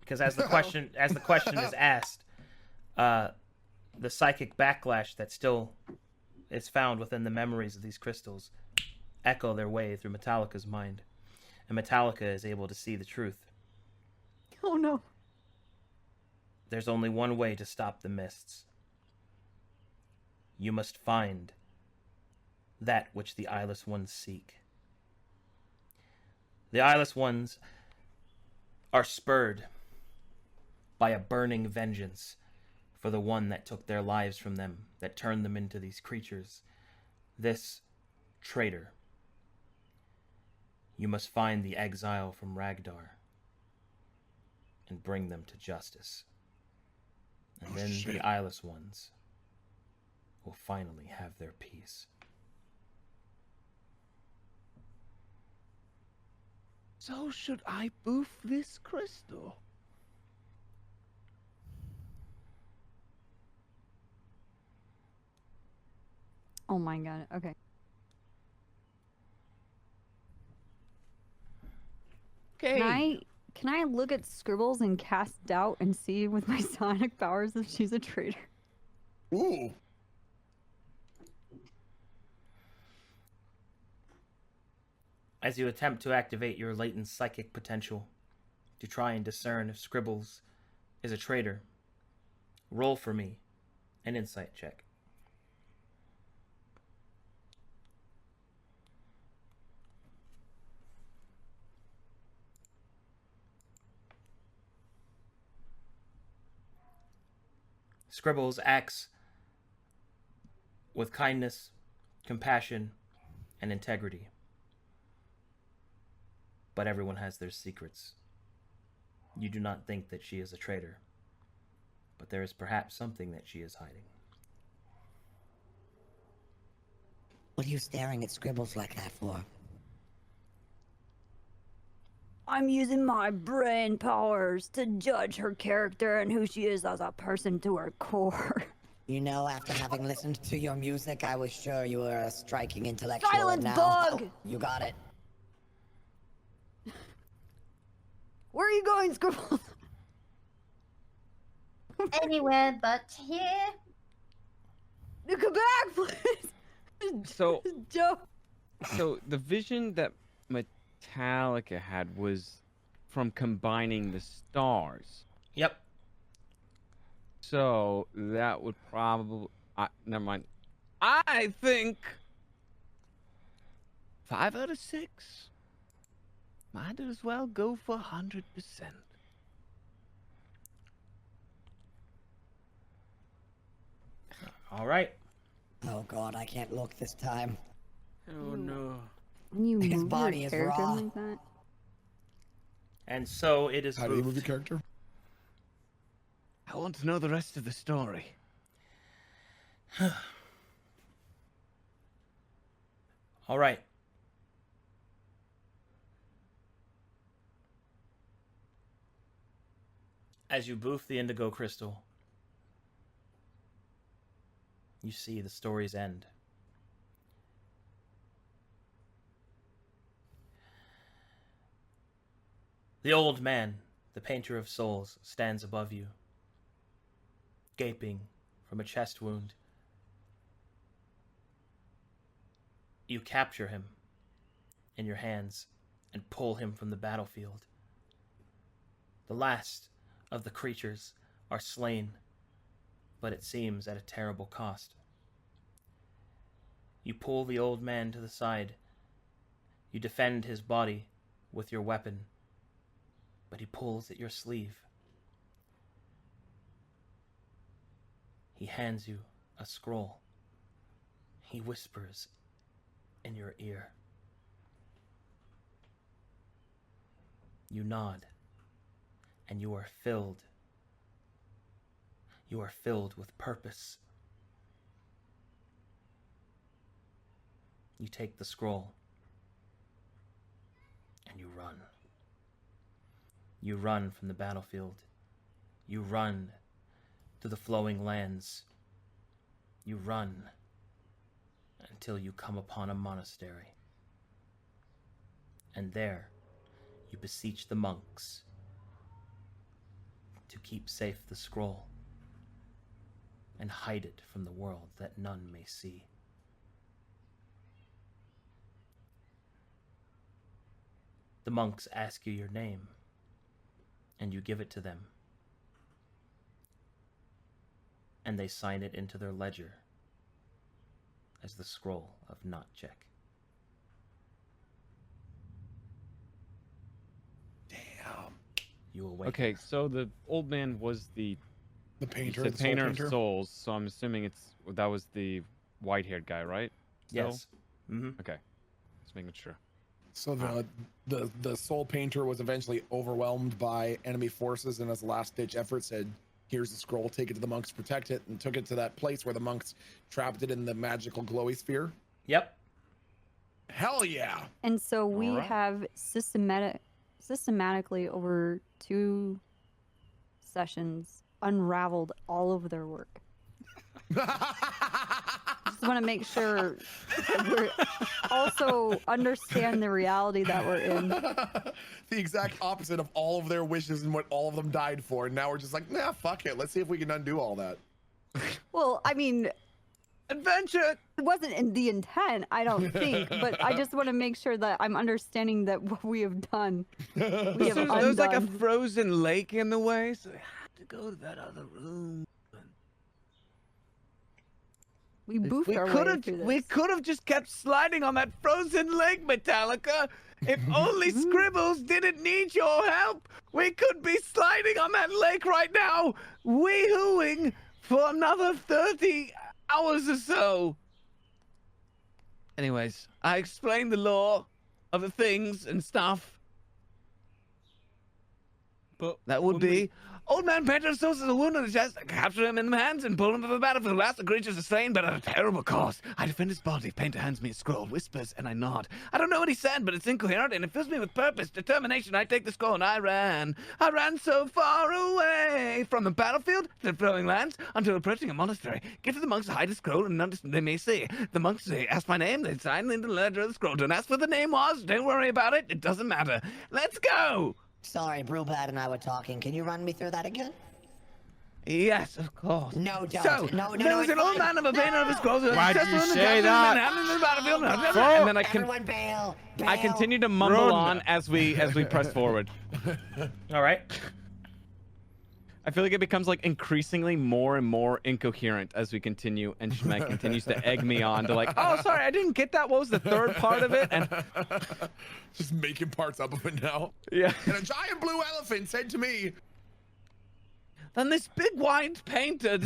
because as the question is asked, the psychic backlash that still is found within the memories of these crystals echo their way through Metallica's mind, and Metallica is able to see the truth. Oh no. There's only one way to stop the mists. You must find that which the eyeless ones seek. The eyeless ones are spurred by a burning vengeance for the one that took their lives from them, that turned them into these creatures. This traitor. You must find the exile from Ragdar and bring them to justice. And Oh, then shit. the eyeless ones will finally have their peace. So should I boof this crystal? Oh my god. Okay. Okay. Can I look at Scribbles and cast doubt and see with my sonic powers if she's a traitor? Ooh. As you attempt to activate your latent psychic potential to try and discern if Scribbles is a traitor, roll for me an insight check. Scribbles acts with kindness, compassion, and integrity. But everyone has their secrets. You do not think that she is a traitor, but there is perhaps something that she is hiding. What are you staring at Scribbles like that for? I'm using my brain powers to judge her character and who she is as a person to her core. You know, after having listened to your music, I was sure you were a striking intellectual. Silence, now... bug! Oh, you got it. Where are you going, Scribbles? Anywhere but here. Come back, please. So, Joe. so the vision that Metallica had was from combining the stars. Yep. So that would probably... never mind. I think 5 out of 6 might as well go for 100%. All right. Oh god, I can't look this time. Oh no. When you His move body your is character raw. like that? And so it is How do you move moved. your character? I want to know the rest of the story. All right. As you boof the indigo crystal, you see the story's end. The old man, the painter of souls, stands above you, gaping from a chest wound. You capture him in your hands and pull him from the battlefield. The last of the creatures are slain, but it seems at a terrible cost. You pull the old man to the side. You defend his body with your weapon, but he pulls at your sleeve. He hands you a scroll. He whispers in your ear. You nod, and you are filled. You are filled with purpose. You take the scroll, and you run. You run from the battlefield. You run to the flowing lands. You run until you come upon a monastery. And there, you beseech the monks to keep safe the scroll and hide it from the world that none may see. The monks ask you your name, and you give it to them, and they sign it into their ledger as the scroll of not Chek. Damn. You awaken. Okay, so the old man was the painter, you said the soul painter of painter? souls, so I'm assuming that was the white-haired guy, right? Still? Yes. Mm-hmm. Okay, just making sure. So the soul painter was eventually overwhelmed by enemy forces, and as a last-ditch effort said, "Here's the scroll. Take it to the monks, protect it," and took it to that place where the monks trapped it in the magical glowy sphere. Yep. Hell yeah! And so we Alright. have systematically over 2 sessions unraveled all of their work. Just want to make sure we also understand the reality that we're in. The exact opposite of all of their wishes and what all of them died for. And now we're just like, nah, fuck it. Let's see if we can undo all that. Well, I mean, adventure. It wasn't in the intent, I don't think, but I just want to make sure that I'm understanding that what we have done. We have There's like a undone. frozen lake in the way, so I had to go to that other room. We boofed our could way have through this. we could have just kept sliding on that frozen lake, Metallica. If only Scribbles didn't need your help, we could be sliding on that lake right now, wee-hooing for another 30 hours or so. Anyways, I explained the law of the things and stuff. But That would when be Old Man Pedro sources a wound on his chest, capture him in the hands, and pull him to the battlefield. Last, the creatures are slain, but at a terrible cost. I defend his body. Painter hands me a scroll, whispers, and I nod. I don't know what he said, but it's incoherent, and it fills me with purpose, determination. I take the scroll, and I ran. I ran so far away from the battlefield to the flowing lands until approaching a monastery. Give the monks a hide the scroll, and they may see. The monks say, ask my name. They sign in the ledger of the scroll. Don't ask what the name was. Don't worry about it. It doesn't matter. Let's go. Sorry, Brewpad and I were talking. Can you run me through that again? Yes, of course. No, don't. So, no, there was it's an old fine. man of a painter of his scrolls. Why'd you say that? And then Everyone bail. I continue to mumble on as we press forward. All right. I feel like it becomes like increasingly more and more incoherent as we continue, and Schmeck continues to egg me on to like, oh, sorry, I didn't get that. What was the third part of it? And just making parts up of it now. yeah. And a giant blue elephant said to me, Then this big white painter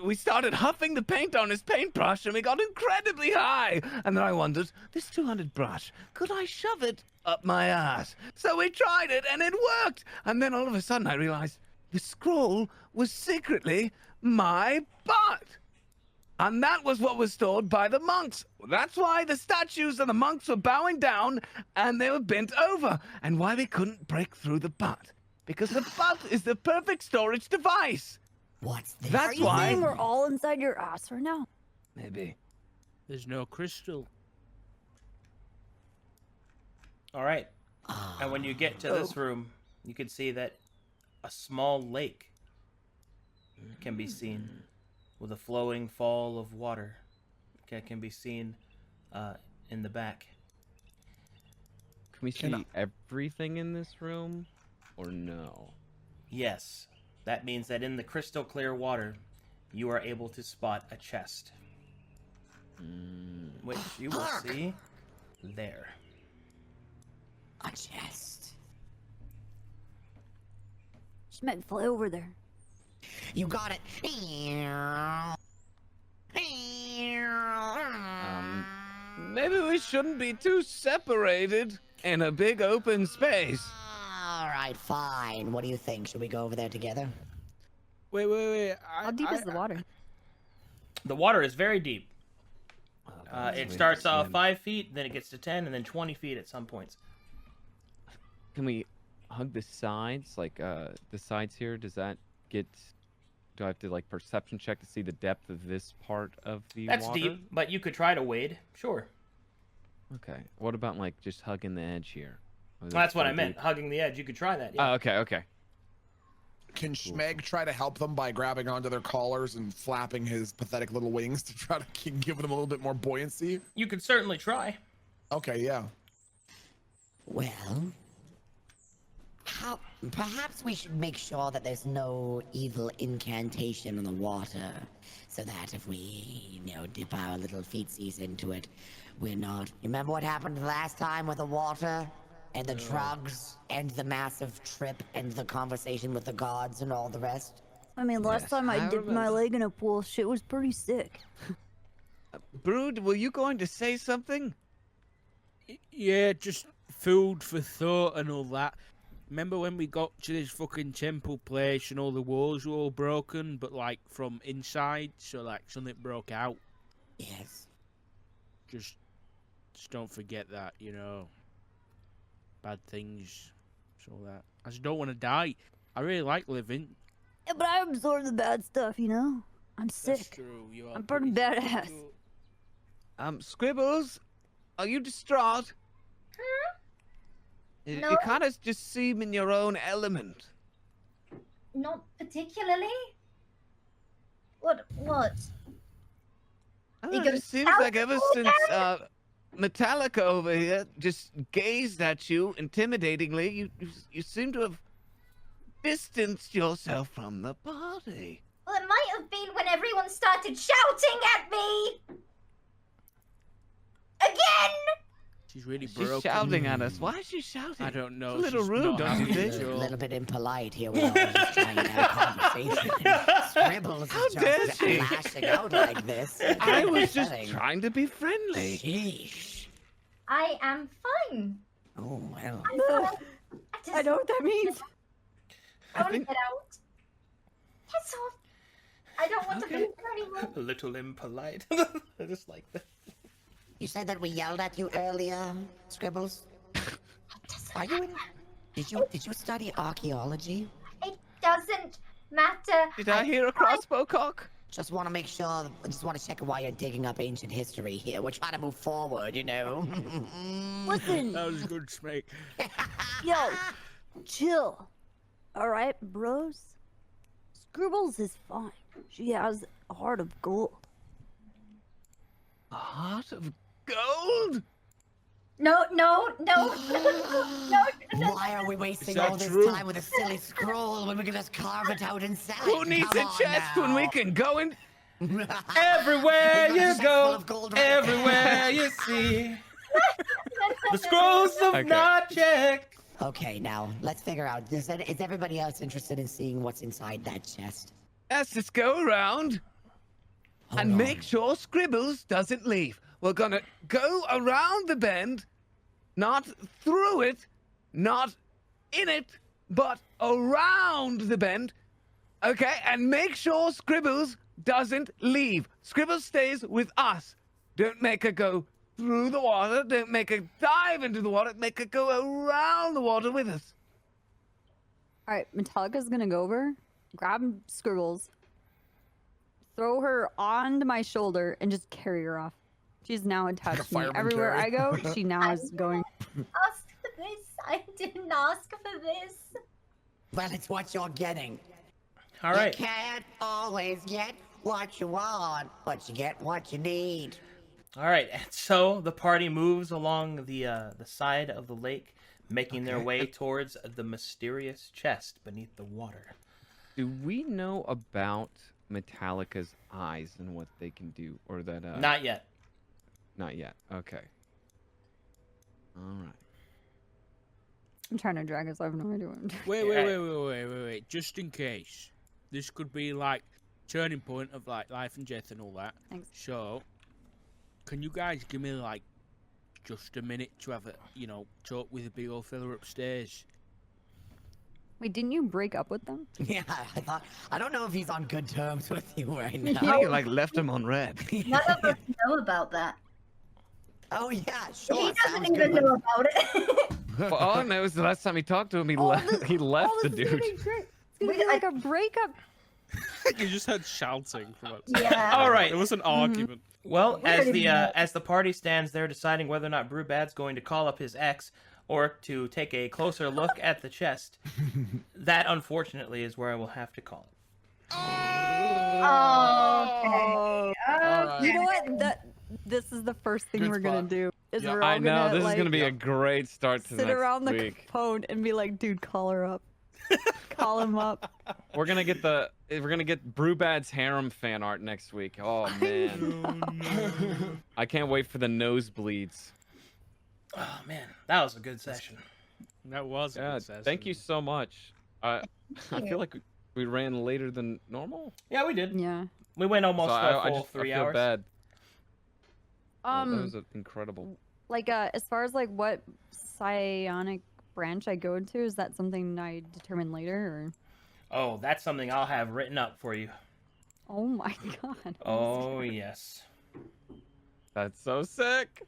we started huffing the paint on his paintbrush, and we got incredibly high. And then I wondered, this 200 brush, could I shove it up my ass? So we tried it, and it worked. And then all of a sudden I realized the scroll was secretly my butt. And that was what was stored by the monks. That's why the statues of the monks were bowing down and they were bent over, and why we couldn't break through the butt. Because the butt is the perfect storage device. What's this? Are That's you why. saying we're all inside your ass right now? Maybe. there's no crystal. All right. And when you get to this room, you can see that a small lake can be seen with a flowing fall of water. Can be seen in the back. Can we see everything in this room, or no? Yes. That means that in the crystal clear water, you are able to spot a chest. Which you will see there. A chest. Schmeck, fly over there. You got it. Maybe we shouldn't be too separated in a big open space. All right, fine. What do you think? Should we go over there together? Wait. How deep is the water? The water is very deep. It starts off swim. 5 feet, then it gets to 10, and then 20 feet at some points. Can we hug the sides? Like the sides here, does that get... Do I have to like perception check to see the depth of this part of the That's water? deep, but you could try to wade. Sure. Okay. What about like just hugging the edge here? Or is Well, that's that what too I meant. deep? Hugging the edge. You could try that. Yeah. Oh, okay. can Schmeg try to help them by grabbing onto their collars and flapping his pathetic little wings to try to give them a little bit more buoyancy? You could certainly try. Okay, yeah. Well, perhaps we should make sure that there's no evil incantation in the water, so that if we, dip our little feetsies into it, we're not... Remember what happened last time with the water? And the drugs, and the massive trip, and the conversation with the gods, and all the rest? I mean, last time I dipped my leg in a pool, shit was pretty sick. Brood, were you going to say something? Yeah, just food for thought and all that. Remember when we got to this fucking temple place and all the walls were all broken, but like from inside, so like something broke out? Yes. Just don't forget that, Bad things, so that. I just don't want to die. I really like living. Yeah, but I absorb the bad stuff, I'm sick. That's true. You are I'm pretty pretty badass. Scribbles, are you distraught? No. You kind of just seem in your own element. Not particularly. What? I don't You know, go it seems south like ever all since Metallica over here just gazed at you intimidatingly, you seem to have distanced yourself from the party. Well, it might have been when everyone started shouting at me! Again! She's really She's broken. shouting at us. Why is she shouting? I don't know. It's a little she's rude, not don't you happy, think? A Joe. little bit impolite here. We're all just trying to have a conversation. Scribbles How is dare just she? lashing out like this. I was just Upsetting. trying to be friendly. Sheesh. I am fine. Oh, well. I know what that means. I want to get out. That's all. I don't want to be Okay. here anymore. A little impolite. I just like that. You said that we yelled at you earlier, Scribbles? Are you in... Did you study archaeology? It doesn't matter. Did I hear a crossbow cock? Just want to make sure. I just want to check why you're digging up ancient history here. We're trying to move forward, you know. Listen, That was good, Snake. yo, chill. All right, bros. Scribbles is fine. She has a heart of gold. A heart of gold? No. Why are we wasting that all this true? time with a silly scroll when we can just carve it out inside? Who needs Come a on chest when we now. can go in? Everywhere We've got a you chest full go, of gold right everywhere you see the scrolls of Okay. Chek. Okay, now let's figure out. Is everybody else interested in seeing what's inside that chest? Let's just go around Hold and on. make sure Scribbles doesn't leave. We're gonna go around the bend, not through it, not in it, but around the bend. Okay, and make sure Scribbles doesn't leave. Scribbles stays with us. Don't make her go through the water. Don't make her dive into the water. Make her go around the water with us. All right, Metallica's gonna go over, grab Scribbles, throw her onto my shoulder, and just carry her off. She's now attached to me. fireman Everywhere carry. I go, she now is going. Ask for this. I didn't ask for this. Well, it's what you're getting. All right. You can't always get what you want, but you get what you need. All right. And so the party moves along the side of the lake, making their way towards the mysterious chest beneath the water. Do we know about Metallica's eyes and what they can do, or that? Not yet. Not yet. Okay. All right. I'm trying to drag us. I have no idea what I'm doing. Wait. Just in case. This could be like turning point of like life and death and all that. Thanks. So, can you guys give me like just a minute to have a talk with the big old fella upstairs? Wait, didn't you break up with them? Yeah, I don't know if he's on good terms with you right now. I think you like left him on red. None of us know about that. Oh yeah, sure. He doesn't sounds even good. know about it. Well, all I know is the last time he talked to him, he All left. this- He left all the this is gonna dude. be great. It's gonna be like a breakup. You just heard shouting from outside. Yeah. All right. It was an argument. Well, We as don't the even know. as the party stands there deciding whether or not Brewbad's going to call up his ex or to take a closer look at the chest, that unfortunately is where I will have to call it. Oh, okay. You know what? This is the first thing Good we're gonna spot. do. Is Yeah. we're all I know gonna, this like, is gonna be a great start to sit next around the week. phone and be like, dude, call her up. Call him up. We're gonna get Brewbad's harem fan art next week. Oh man, I can't wait for the nosebleeds. Oh man, that was a good session. That was a Yeah, good session. thank you so much. I feel like we ran later than normal. Yeah, we did. Yeah. We went almost So a I full just 3 feel hours. bad. That Um, was incredible. like as far as like what psionic branch I go into, is that something I determine later, or? Oh, that's something I'll have written up for you. Oh my god. Oh yes. That's so sick.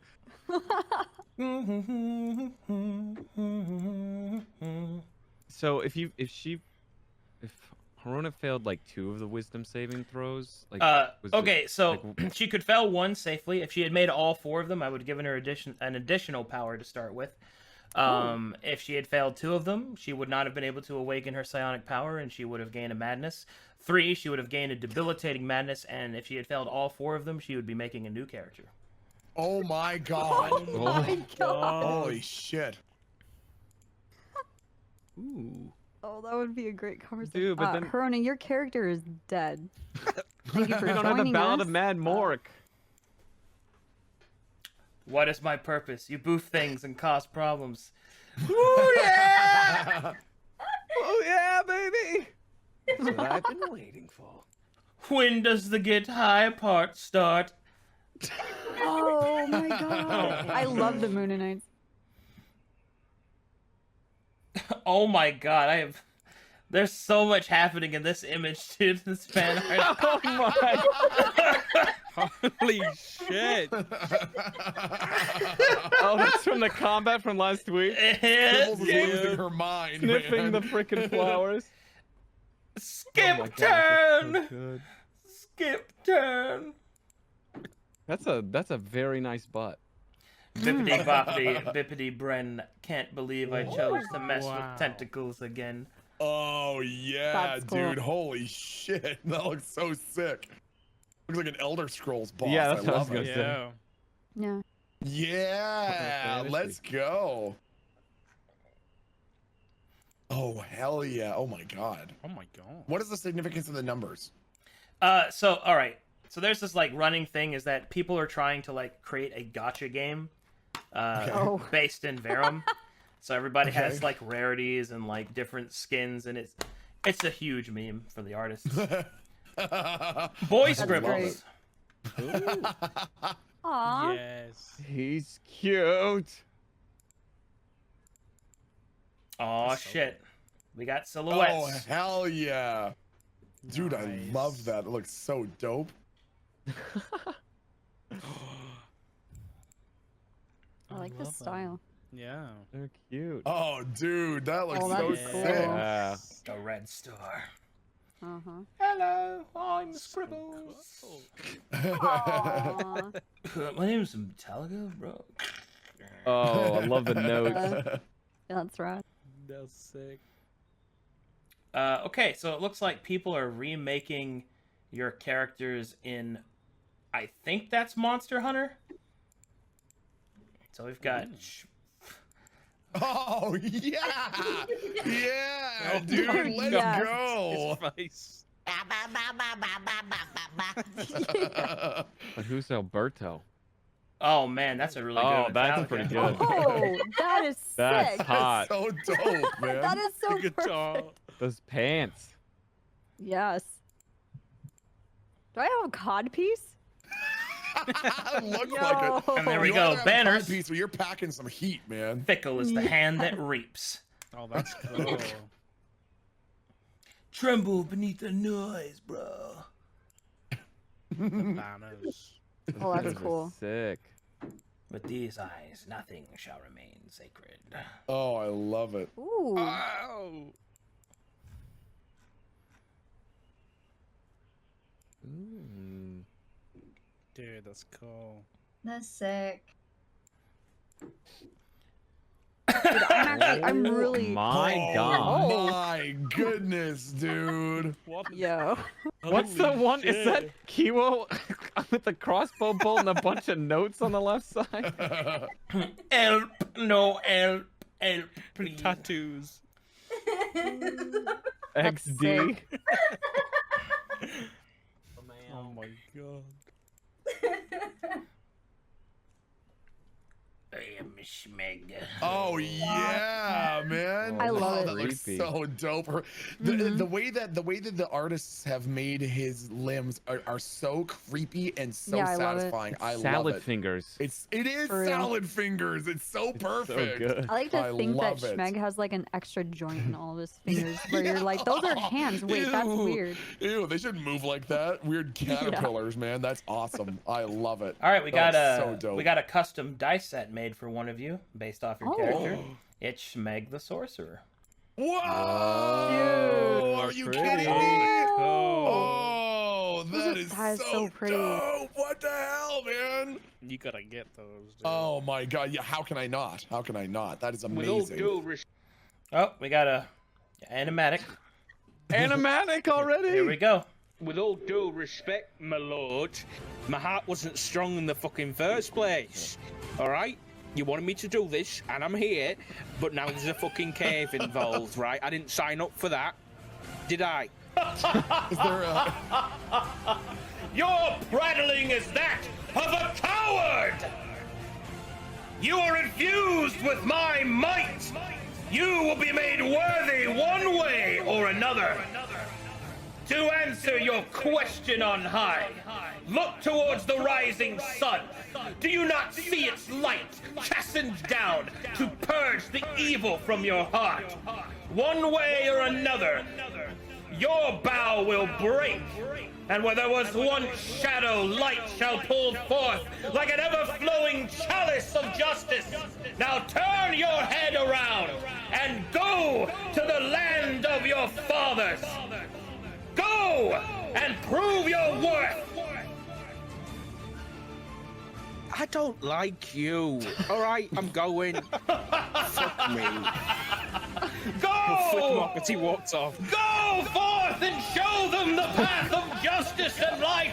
So if Haruna failed like 2 of the wisdom saving throws, like was it, okay, so like, she could fail 1 safely. If she had made all 4 of them, I would have given her an additional power to start with. If she had failed 2 of them, she would not have been able to awaken her psionic power, and she would have gained a madness. 3, she would have gained a debilitating madness, and if she had failed all 4 of them, she would be making a new character. Oh my god. Oh my god. Holy shit. Ooh. Oh, that would be a great conversation. Dude, but then Herona, your character is dead. Thank you for we don't have the joining Ballad us. of Mad Mork. What is my purpose? You boof things and cause problems. Ooh, yeah! Oh yeah, baby. That's what I've been waiting for. When does the get high part start? Oh my god. I love the Moonanites. Oh my god, there's so much happening in this image, dude. This fan art. Oh my! Holy shit! Oh, that's from the combat from last week. Scribbles is losing her mind, Sniffing man. the freaking flowers. Skip Oh my gosh, turn. that's so good. Skip turn. That's a very nice butt. Bippity boppity, bippity bren. Can't believe I chose to mess with tentacles again. Oh yeah, That's cool. dude! Holy shit, that looks so sick. Looks like an Elder Scrolls boss. Yeah, that's I what I was love gonna it. say. Yeah. Yeah, Fantasy. let's go. Oh hell yeah! Oh my god. Oh my god. What is the significance of the numbers? So all right. So there's this like running thing is that people are trying to like create a gacha game, Oh. based in Verum. So everybody has Okay. like rarities and like different skins, and it's a huge meme for the artists. Boy scribbles. Aw. Yes. He's cute. Oh That's so shit. We got Oh silhouettes. hell yeah, dude! I Nice. love that. It looks so dope. I like the love that. style. Yeah. They're cute. Oh dude, that looks Oh, so that's cool. sick. Yeah. The red star. Uh-huh. Hello, I'm Scribbles. Aw. My name's Metallica, bro. Oh, I love the notes. Yeah, that's right. That's sick. Okay, so it looks like people are remaking your characters in, I think that's Monster Hunter. So we've got. Oh yeah, yeah, Oh, dude, my let's God. go. His face. But who's Alberto? Oh man, that's a really Oh, good. that's Metallica. pretty good. Oh, that is That's sick. hot. So dope, man. That is so The guitar. perfect. Those pants. Yes. Do I have a cod piece? Looks Yo. like it. And there we You go, wanna have a banners. cod piece where you're packing some heat, man. Fickle is the hand that reaps. Oh, that's cool. Tremble beneath the noise, bro. Banners. Oh, that's Those are cool. Sick. With these eyes, nothing shall remain sacred. Oh, I love it. Ooh. Wow. Ooh. Dude, that's cool. That's sick. Dude, I'm really. My Oh God. my goodness, dude. What? Yo. What's the Holy one? Is that shit. Kiwo with the crossbow bolt and a bunch of notes on the left side? Help! No help! Help, please. Tattoos. That's XD. sick. Oh my god. I am Schmeg. Oh yeah, man. I love Oh, it. That looks Creepy. so dope. The way that the artists have made his limbs are so creepy and so Yeah, I love it. satisfying. I love Salad it. fingers. It is For real. salad fingers. It's so perfect. So good. I like to I think that love it. Schmeg has like an extra joint in all of his fingers where you're like, those are hands. Wait, that's Ew. weird. Ew, they shouldn't move like that. Weird caterpillars, man. That's awesome. I love it. All right, we got That's a so dope. we got a custom dice set made for one of you based off your Oh. character. It's Schmeg the Sorcerer. Whoa! Dude, Are you pretty. kidding me? Oh. Oh, that is That is so pretty. dope. What the hell, man? You gotta get those. Dude. Oh my god. Yeah, how can I not? How can I not? That is With all amazing. due respect, Oh, we got a animatic. Animatic already? Here we go. with all due respect, my lord, My heart wasn't strong in the fucking first place. All right. You wanted me to do this, and I'm here, but now there's a fucking cave involved, right? I didn't sign up for that, did I? Is there a... Your prattling is that of a coward! You are infused with my might! You will be made worthy one way or another. To answer your question on high, look towards the rising sun. Do you not see its light chastened down to purge the evil from your heart? One way or another, your bow will break, and where there was once shadow, light shall pull forth like an ever-flowing chalice of justice. Now turn your head around and go to the land of your fathers. Go and prove your worth. I don't like you. All right, I'm going. Fuck me. Go! Flick him off as he walks off. Go forth and show them the path of justice and light.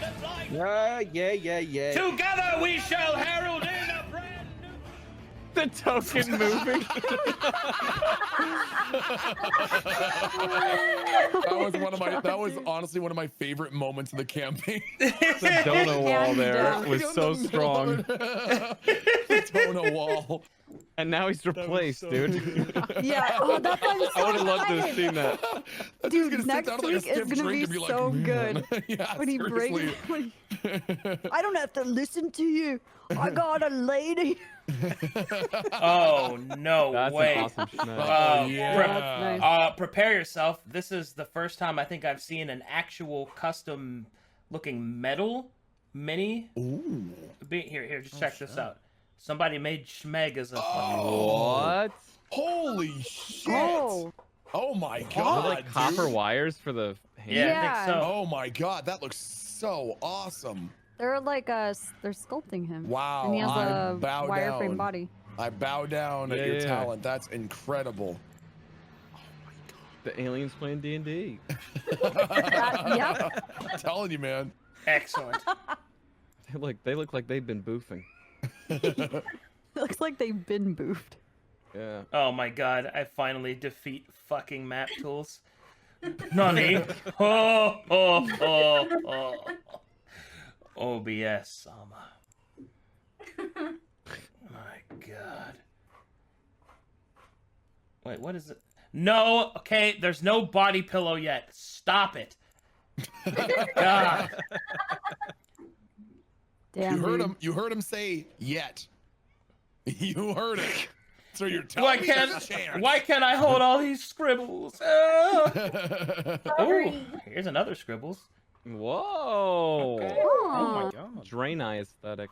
Yeah. Together we shall herald in a brand new... The token moving. That was honestly one of my favorite moments of the campaign. The donut wall there was so strong. The donut wall. And now he's replaced, dude. Yeah, oh, that's why I'm so I would have loved to have excited. seen that. Dude, next week is gonna be so good. Yeah, When he breaks, seriously. I don't have to listen to you. I got a lady. Oh, no That's way. an awesome schmack. That's nice. Prepare yourself. This is the first time I think I've seen an actual custom looking metal mini. Ooh. Here, just check this out. Somebody made Schmeg as a fucking... What? Holy shit! Oh, Oh my Are they god! like copper dude. wires for the hand? Yeah, I Yeah. think so. Oh my god, that looks so awesome! they're like they're sculpting him. Wow, And he has I a bow wireframe down. body. I bow down at your Yeah. talent. That's incredible. The aliens playing D&D. Yep. I'm telling you, man. Excellent. They look like they've been boofing. It looks like they've been boofed. Yeah. Oh my god, I finally defeat fucking map tools. Nani? Oh, oh, oh, oh. OBS, Sama. My god. Wait, what is it? No, okay, there's no body pillow yet. Stop it. God. Damn. dude. You heard him say yet. You heard it. So you're telling me there's a chance. Why can't I hold all these scribbles? Oh, Sorry. here's another scribbles. Whoa. Okay. Oh my god. Drain eye aesthetic.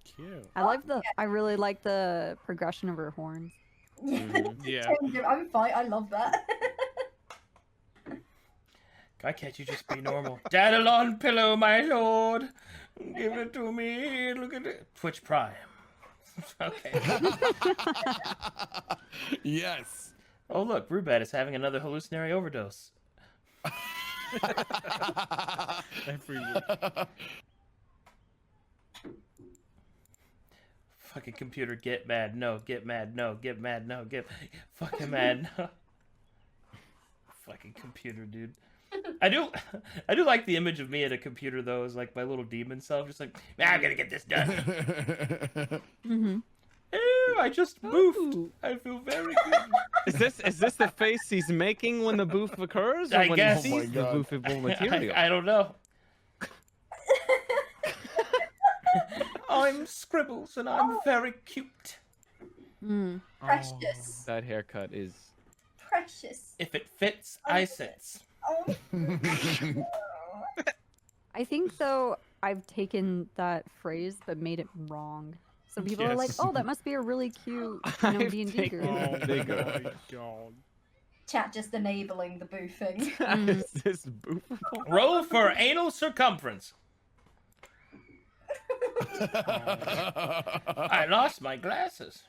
Cute. I really like the progression of her horns. Yeah. I'm fine. I love that. Why can't you just be normal? Daddle on pillow, my lord. Give it to me. Look at it. Twitch Prime. Okay. Yes. Oh, look. Rubat is having another hallucinatory overdose. Every week. Fucking computer, get mad. No, get mad. No, get mad. No, get fucking mad. No. Fucking computer, dude. I do like the image of me at a computer though, as like my little demon self, just like, I'm gonna get this done. Mm-hmm. Ew, I just boofed. I feel very good. Is this the face he's making when the boof occurs? Or I when guess. he Oh my sees the God. boofable material? I don't know. I'm Scribbles and I'm very cute. Mm. Precious. That haircut is. Precious. If it fits, I sits. Oh. I think though I've taken that phrase but made it wrong. So people are like, Yes. "Oh, that must be a really cute, I've D&D taken girl." it bigger. Oh my god. Chat just enabling the boofing. Is this boofable? Roll for anal circumference. I lost my glasses.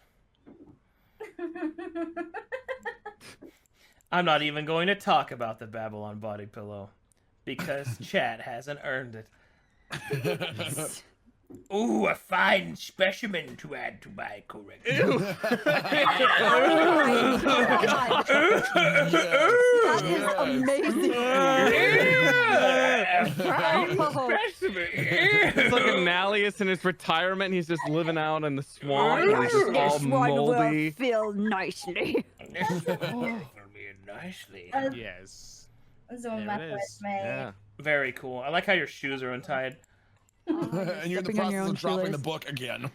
I'm not even going to talk about the Babylon body pillow because chat hasn't earned it. Ooh, a fine specimen to add to my collection. That is amazing. It's like Annalius in his retirement. He's just living out in the swamp. And he's just all This one moldy. will feel nicely. Nicely. Yes. That's all There my it friends is. made. Yeah. Very cool. I like how your shoes are untied. And you're in the stepping on your process own of dropping shoelace. the book again.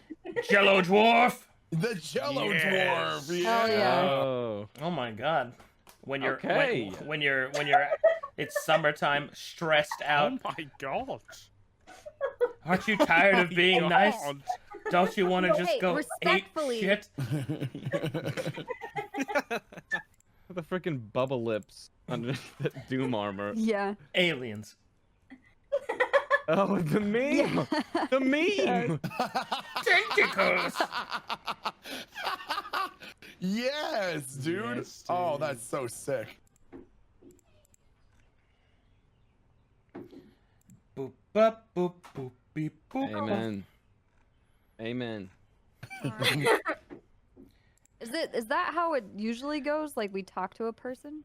Jello dwarf. The Jello Yes. Dwarf. Yeah. Hell yeah. Oh. Oh my god. When you're Okay. when you're it's summertime, stressed out. Oh my god. Aren't you tired of being nice? God. Don't you want to No, just hey, go respectfully. eat shit? The freaking bubble lips under that Doom armor. Yeah. Aliens. Oh, the meme. The meme. Tentacles. Yes, dude. Yes, Oh, dude. that's so sick. Boop boop boop boop beep boop. Amen. Amen. Is that how it usually goes? Like we talk to a person?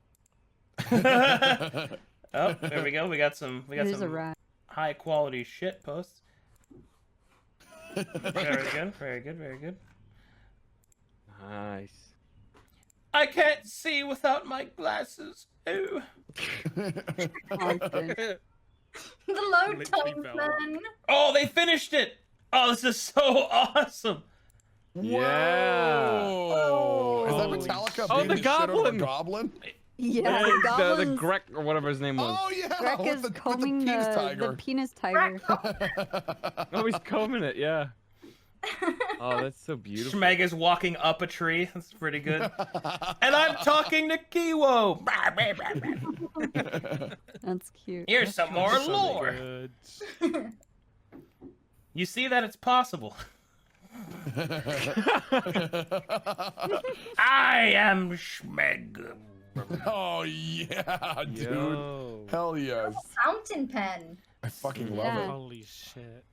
Oh, there we go. We got some It is a some rat. high quality shit posts. Very good, very good, very good. Nice. I can't see without my glasses. Ooh. Constant. The load Literally times, fell. man. Oh, they finished it. Oh, this is so awesome. Yeah. Whoa. Is that Holy Metallica Oh, beating the the shit out of a goblin. goblin? Yeah, the goblins. Grek or whatever his name was. Oh yeah, Greg with is the, with combing the penis the tiger. penis tiger. Oh, he's combing it. Yeah. Oh, that's so beautiful. Schmeg is walking up a tree. That's pretty good. And I'm talking to Kiwo. That's cute. Here's some more So lore. good. You see that it's possible. I am Schmeg. Oh yeah, dude. Yo. Hell yes. Fountain pen. I fucking love Yeah. it. Holy shit.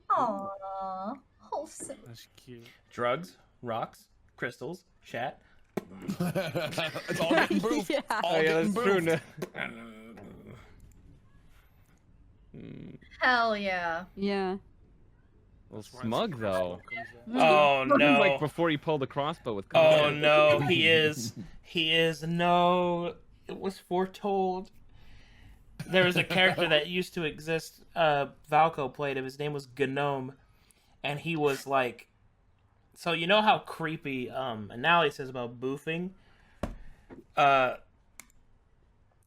Aww. Wholesome. That's cute. Drugs, rocks, crystals, chat. It's all getting boofed. Yeah. All Oh yeah, getting that's true. boofed. Mm, Hell yeah. Yeah. well, smug though. Oh no. Like before you pulled the crossbow with. Oh confidence. no, he is. He is. No, it was foretold. There was a character that used to exist. Valko played him. His name was Gnome, and he was like. So you know how creepy Annali says about boofing.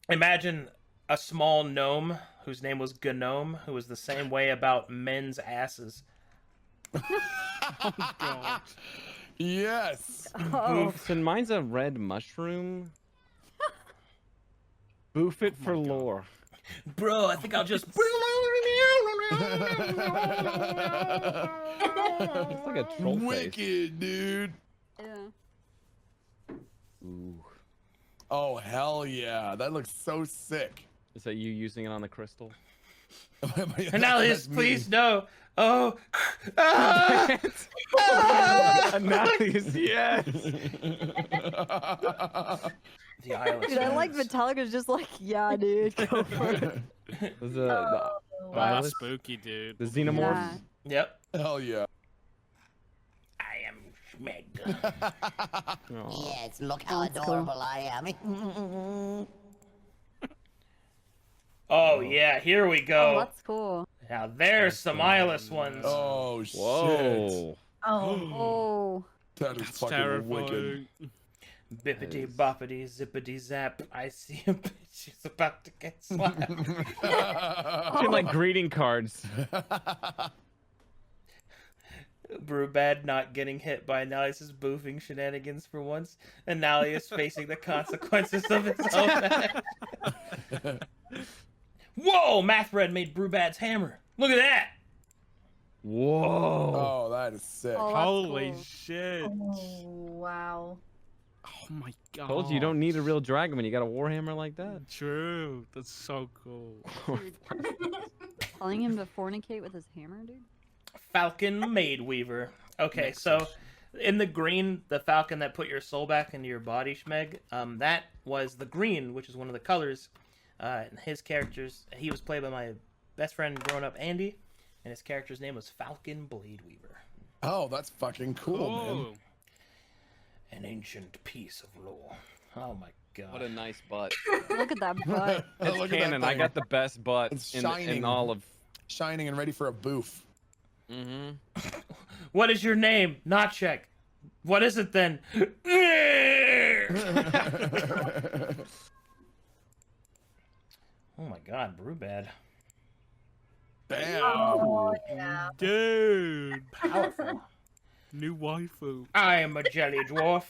Imagine a small gnome whose name was Gnome, who was the same way about men's asses. God. Yes. Oh, So mine's a red mushroom. Boof it for lore. Bro, I think I'll just. It's like a troll face. Wicked, dude. yeah. Ooh. Oh hell yeah, that looks so sick. Is that you using it on the crystal? Annalius, please no. Oh. Ah! Annalius, yes. The eyeless. Dude, I like Metallica's just like, yeah, dude, go for it. Was the Wow, Violet? that's spooky, dude. The xenomorph? Yeah. Yep. Hell yeah. I am Schmeg. Aw. Yes, look how That's cool. adorable I am. Oh yeah, here we Oh, go. that's cool. Now there's some eyeless ones. Oh shit. Whoa. Oh. Oh. That is That's fucking wicked. terrifying. Bippity boppity zippity zap. I see a bitch. She's about to get slapped. Looking like greeting cards. Brewbad not getting hit by Annalius' boofing shenanigans for once, and Annalius facing the consequences of his own act. Whoa! Mathred made Brewbad's hammer. Look at that! Whoa. Oh, that is sick. Oh, that's Holy cool. shit. Oh, wow. Oh my god. Told you don't need a real dragon when you got a warhammer like that. True. That's so cool. telling him to fornicate with his hammer, dude? Falcon Maid Weaver. Okay, so in the green, the falcon that put your soul back into your body, Schmeg, that was the green, which is one of the colors. His characters, he was played by my best friend growing up, Andy, and his character's name was Falcon Blade Weaver. Oh, that's fucking cool, man. An ancient piece of lore. Oh my god. What a nice butt. Look at that butt. It's Look at that canon. I thing. got the best butt It's in shining. all of. Shining and ready for a boof. Mm-hmm. What is your name? Not Chek. What is it then? Oh my god, brew bad. Damn. Oh, yeah. Dude. Powerful. New waifu. I am a jelly dwarf.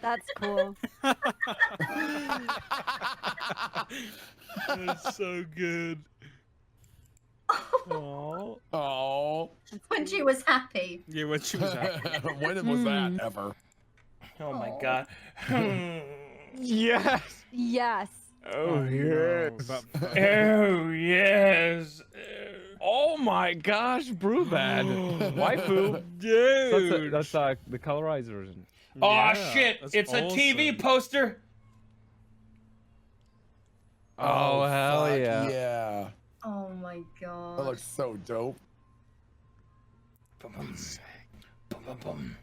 That's cool. That's so good. Oh. When she was happy. Yeah, when she was happy. When was that ever? Oh my Oh. god. Yes. Yes. Oh yes. Oh yes. Oh my gosh, brew bad. Waifu. Dude. That's the colorized version. Oh Yeah, shit! that's It's a TV awesome. poster. Oh, hell fuck yeah. Yeah. Oh my That god. looks so dope. Bum, bum. Bum, bum, bum.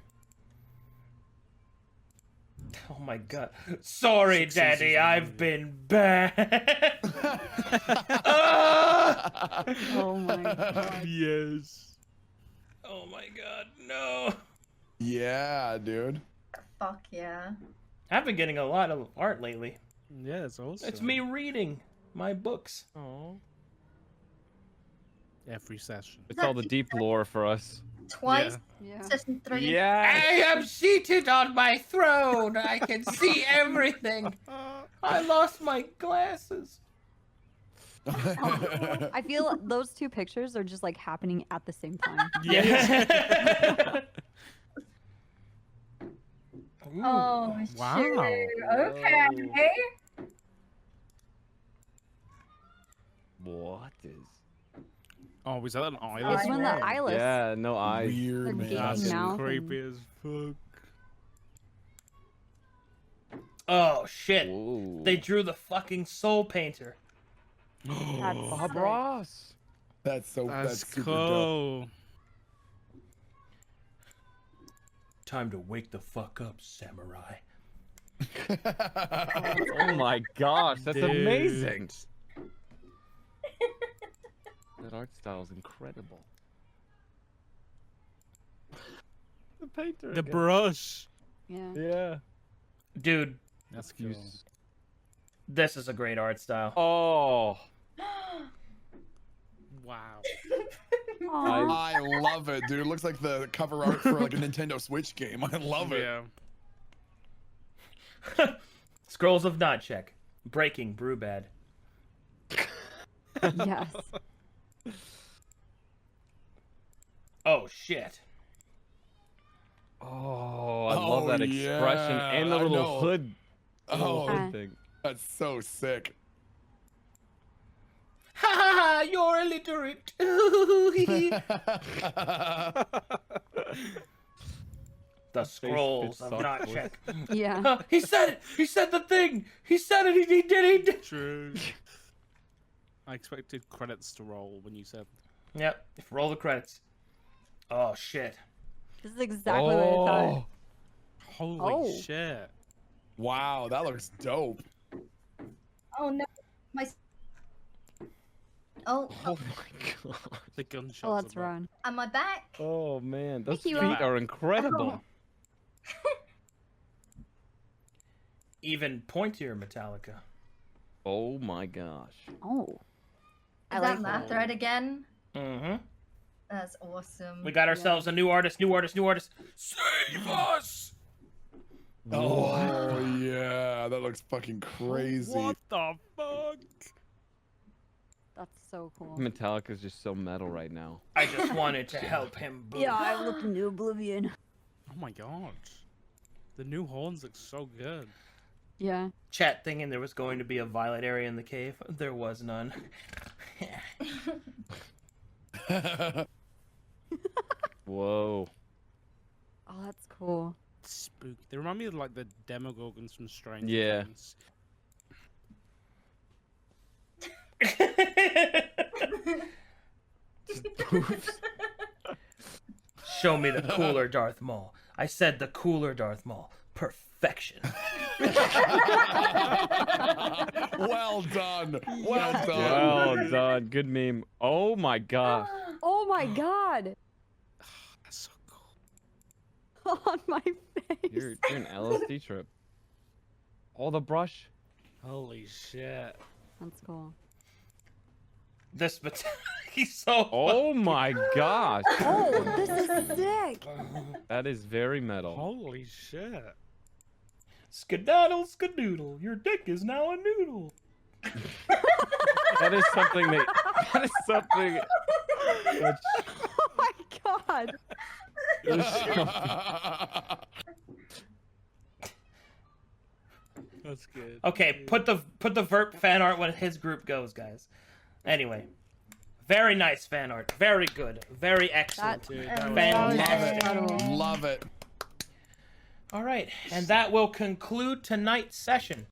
Oh my god. Sorry, Daddy, I've been bad. Ah! Oh my god. Yes. Oh my god, no. Yeah, dude. Fuck yeah. I've been getting a lot of art lately. Yeah, it's awesome. It's me reading my books. Oh. Every session. It's all the deep lore for us. Twice. Yeah. Session 3. Yeah. I am seated on my throne. I can see everything. I lost my glasses. I feel those two pictures are just like happening at the same time. Yeah. Oh, Wow. shoot. Okay. What is? Oh, was that an It's eyeless one of one? the eyeless. Yeah, no eyes. Weird, They're man. gaping That's mouth creepy and- as fuck. Oh shit! Whoa. They drew the fucking soul painter. That's Bob sick. Ross. That's so. That's That's super dope. cool. Time to wake the fuck up, samurai. Oh my gosh, that's Dude. amazing. That art style is incredible. The painter. The again. brush. Yeah. Yeah. Dude, That's cool. this is a great art style. Oh. Wow. Aw. I love it, dude. It looks like the cover art for like a Nintendo Switch game. I love it. Yeah. Scrolls of Not Check. Breaking Brewbad. Yes. Oh shit. Oh, I love that expression yeah, and the I little know. hood. Oh, Uh, Thing. that's so sick. Ha ha ha! You're illiterate. The scrolls of Not Check. Yeah. He said it. He said the thing. He said it. He did. He did. True. I expected credits to roll when you said. Yep. Roll the credits. Oh shit. This is exactly what I thought. Holy Oh. shit. Wow, that looks dope. Oh no. My. Oh, Oh my god. The gunshots. Oh, let's are back. run. am I back? Oh man, those Thank feet you. are incredible. Even pointier Metallica. Oh my gosh. Oh. I Is like that that. math thread again? Mm-hmm. That's awesome. We got ourselves a new artist. New artist. New artist. Save us! Oh yeah, that looks fucking crazy. What the fuck? That's so cool. Metallica's just so metal right now. I just wanted to help him. Boo. Yeah, I looked into oblivion. Oh my god. The new horns look so good. Yeah. Chat thinking there was going to be a violet area in the cave. There was none. Whoa. Oh, that's cool. Spooky. They remind me of like the Demogorgons from Stranger Yeah. Things. Show me the cooler Darth Maul. I said the cooler Darth Maul. Perfection. Well done. Well done. Well done. Good meme. Oh my gosh. Oh my god. That's so cool. On my face. You're an LSD trip. Oh, the brush. Holy shit. That's cool. This he's so. Oh my gosh. Oh, this is sick. That is very metal. Holy shit. Skedaddle, skadoodle. Your dick is now a noodle. That is something that. That is something. That's, Oh my god. That's good. Okay, put the Verp fan art when his group goes, guys. Anyway, very nice fan art. Very good. Very excellent. Dude, That was Fantastic. incredible. Love it. All right, and that will conclude tonight's session.